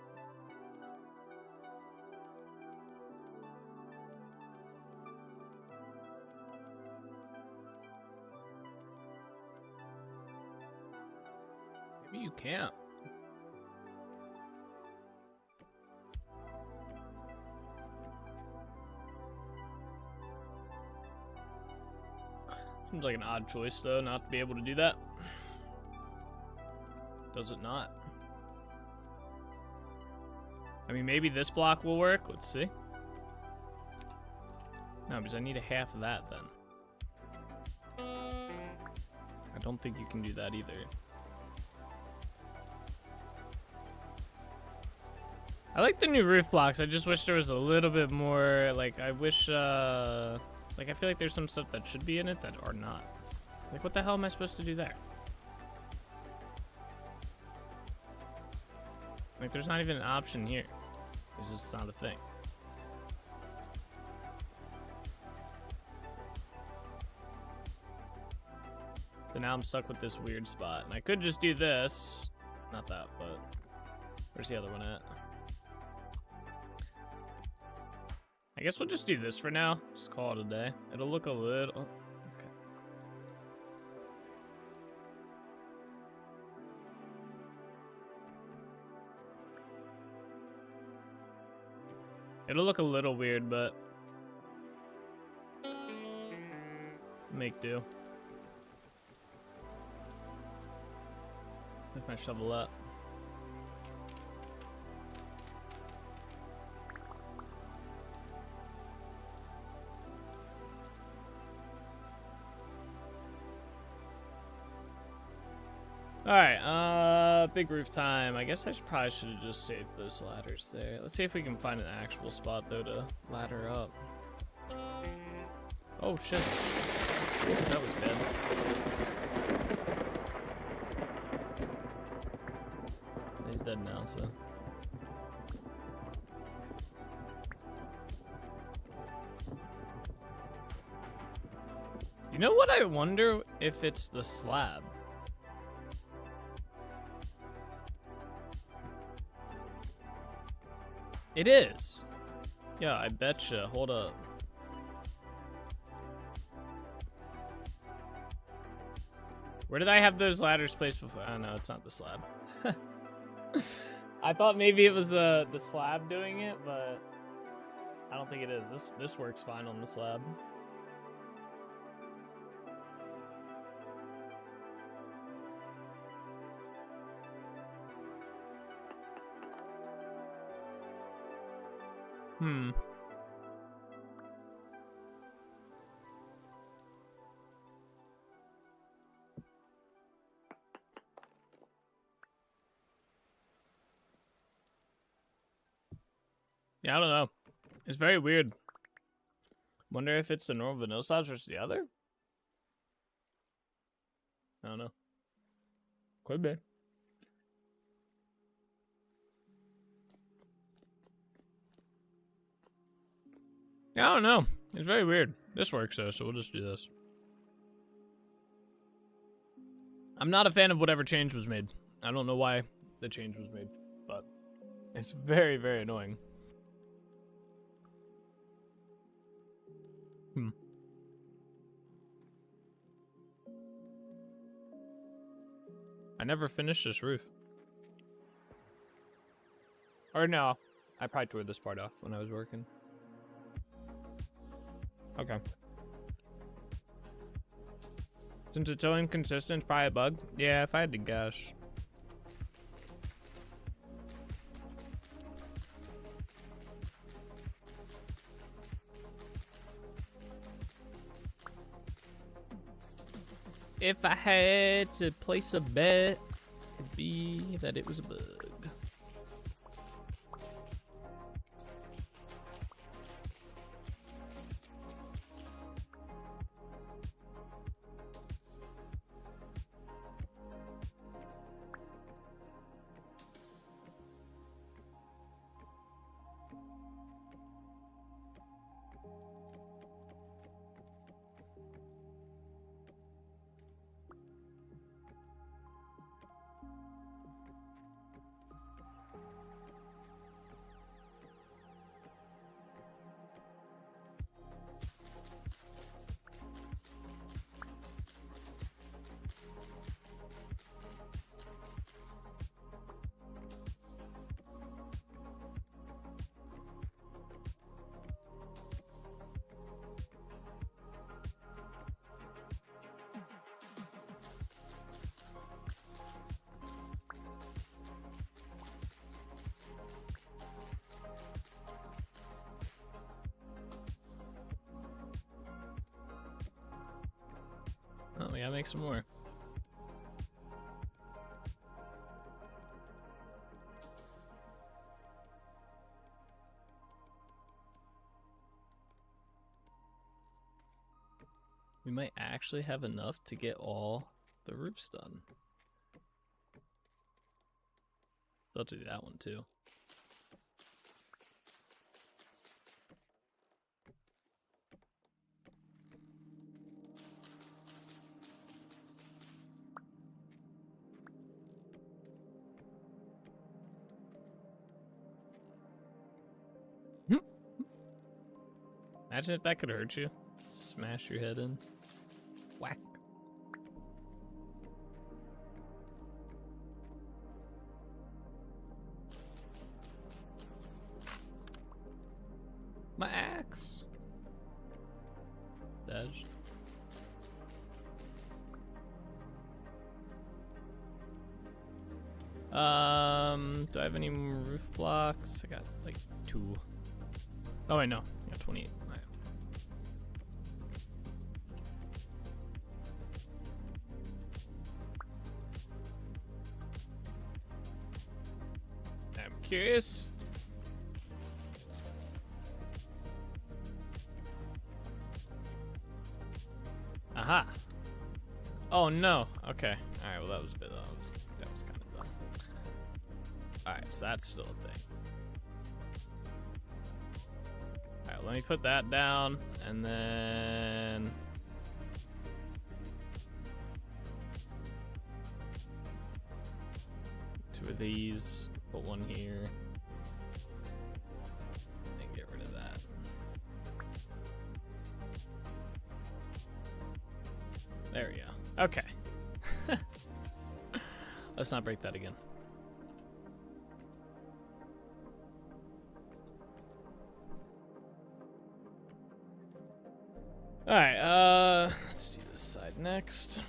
Maybe you can't. Seems like an odd choice though, not to be able to do that. Does it not? I mean, maybe this block will work. Let's see. No, because I need a half of that then. I don't think you can do that either. I like the new roof blocks. I just wish there was a little bit more, like, I wish, like, I feel like there's some stuff that should be in it that are not. Like, what the hell am I supposed to do there? Like, there's not even an option here. It's just not a thing. So now I'm stuck with this weird spot. And I could just do this. Not that, but... Where's the other one at? I guess we'll just do this for now. Just call it a day. It'll look a little... Okay. It'll look a little weird, but... make do. Lift my shovel up. Alright, big roof time. I guess I probably should have just saved those ladders there. Let's see if we can find an actual spot, though, to ladder up. Oh, shit. That was bad. now, so. You know what? I wonder if it's the slab. It is. Yeah, I betcha. Hold up. Where did I have those ladders placed before? Oh no, it's not the slab. I thought maybe it was the slab doing it, but I don't think it is. This works fine on the slab. Yeah, I don't know. It's very weird. Wonder if it's the normal vanilla slabs versus the other? I don't know. Could be. Yeah, I don't know. It's very weird. This works though, so we'll just do this. I'm not a fan of whatever change was made. I don't know why the change was made, but it's very, very annoying. I never finished this roof. Or no, I probably tore this part off when I was working. Okay. Since it's so inconsistent, it's probably a bug. Yeah, if I had to guess. If I had to place a bet, it'd be that it was a bug. Oh, we gotta make some more. We might actually have enough to get all the roofs done. They'll do that one too. Imagine if that could hurt you. Smash your head in. Whack. My axe. Dodge. Do I have any roof blocks? I got like 2. Oh wait, no. I got 28. All right. I'm curious. Aha. Oh no. Okay. All right. Well, that was a bit. That was kind of dumb. Alright, so that's still a thing. Alright, let me put that down, and then... two of these, put one here. And get rid of that. There we go. Okay. Let's not break that again. Alright, let's do this side next.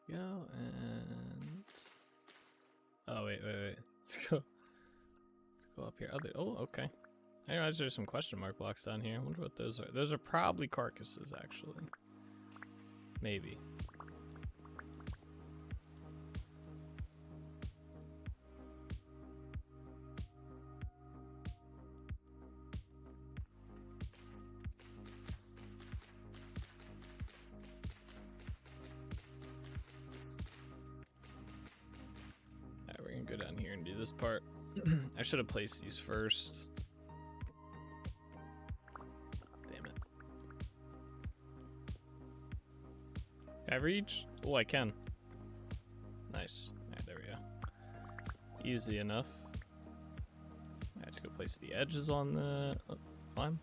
Go and wait. Let's go up here. Okay. I didn't realize there's some question mark blocks down here. I wonder what those are. Those are probably carcasses, actually. Maybe. Go down here and do this part. I should have placed these first. Damn it. Can I reach? Oh, I can. Nice. Alright, there we go. Easy enough. I have to go place the edges on the climb.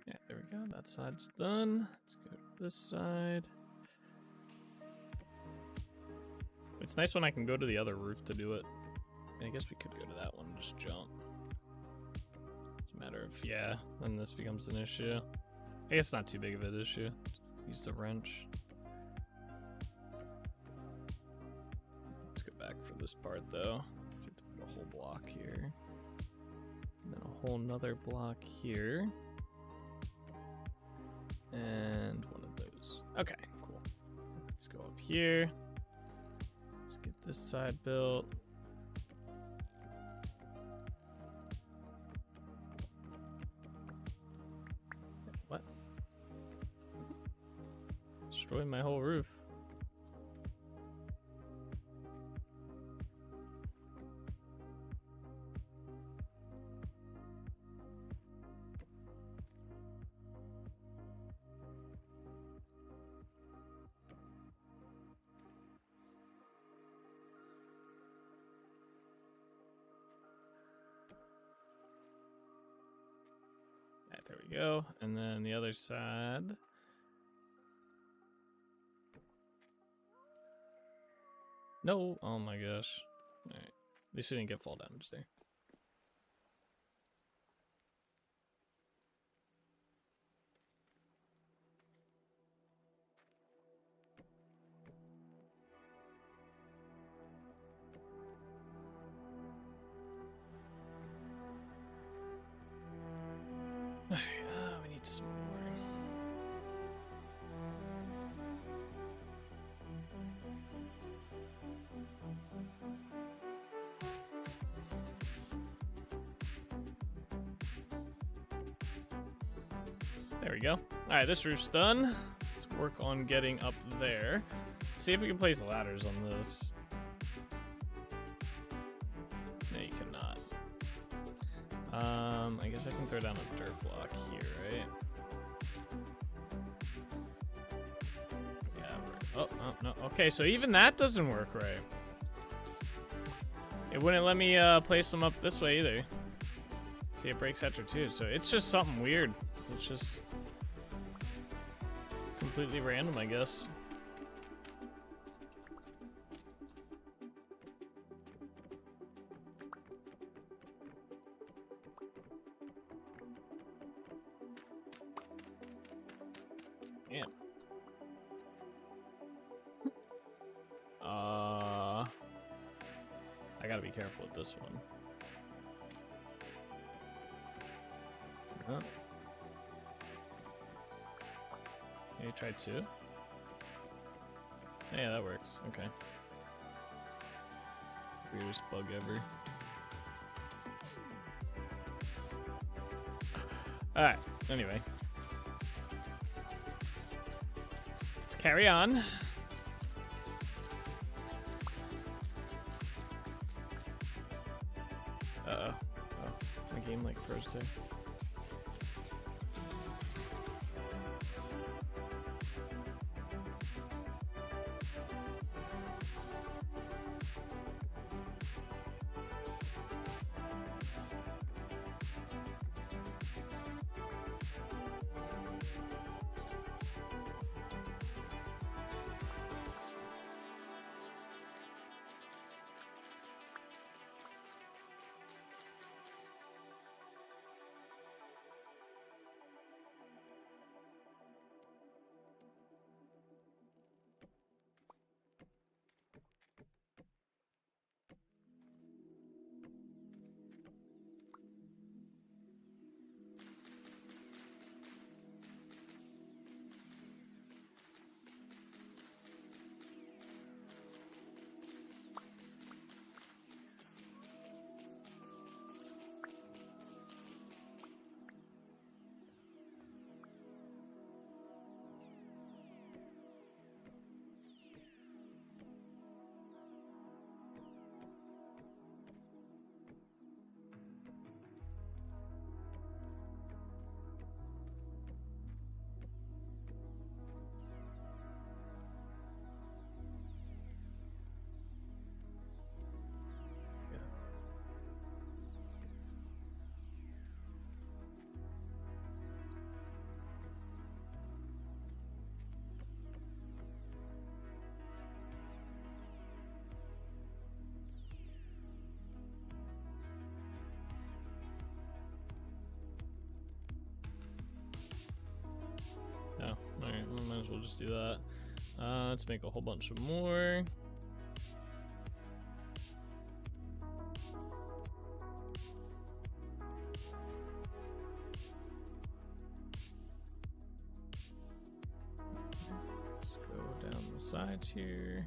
Yeah, there we go. That side's done. Let's go to this side. It's nice when I can go to the other roof to do it. I guess we could go to that one and just jump. It's a matter of, yeah, then this becomes an issue. I guess it's not too big of an issue. Just use the wrench. Let's go back for this part though. So have to put a whole block here. And then a whole nother block here. And one of those. Okay, cool. Let's go up here. Let's get this side built. What? Destroyed my whole roof. we go. And then the other side. No. Oh my gosh. All right. At least we didn't get fall damage there. Alright, we need some more. There we go. Alright, this roof's done. Let's work on getting up there. See if we can place ladders on this. No, you cannot. I guess I can throw down a dirt block here, right? Yeah. Oh, no. Okay, so even that doesn't work right. It wouldn't let me place them up this way either. See, it breaks after 2, so it's just something weird. It's just completely random, I guess. Damn. I gotta be careful with this one. Huh? Maybe try 2. Yeah, that works. Okay. Weirdest bug ever. Alright, anyway. Let's carry on. Uh-oh. Oh, my game like froze there. Oh, alright, well, might as well just do that. Let's make a whole bunch of more. Let's go down the sides here.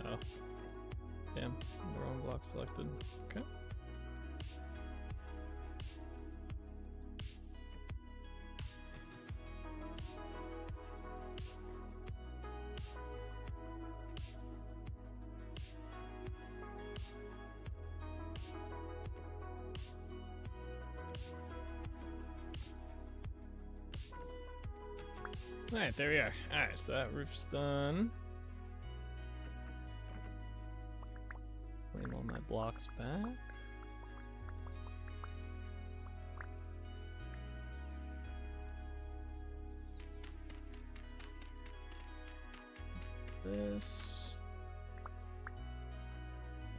Oh. Damn, the wrong block selected. Okay. Alright, there we are. Alright, so that roof's done. Putting all my blocks back. This.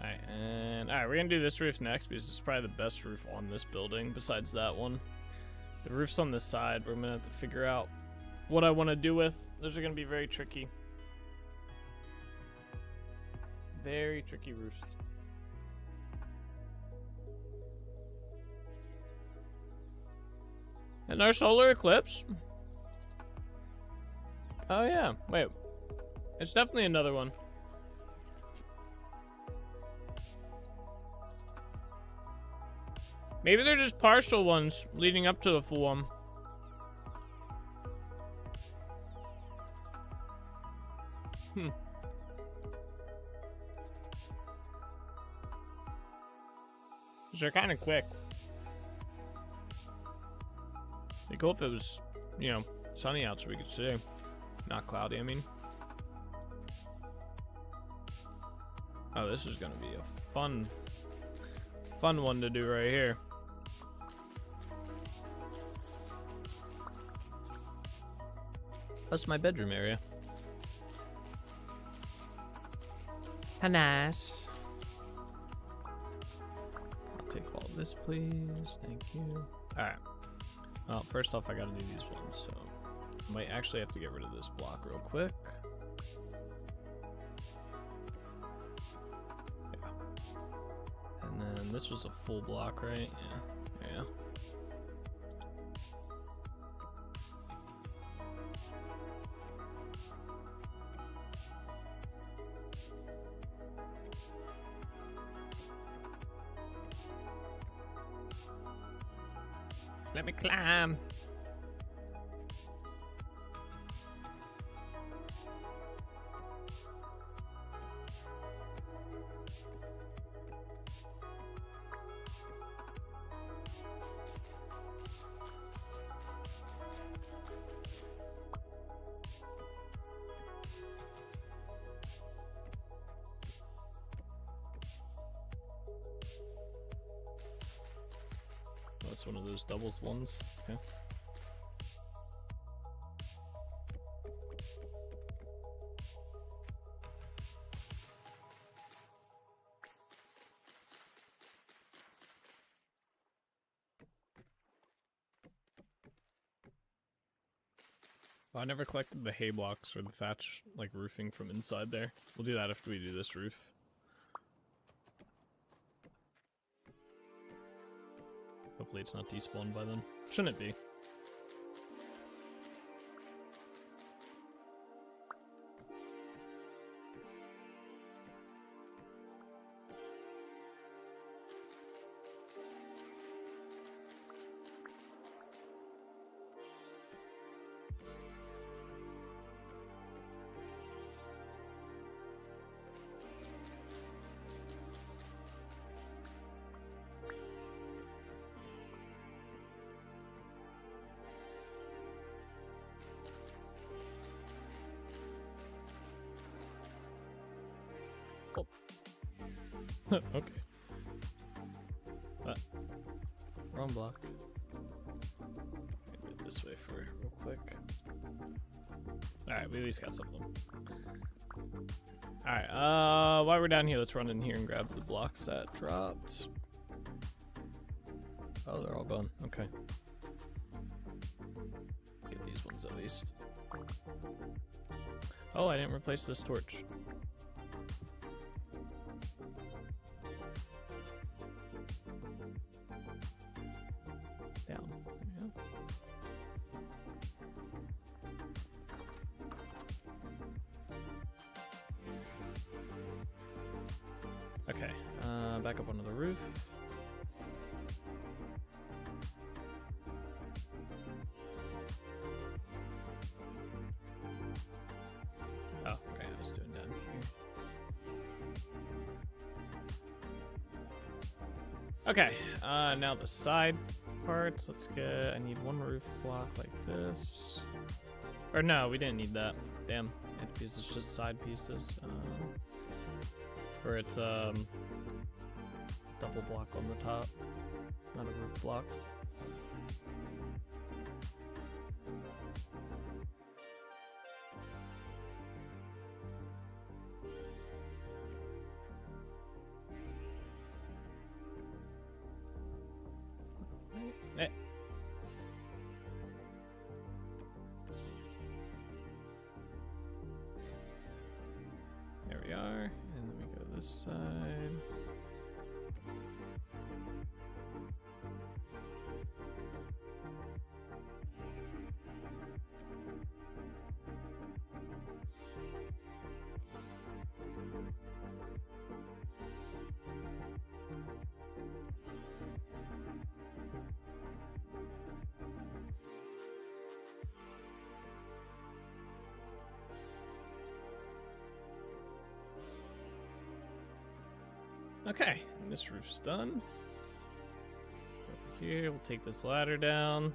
Alright, we're gonna do this roof next because it's probably the best roof on this building besides that one. The roofs on this side, we're gonna have to figure out what I want to do with. Those are gonna be very tricky. Very tricky roofs. And our solar eclipse. Oh yeah, wait. It's definitely another one. Maybe they're just partial ones leading up to the full one. They're kind of quick. It'd be cool if it was, you know, sunny out so we could see. Not cloudy, I mean. Oh, this is gonna be a fun one to do right here. That's my bedroom area. How nice. I'll take all this, please. Thank you. Alright. Well, first off, I gotta do these ones, so I might actually have to get rid of this block real quick. Yeah. And then this was a full block, right? Yeah. Yeah. Let me climb. That's one of those doubles ones. Okay. I never collected the hay blocks or the thatch, like roofing from inside there. We'll do that after we do this roof. Hopefully it's not despawned by then. Shouldn't it be? Okay. Wrong block. Maybe this way for real quick. Alright, we at least got some of them. Alright, while we're down here, let's run in here and grab the blocks that dropped. Oh, they're all gone. Okay. Get these ones at least. Oh, I didn't replace this torch. Okay, back up onto the roof. Oh, right, I was doing down here. Okay, now the side parts. Let's get, I need one roof block like this. Or no, we didn't need that. Damn, pieces, it's just side pieces. Or it's double block on the top, not a roof block. Eh. There we are, and then we go this side. Okay, and this roof's done. Over here, we'll take this ladder down.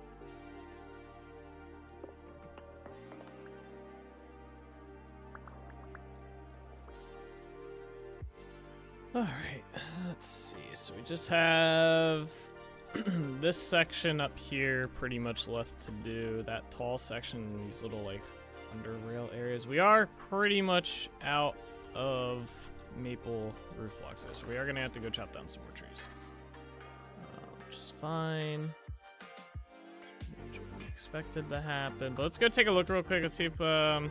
All right, let's see. So we just have this section up here pretty much left to do. That tall section, these little like under rail areas. We are pretty much out of maple roof blocks there, so we are gonna have to go chop down some more trees, which is fine, which we expected to happen. But let's go take a look real quick and see if I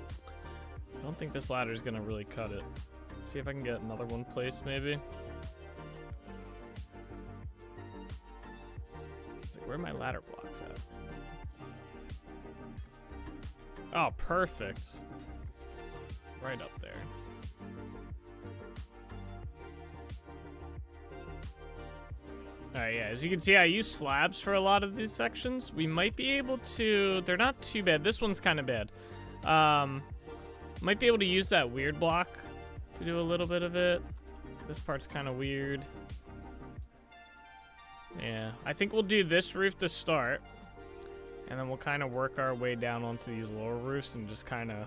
don't think this ladder is gonna really cut it. See if I can get another one placed maybe. It's like, where are my ladder blocks at? Oh, perfect, right up there. Alright, yeah, as you can see, I use slabs for a lot of these sections. We might be able to... They're not too bad. This one's kind of bad. Might be able to use that weird block to do a little bit of it. This part's kind of weird. Yeah, I think we'll do this roof to start. And then we'll kind of work our way down onto these lower roofs and just kind of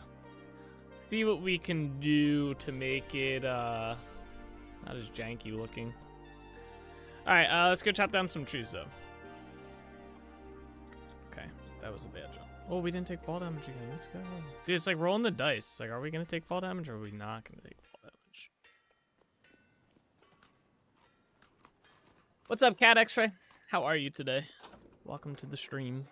see what we can do to make it not as janky looking. Alright, let's go chop down some trees, though. Okay, that was a bad jump. Oh, we didn't take fall damage again. Let's go. Dude, it's like rolling the dice. Like, are we going to take fall damage or are we not going to take fall damage? What's up, Cat X-Ray? How are you today? Welcome to the stream.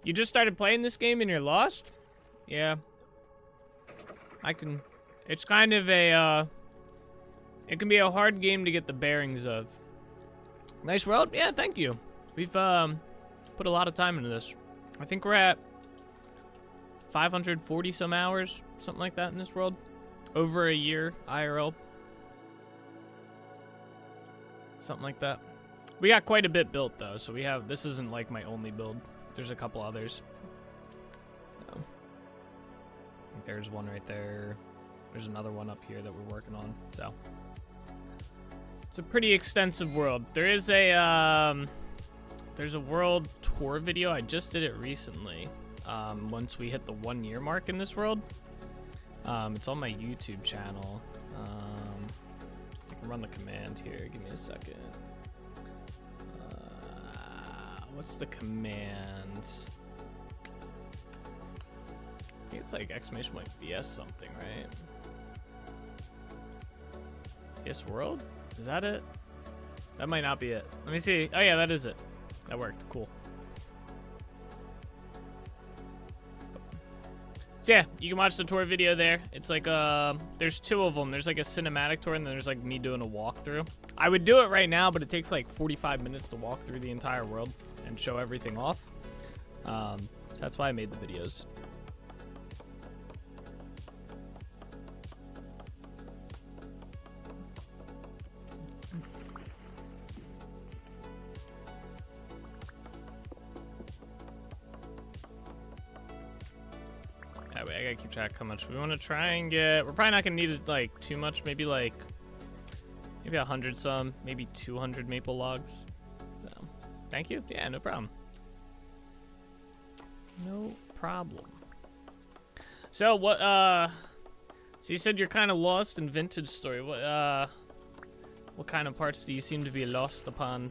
You just started playing this game and you're lost? Yeah. It's kind of a, it can be a hard game to get the bearings of. Nice world? Yeah, thank you. We've, put a lot of time into this. I think we're at 540 some hours, something like that in this world. Over a year, IRL. Something like that. We got quite a bit built, though, so we have, this isn't like my only build. There's a couple others. There's one right there. There's another one up here that we're working on. So it's a pretty extensive world. There is a there's a world tour video. I just did it recently. Once we hit the 1 year mark in this world. It's on my YouTube channel. I can run the command here. Give me a second. What's the command? I think it's like exclamation point VS something, right? VS world? Is that it? That might not be it. Let me see. Oh yeah, that is it. That worked. Cool. So yeah, you can watch the tour video there. It's like there's two of them. There's like a cinematic tour and then there's like me doing a walkthrough. I would do it right now, but it takes like 45 minutes to walk through the entire world and show everything off. So that's why I made the videos. Yeah, wait, I gotta keep track how much we want to try and get. We're probably not gonna need like too much, maybe like Maybe 100 some, maybe 200 maple logs. So, thank you. Yeah, no problem. No problem. So what? So you said you're kind of lost in Vintage Story. What kind of parts do you seem to be lost upon?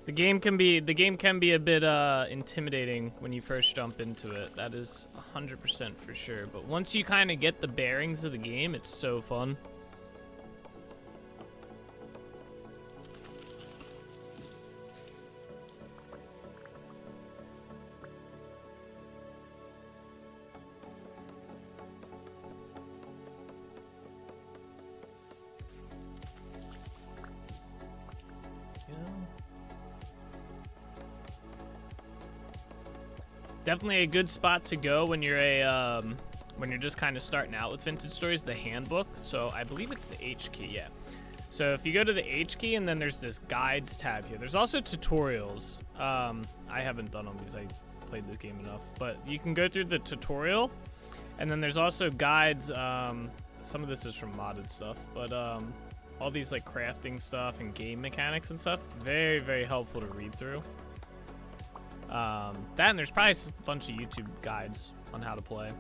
The game can be a bit intimidating when you first jump into it. That is 100% for sure. But once you kind of get the bearings of the game, it's so fun. Definitely a good spot to go when you're when you're just kind of starting out with Vintage Stories, the handbook. So I believe it's the H key, yeah. So if you go to the H key and then there's this guides tab here. There's also tutorials. I haven't done them because I played this game enough, but you can go through the tutorial, and then there's also guides. Some of this is from modded stuff, but all these like crafting stuff and game mechanics and stuff, very, very helpful to read through. That, and there's probably a bunch of YouTube guides on how to play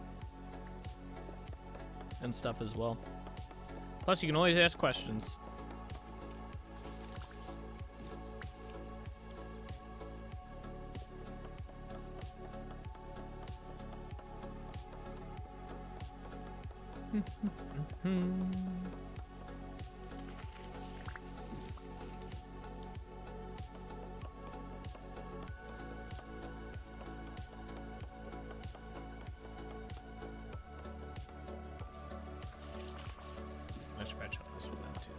and stuff as well. Plus, you can always ask questions. I should patch up this one then too.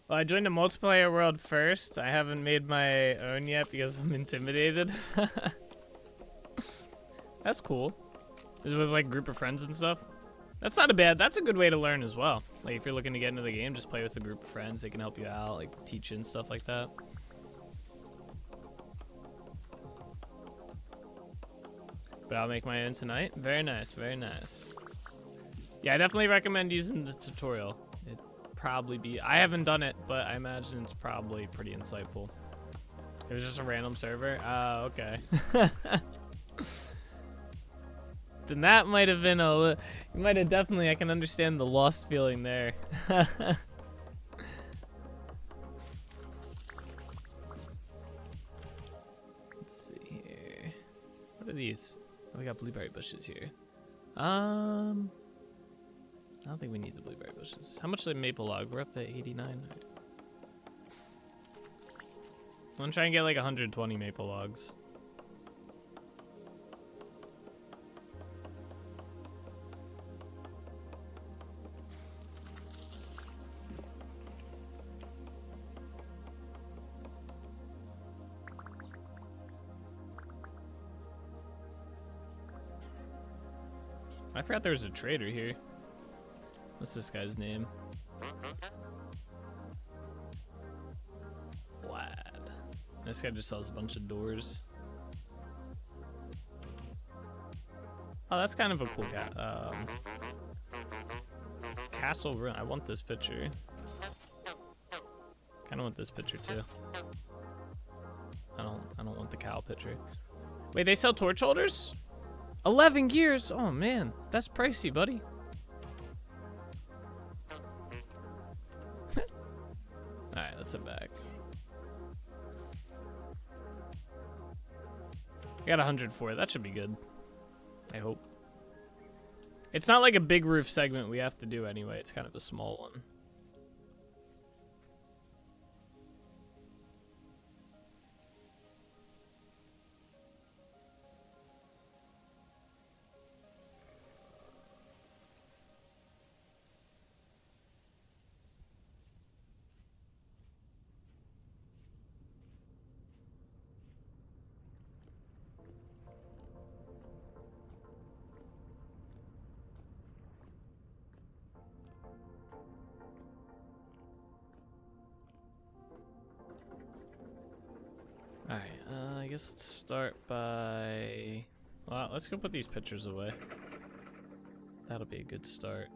Well, I joined the multiplayer world first. I haven't made my own yet because I'm intimidated. That's cool. Is it with like group of friends and stuff? That's not a bad, that's a good way to learn as well. Like if you're looking to get into the game, just play with a group of friends. They can help you out, like teach you and stuff like that. But I'll make my own tonight. Very nice, very nice. Yeah, I definitely recommend using the tutorial. It'd probably be, I haven't done it, but I imagine it's probably pretty insightful. It was just a random server? Oh, okay. Then that might have been a, you might have definitely, I can understand the lost feeling there. Let's see here. What are these? Oh, we got blueberry bushes here. I don't think we need the blueberry bushes. How much is the maple log? We're up to 89. Right. I'm gonna try and get like 120 maple logs. I forgot there was a trader here. What's this guy's name? Lad. This guy just sells a bunch of doors. Oh, that's kind of a cool cat. It's Castle Ruin. I want this picture. Kind of want this picture too. I don't want the cow picture. Wait, they sell torch holders? 11 gears? Oh man, that's pricey, buddy. Alright, let's head back. I got 104. That should be good. I hope. It's not like a big roof segment we have to do anyway. It's kind of a small one. Alright, I guess let's start by... Well, let's go put these pictures away. That'll be a good start.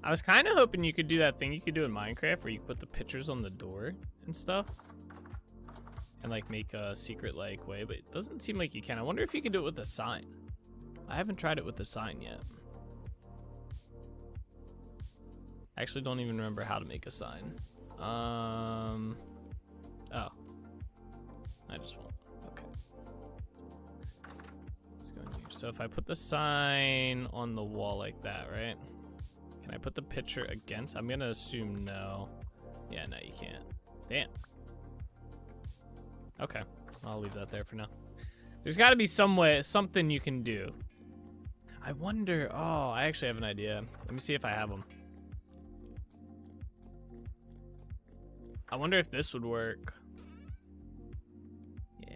I was kind of hoping you could do that thing you could do in Minecraft where you put the pictures on the door and stuff. And like make a secret like way, but it doesn't seem like you can. I wonder if you can do it with a sign. I haven't tried it with the sign yet. I actually don't even remember how to make a sign. Oh. I just won't. Okay. Let's go in here. So if I put the sign on the wall like that, right? Can I put the picture against? I'm gonna assume no. Yeah, no, you can't. Damn. Okay, I'll leave that there for now. There's got to be some way, something you can do. I wonder. Oh, I actually have an idea. Let me see if I have them. I wonder if this would work. Yeah.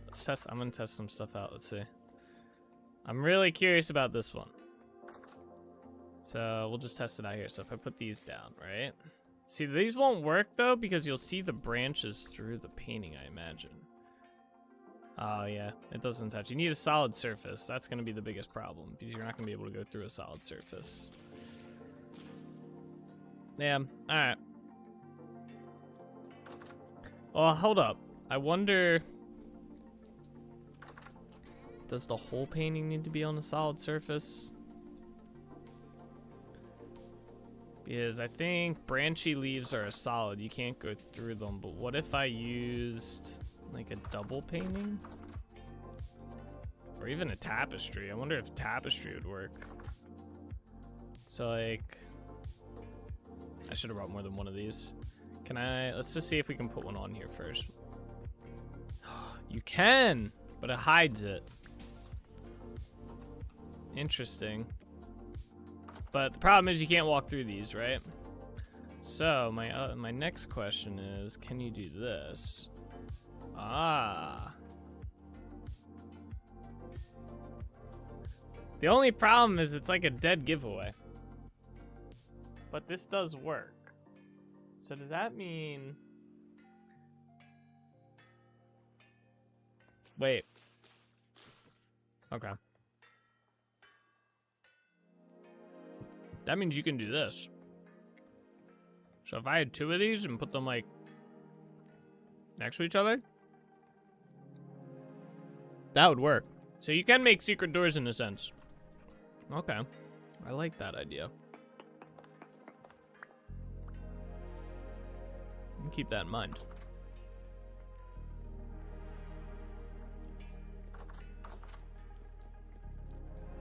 Let's test. I'm gonna test some stuff out. Let's see. I'm really curious about this one. So we'll just test it out here. So if I put these down, right? See, these won't work though because you'll see the branches through the painting, I imagine. Oh yeah, it doesn't touch. You need a solid surface. That's gonna be the biggest problem because you're not gonna be able to go through a solid surface. Yeah, all right. Well, hold up. I wonder, does the whole painting need to be on a solid surface? Because I think branchy leaves are a solid. You can't go through them. But what if I used like a double painting? Or even a tapestry. I wonder if tapestry would work. So like, I should have brought more than one of these. Can I, let's just see if we can put one on here first. You can, but it hides it. Interesting. But the problem is you can't walk through these, right? So my next question is, can you do this? Ah. The only problem is it's like a dead giveaway. But this does work. So does that mean... Wait. Okay. That means you can do this. So if I had two of these and put them like next to each other, that would work. So you can make secret doors in a sense. Okay. I like that idea. Keep that in mind.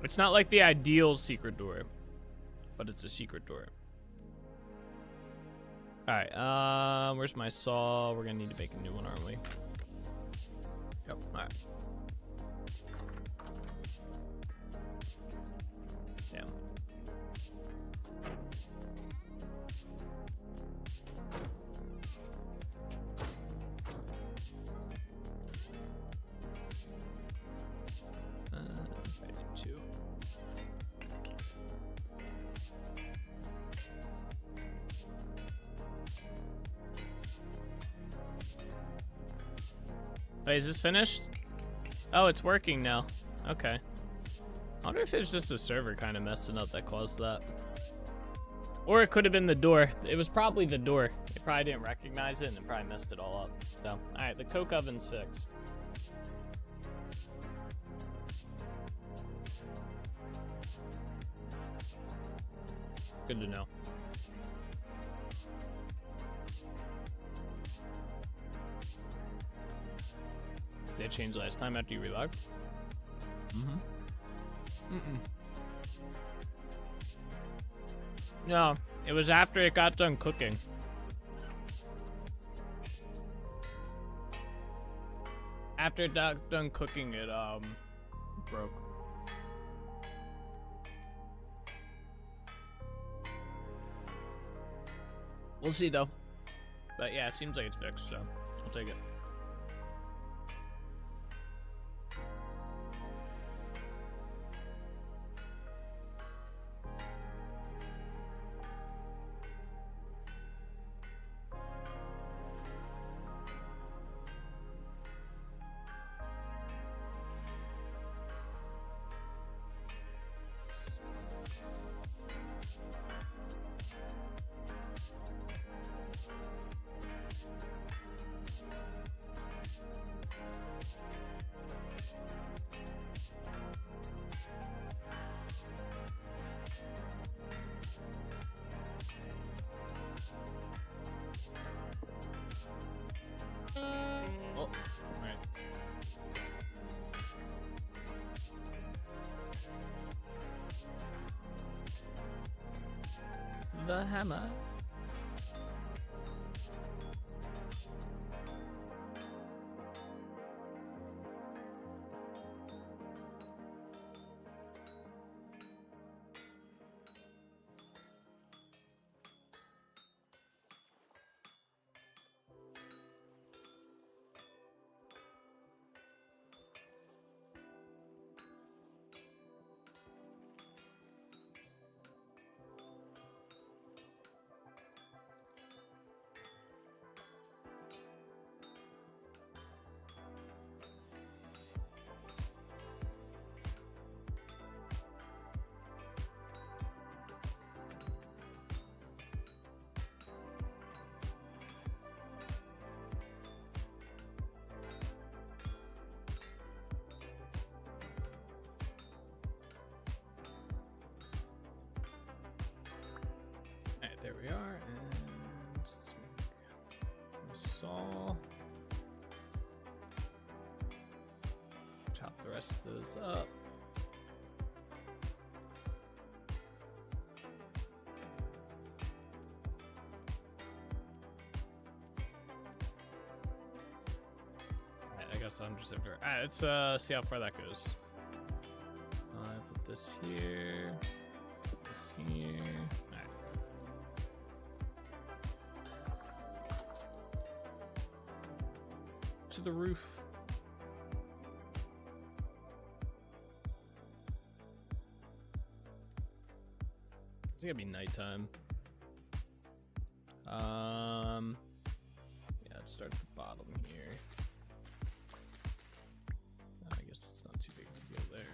It's not like the ideal secret door, but it's a secret door. Alright, where's my saw? We're gonna need to make a new one, aren't we? Yep, alright. Yeah. I do too. Wait, is this finished? Oh, it's working now. Okay. I wonder if it's just a server kind of messing up that caused that. Or it could have been the door. It was probably the door. They probably didn't recognize it and it probably messed it all up. So, alright, the coke oven's fixed. Good to know. They changed last time after you relog? No, it was after it got done cooking. After it got done cooking, it broke. We'll see though. But yeah, it seems like it's fixed, so I'll take it. Oh, right. The hammer. Alright, there we are, and let's make a saw. Chop the rest of those up. Alright, I guess I'm just over. Alright, let's see how far that goes. I put this here, this here. Alright. To the roof. It's gonna be nighttime. Yeah, let's start at the bottom here. I guess it's not too big of a deal there.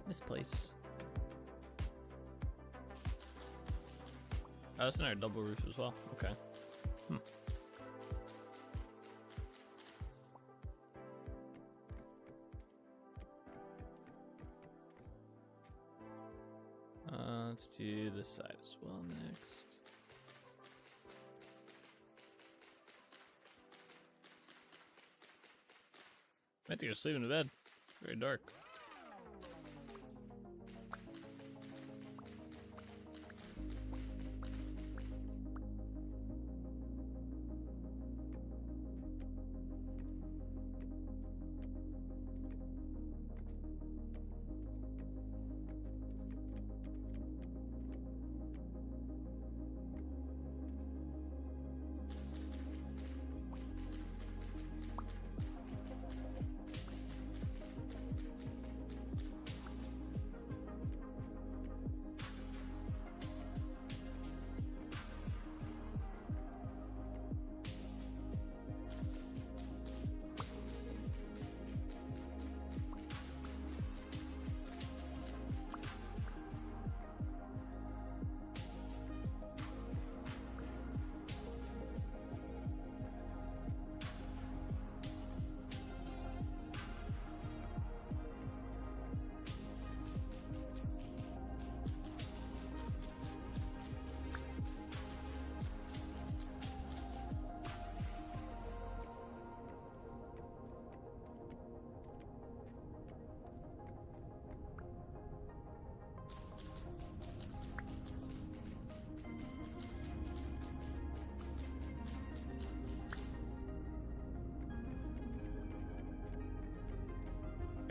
This place. Oh, that's another double roof as well. Okay. Let's do this side as well next. I have to go sleep in the bed. It's very dark.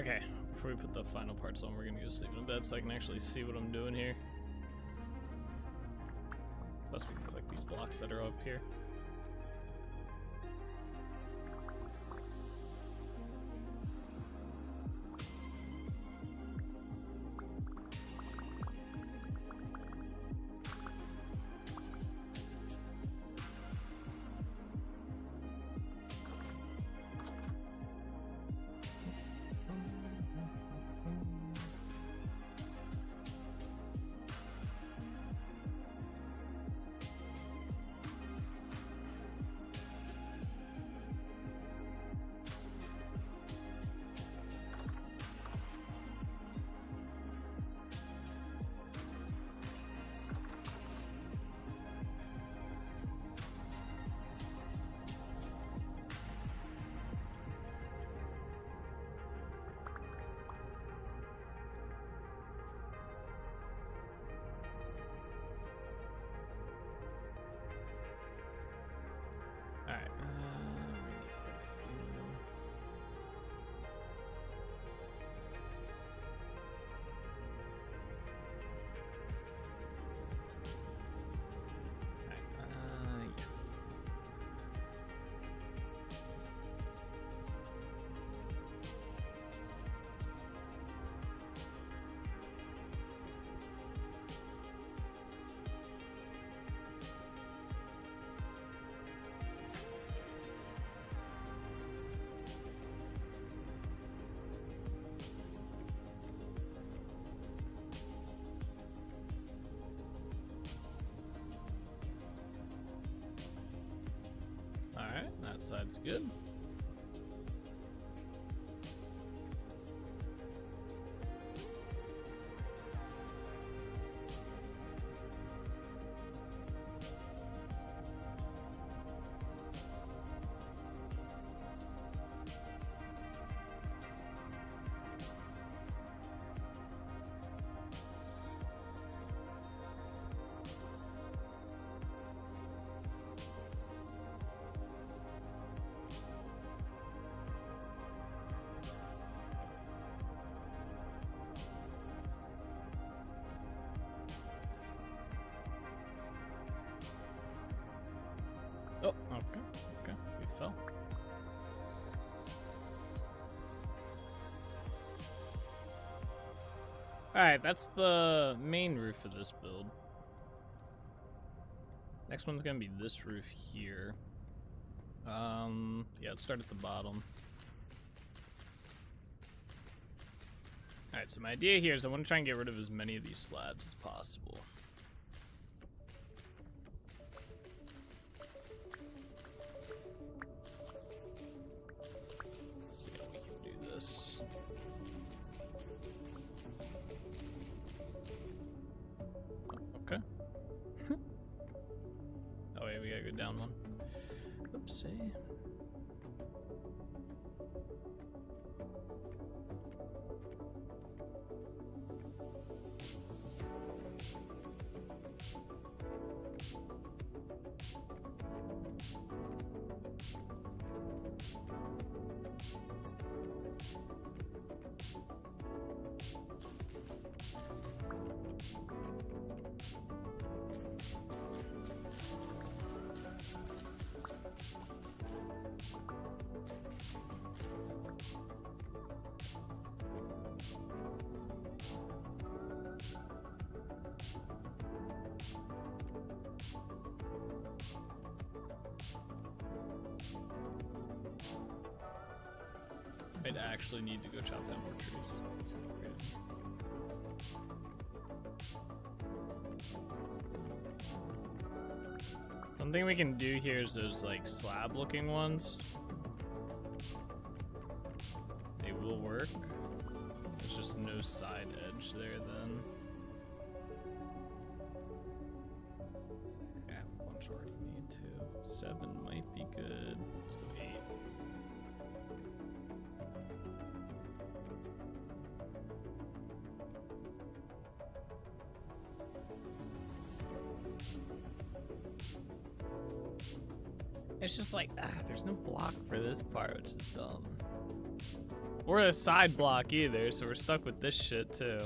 Okay, before we put the final parts on, we're gonna go sleep in bed so I can actually see what I'm doing here. Plus we can click these blocks that are up here. Alright, we need quite a few. Alright, yeah. Alright, that side's good. Oh, okay, okay, we fell. Alright, that's the main roof of this build. Next one's gonna be this roof here. Yeah, let's start at the bottom. Alright, so my idea here is I want to try and get rid of as many of these slabs as possible. See how we can do this. Okay. Oh wait, we gotta go down one. Oopsie. I'd actually need to go chop down more trees. That's crazy. One thing we can do here is those like slab looking ones. They will work. There's just no side edge there then. Yeah, a bunch already made too. 7 might be good. Let's go 8. It's just like, there's no block for this part, which is dumb. Or a side block either, so we're stuck with this shit too.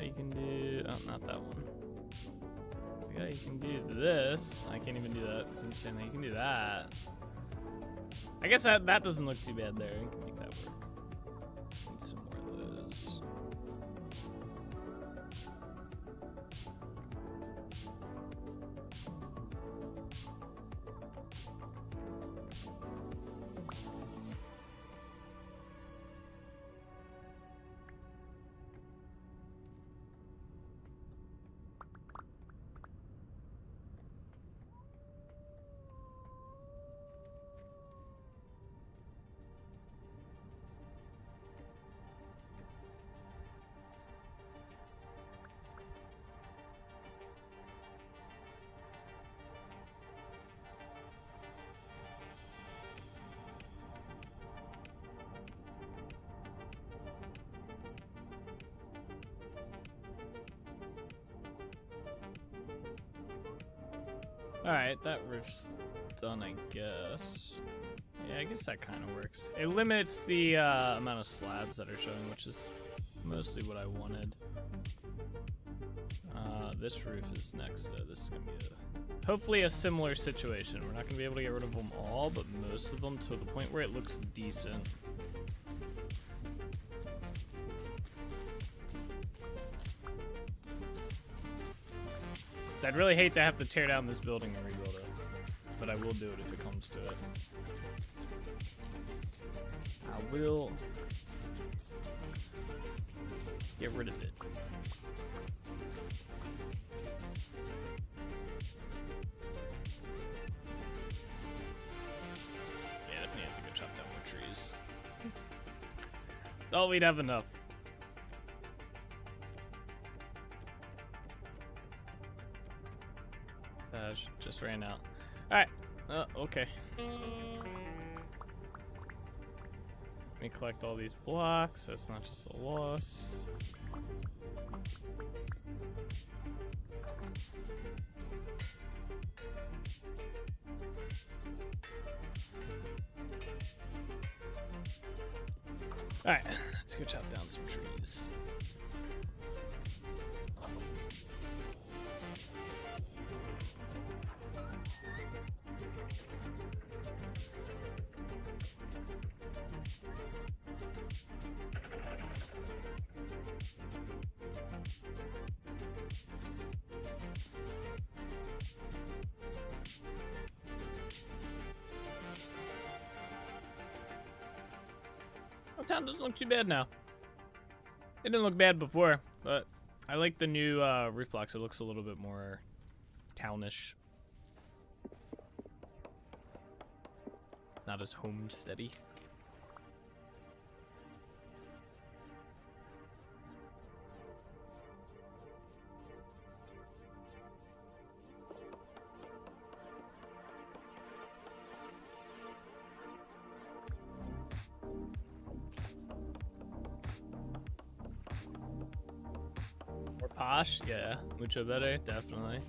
You can do, oh, not that one. Yeah, you can do this. I can't even do that. So I'm saying that you can do that. I guess that doesn't look too bad there. You can make that work. Need some more of those. Alright, that roof's done, I guess. Yeah, I guess that kind of works. It limits the amount of slabs that are showing, which is mostly what I wanted. This roof is next. This is going to be hopefully a similar situation. We're not going to be able to get rid of them all, but most of them to the point where it looks decent. I'd really hate to have to tear down this building and rebuild it, but I will do it if it comes to it. I will get rid of it. Yeah, definitely have to go chop down more trees. Oh, we'd have enough. Just ran out. Alright. Okay. Let me collect all these blocks so it's not just a loss. Alright, let's go chop down some trees. Town doesn't look too bad now. It didn't look bad before, but I like the new roof blocks. It looks a little bit more townish. Not as homesteady. Posh, yeah, mucho better, definitely.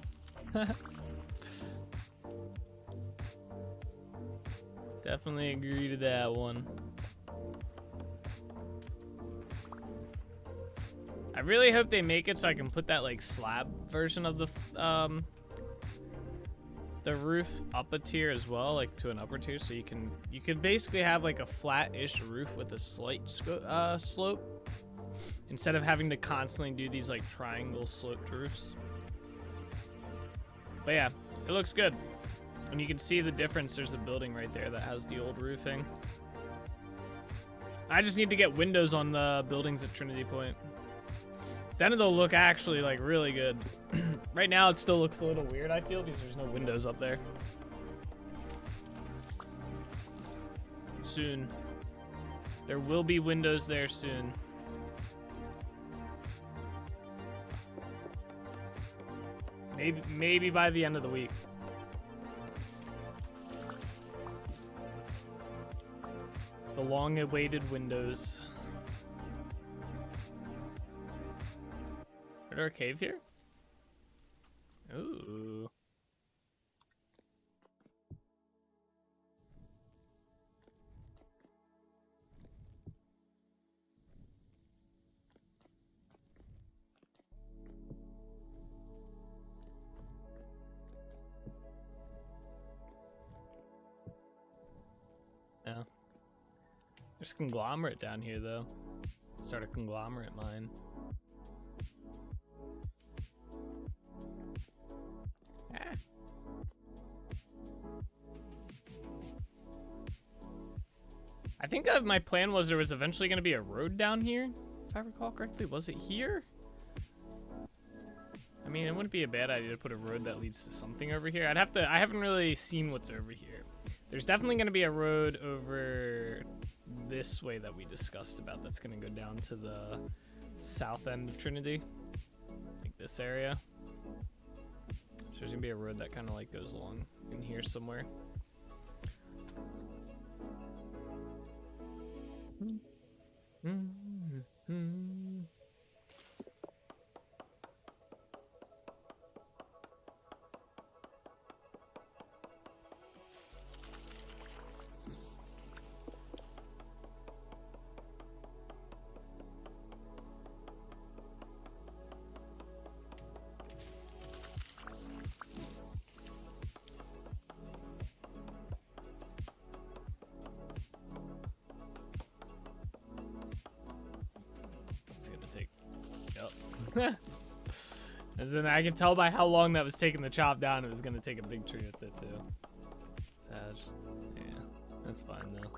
Definitely agree to that one. I really hope they make it so I can put that like slab version of the roof up a tier as well, like to an upper tier, so you can basically have like a flat-ish roof with a slight slope. Instead of having to constantly do these like triangle sloped roofs. But yeah, it looks good. And you can see the difference. There's a building right there that has the old roofing. I just need to get windows on the buildings at Trinity Point. Then it'll look actually like really good. Right now it still looks a little weird, I feel, because there's no windows up there. Soon. There will be windows there soon. Maybe by the end of the week. The long-awaited windows. Is there a cave here? Ooh. There's conglomerate down here, though. Start a conglomerate mine. Ah. I think my plan was there was eventually going to be a road down here, if I recall correctly. Was it here? I mean, it wouldn't be a bad idea to put a road that leads to something over here. I haven't really seen what's over here. There's definitely going to be a road over this way that we discussed about that's going to go down to the south end of Trinity. Like this area. So there's going to be a road that kind of like goes along in here somewhere. As in, I can tell by how long that was taking the chop down, it was gonna take a big tree with it too. Sad. Yeah, that's fine though.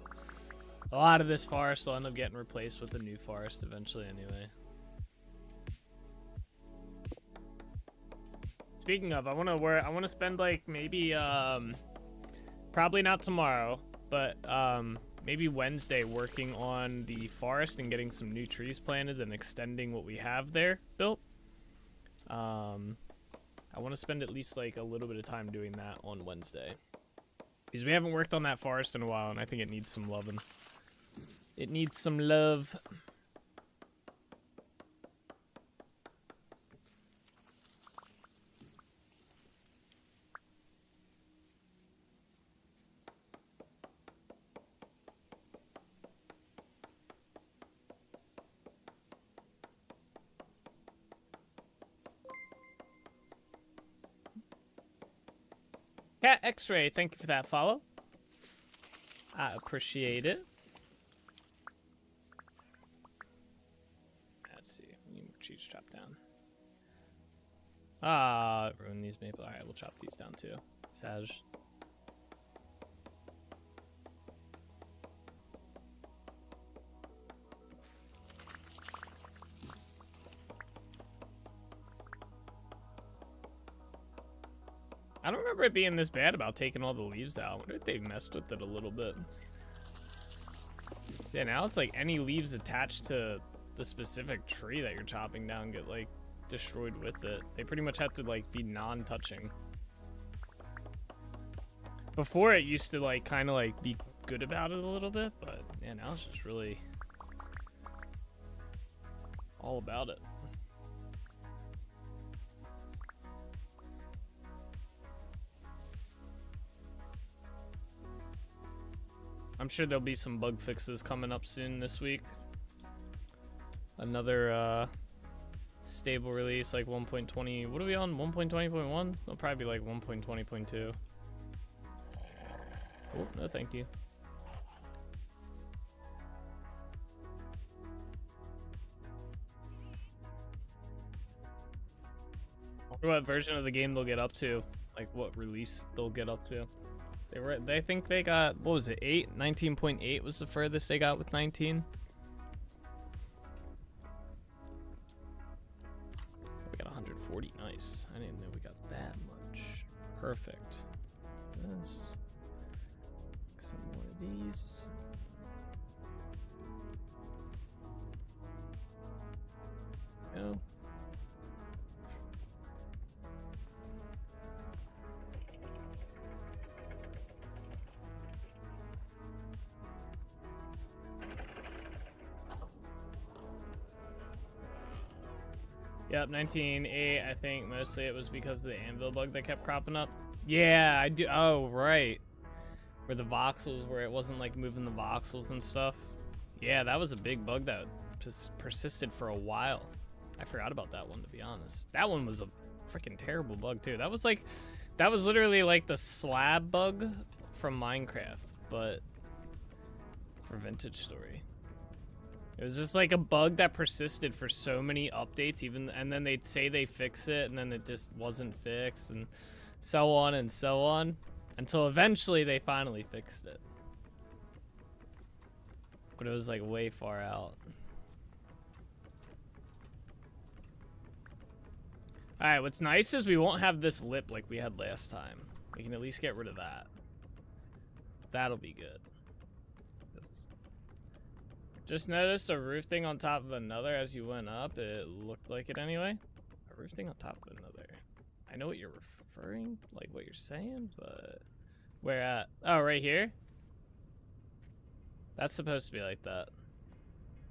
A lot of this forest will end up getting replaced with a new forest eventually anyway. Speaking of, I wanna spend like maybe probably not tomorrow, but maybe Wednesday working on the forest and getting some new trees planted and extending what we have there built. I want to spend at least like a little bit of time doing that on Wednesday, because we haven't worked on that forest in a while and I think it needs some loving. It needs some love. Cat X-Ray, thank you for that follow. I appreciate it. Let's see. We need cheese chop down. Ruin these maple. Alright, we'll chop these down too. Sag. I don't remember it being this bad about taking all the leaves out. I wonder if they messed with it a little bit. Yeah, now it's like any leaves attached to the specific tree that you're chopping down get like destroyed with it. They pretty much have to like be non-touching. Before it used to like kind of like be good about it a little bit, but yeah, now it's just really all about it. I'm sure there'll be some bug fixes coming up soon this week. Another stable release like 1.20. What are we on? 1.20.1? It'll probably be like 1.20.2. Oh, no thank you. I wonder what version of the game they'll get up to. Like what release they'll get up to. They think they got, what was it, 8? 19.8 was the furthest they got with 19. We got 140, nice. I didn't know we got that much. Perfect. Yes. Some more of these. Go. Yep, 19.8, I think mostly it was because of the anvil bug that kept cropping up. Yeah, I do. Oh, right. Where the voxels, where it wasn't like moving the voxels and stuff. Yeah, that was a big bug that just persisted for a while. I forgot about that one, to be honest. That one was a freaking terrible bug too. That was literally like the slab bug from Minecraft, but for Vintage Story. It was just like a bug that persisted for so many updates, and then they'd say they fix it, and then it just wasn't fixed, and so on, until eventually they finally fixed it. But it was like way far out. Alright, what's nice is we won't have this lip like we had last time. We can at least get rid of that. That'll be good. Just noticed a roof thing on top of another as you went up. It looked like it anyway. A roof thing on top of another. I know what you're referring, like what you're saying, but where at? Oh, right here? That's supposed to be like that.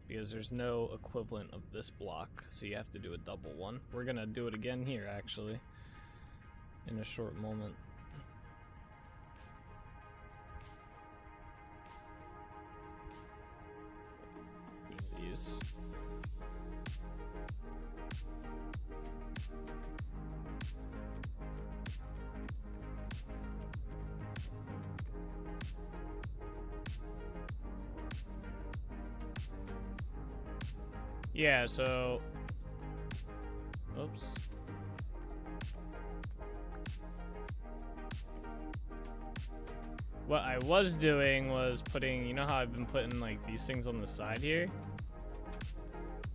Because there's no equivalent of this block, so you have to do a double one. We're gonna do it again here, actually, in a short moment. These. Yeah, so... Oops. What I was doing was putting, you know how I've been putting like these things on the side here?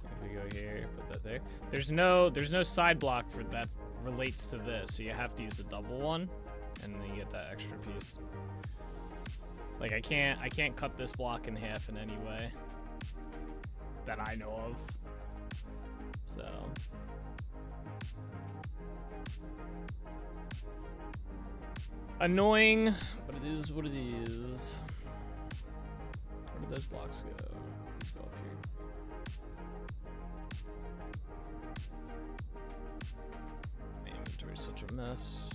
If we go here, put that there. There's no side block for that relates to this, so you have to use a double one, and then you get that extra piece. Like I can't cut this block in half in any way that I know of. So annoying, but it is what it is. Where did those blocks go? Let's go up here. My inventory's such a mess.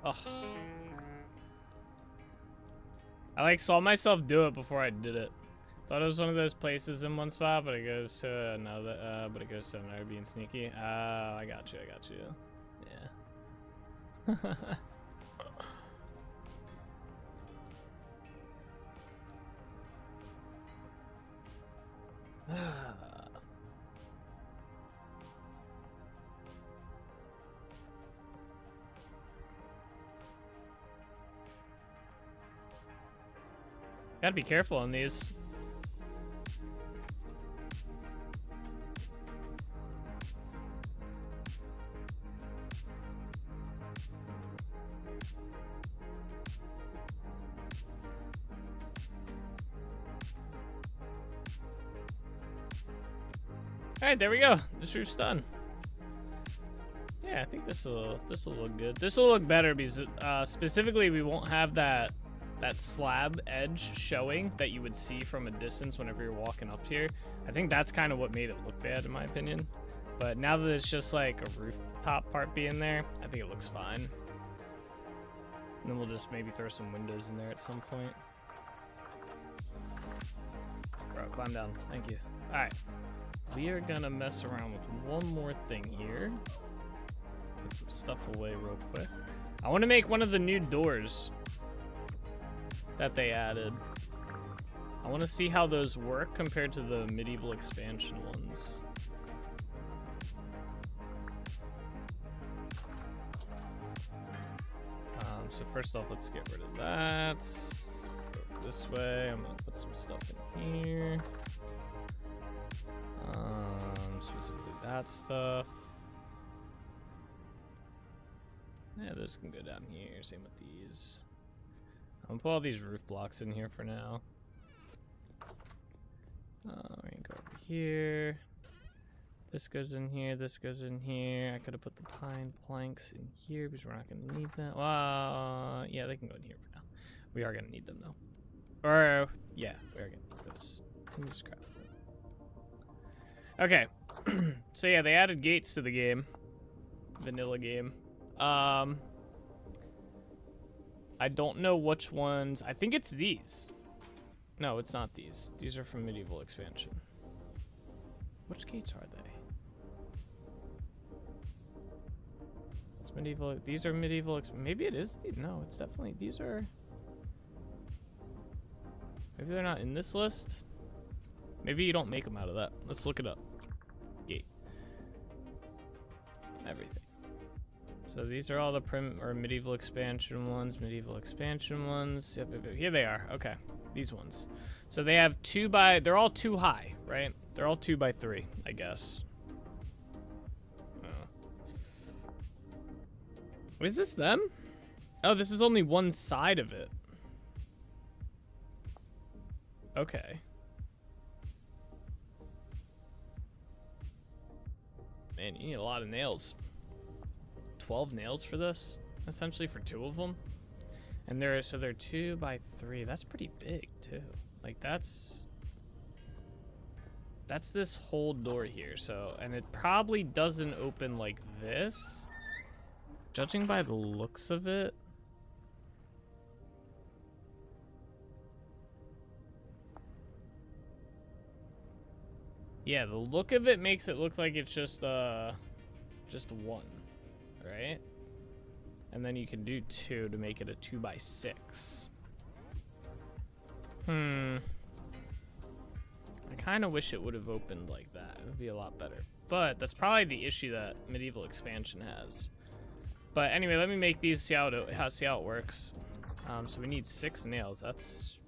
Ugh. I like saw myself do it before I did it. Thought it was one of those places in one spot, but it goes to another. But it goes to another being sneaky. I got you. Yeah. Gotta be careful on these. All right, there we go. This roof's done. Yeah, I think this will look good. This will look better because specifically we won't have that slab edge showing that you would see from a distance whenever you're walking up here. I think that's kind of what made it look bad in my opinion. But now that it's just like a rooftop part being there, I think it looks fine. And then we'll just maybe throw some windows in there at some point. Bro, climb down. Thank you. All right. We are gonna mess around with one more thing here. Put some stuff away real quick. I want to make one of the new doors that they added. I want to see how those work compared to the medieval expansion ones. So first off, let's get rid of that. Go this way. I'm gonna put some stuff in here. Specifically that stuff. Yeah, those can go down here. Same with these. I'm gonna put all these roof blocks in here for now. We're gonna go over here. This goes in here. This goes in here. I could have put the pine planks in here because we're not gonna need that. Well, yeah, they can go in here for now. We are gonna need them though. Or yeah, we are gonna need those. Let me just grab them. Okay. So yeah, they added gates to the game. Vanilla game. I I don't know which ones. I think it's these. No, it's not these. These are from medieval expansion. Which gates are they? It's medieval. These are medieval. Maybe it is. No, it's definitely. These are. Maybe they're not in this list. Maybe you don't make them out of that. Let's look it up. Gate. Everything. So these are all the medieval expansion ones. Medieval expansion ones. Yep, yep, yep. Here they are. Okay. These ones. So they have they're all 2 high, right? They're all 2 by 3, I guess. Is this them? Oh, this is only one side of it. Okay. Man, you need a lot of nails. 12 nails for this, essentially for 2 of them. And they're 2 by 3. That's pretty big too. Like that's this whole door here. So, and it probably doesn't open like this. Judging by the looks of it. Yeah, the look of it makes it look like it's just one, right? And then you can do 2 to make it a 2 by 6. I kind of wish it would have opened like that. It would be a lot better. But that's probably the issue that medieval expansion has. But anyway, let me make these, see how it works. So we need 6 nails. That's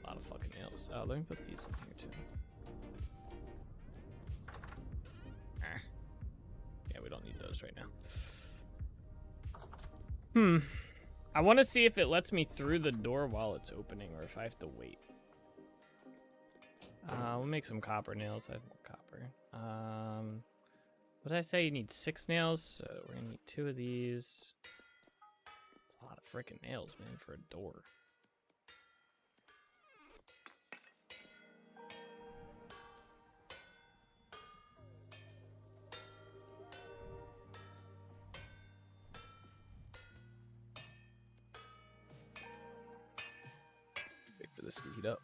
a lot of fucking nails. Let me put these in here too. Yeah, we don't need those right now. I want to see if it lets me through the door while it's opening or if I have to wait. We'll make some copper nails. I have more copper. What did I say? You need 6 nails, so we're gonna need 2 of these. It's a lot of freaking nails, man, for a door. Wait for this to heat up.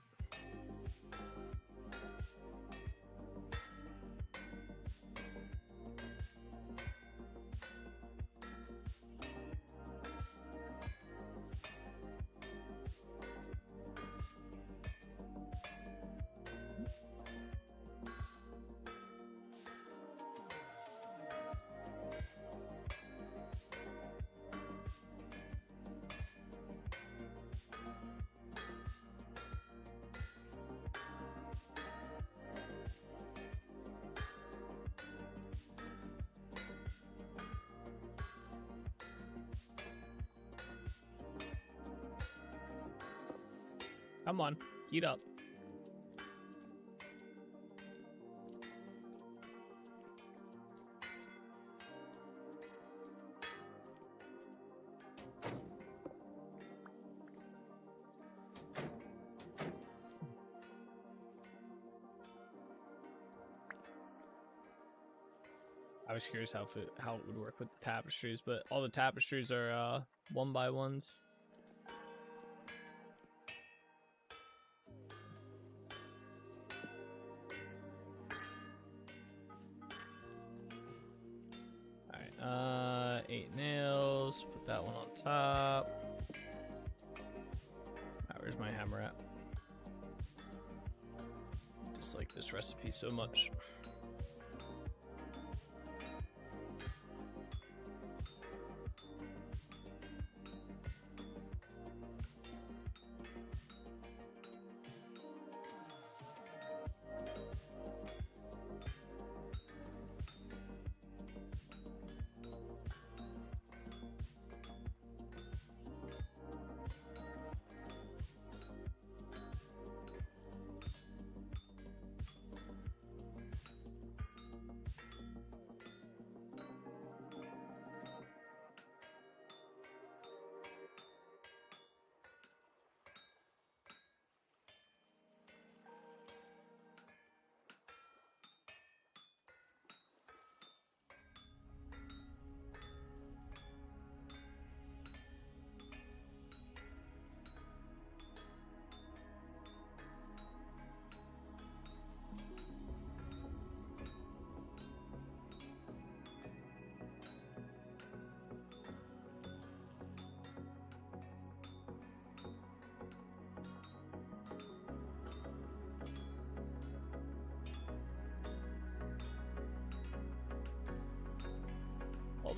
Come on, heat up. I was curious how it would work with the tapestries, but all the tapestries are 1 by 1s. Alright, 8 nails. Put that one on top. Alright, where's my hammer at? I dislike this recipe so much.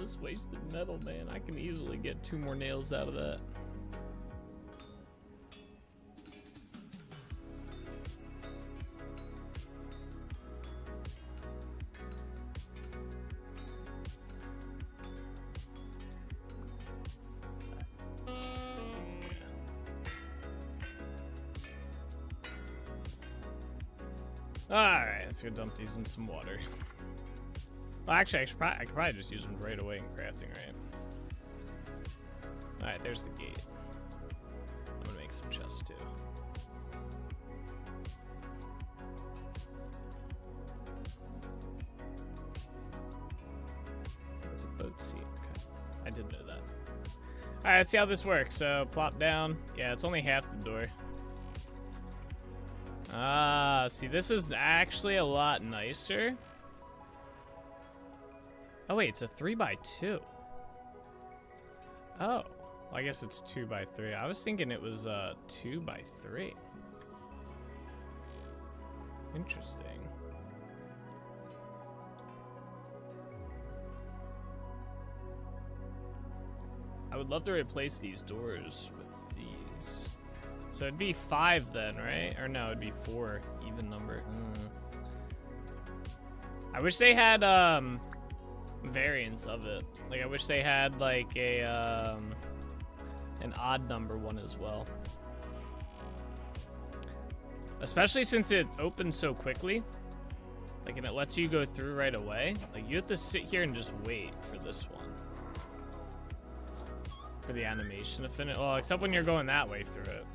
this wasted metal, man. I can easily get 2 more nails out of that. Alright, let's go dump these in some water. Well, actually, I could probably just use them right away in crafting, right? Alright, there's the gate. I'm gonna make some chests too. There's a boat seat. Okay. I didn't know that. Alright, let's see how this works. So, plop down. Yeah, it's only half the door. Ah, see, this is actually a lot nicer. Oh, wait, it's a 3x2. Oh, well, I guess it's 2x3. I was thinking it was 2x3. Interesting. I would love to replace these doors with these. So it'd be 5 then, right? Or no, it'd be 4, even number. I wish they had variants of it. Like I wish they had like a an odd number one as well. Especially since it opens so quickly. Like, and it lets you go through right away. Like you have to sit here and just wait for this one. For the animation to finish. Well, except when you're going that way through it.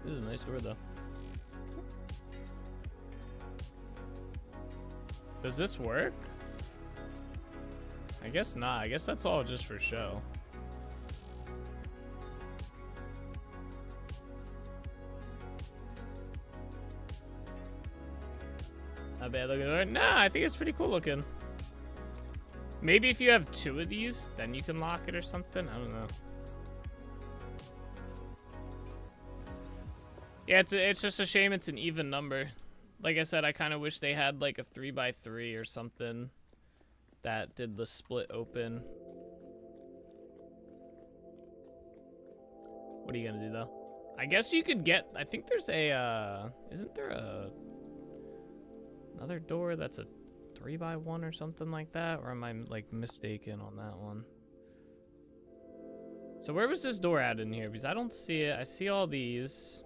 This is a nice door, though. Does this work? I guess not. I guess that's all just for show. Not bad looking door. Nah, I think it's pretty cool looking. Maybe if you have 2 of these, then you can lock it or something. I don't know. Yeah, it's just a shame it's an even number. Like I said, I kind of wish they had like a 3x3 or something that did the split open. What are you gonna do though? I guess you could get, I think there's a, isn't there another door that's a 3x1 or something like that? Or am I like mistaken on that one? So where was this door at in here? Because I don't see it. I see all these.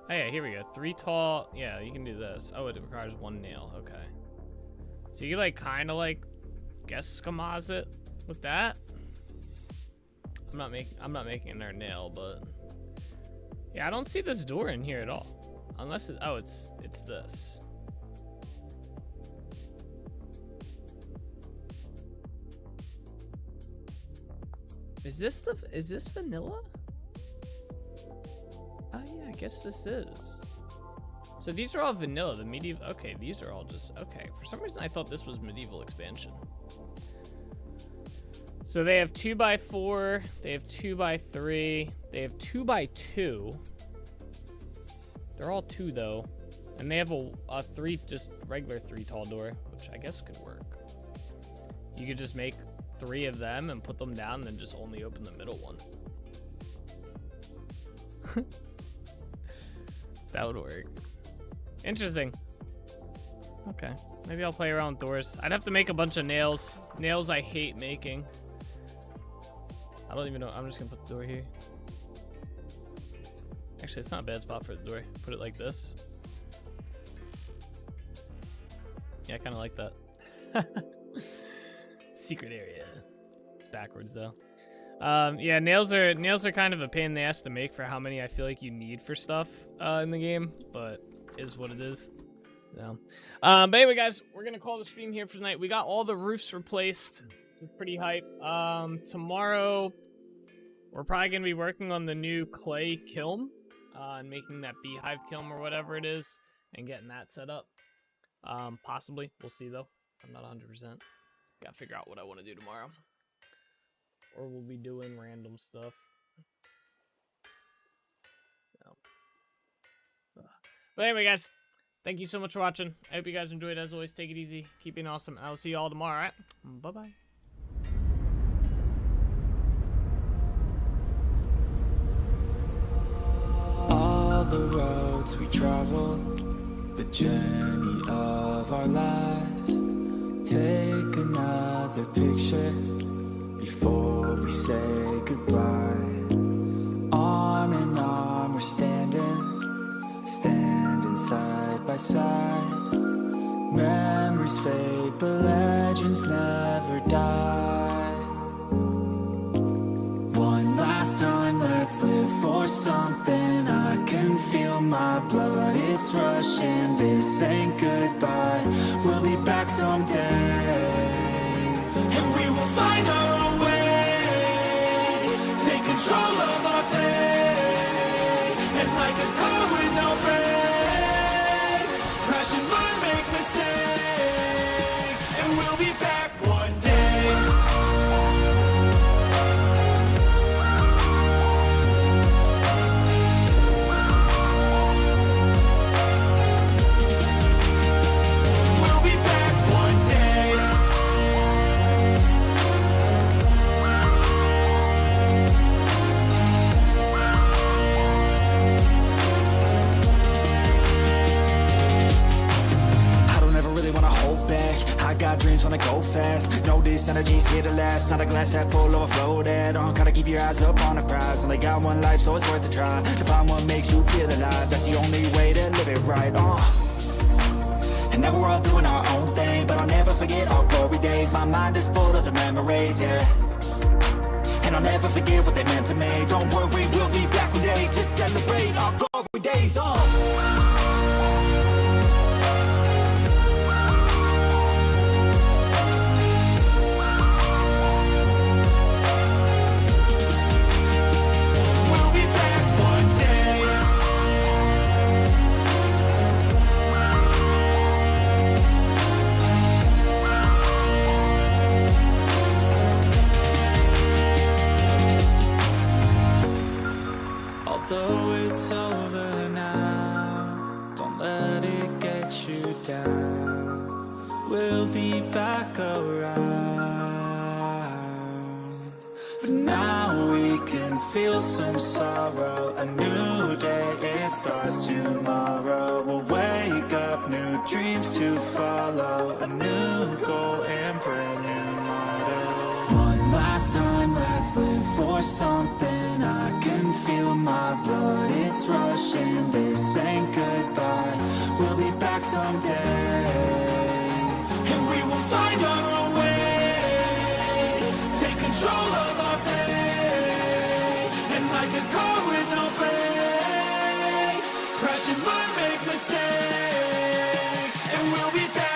Oh yeah, here we go. 3 tall. Yeah, you can do this. Oh, it requires 1 nail. Okay. So you like kind of like guess schemaz it with that. I'm not making another nail, but yeah, I don't see this door in here at all. Unless it, oh, it's this. Is this vanilla? Oh yeah, I guess this is. So these are all vanilla, the medieval, okay, these are all just, okay. For some reason I thought this was medieval expansion. So they have 2x4, they have 2x3, they have 2x2. They're all 2 though. And they have a 3, just regular 3 tall door, which I guess could work. You could just make 3 of them and put them down and then just only open the middle one. That would work. Interesting. Okay. Maybe I'll play around with doors. I'd have to make a bunch of nails. Nails I hate making. I don't even know. I'm just gonna put the door here. Actually, it's not a bad spot for the door. Put it like this. Yeah, I kind of like that. Secret area. It's backwards though. Yeah, nails are kind of a pain in the ass to make for how many I feel like you need for stuff in the game, but it is what it is. So, but anyway, guys, we're gonna call the stream here for tonight. We got all the roofs replaced. It's pretty hype. Tomorrow we're probably gonna be working on the new clay kiln and making that beehive kiln or whatever it is and getting that set up. Possibly, we'll see though. I'm not 100%. Gotta figure out what I want to do tomorrow. or we'll be doing random stuff. No. But anyway, guys, thank you so much for watching. I hope you guys enjoyed. As always, take it easy. Keep being awesome. I'll see you all tomorrow, alright? Bye-bye. All the roads we travel, the journey of our lives. Take another picture before we say goodbye. Arm in arm we're standing side by side. Memories fade but legends never die. One last time, let's live for something. I can feel my blood, it's rushing. This ain't goodbye, we'll be back someday. And we will find our own way. Take control of our fate. And like a car with no brakes, crash and learn, make mistakes. And we'll be back one day. Got dreams, wanna go fast. Know this energy's here to last. Not a glass half full, overflow that. Gotta keep your eyes up on the prize. Only got one life, so it's worth a try. To find what makes you feel alive, that's the only way to live it right. And now we're all doing our own thing, but I'll never forget our glory days. My mind is full of the memories, yeah. And I'll never forget what they meant to me. Don't worry, we'll be back one day to celebrate our glory days. Although it's over now, don't let it get you down. We'll be back around. For now we can feel some sorrow. A new day, it starts tomorrow. We'll wake up, new dreams to follow. A new goal and brand new motto. One last time, let's live for something. I can feel my blood, it's rushing. This ain't goodbye, we'll be back someday. And we will find our own way. Take control of our fate. And like a car with no brakes, crash and learn, make mistakes. And we'll be back.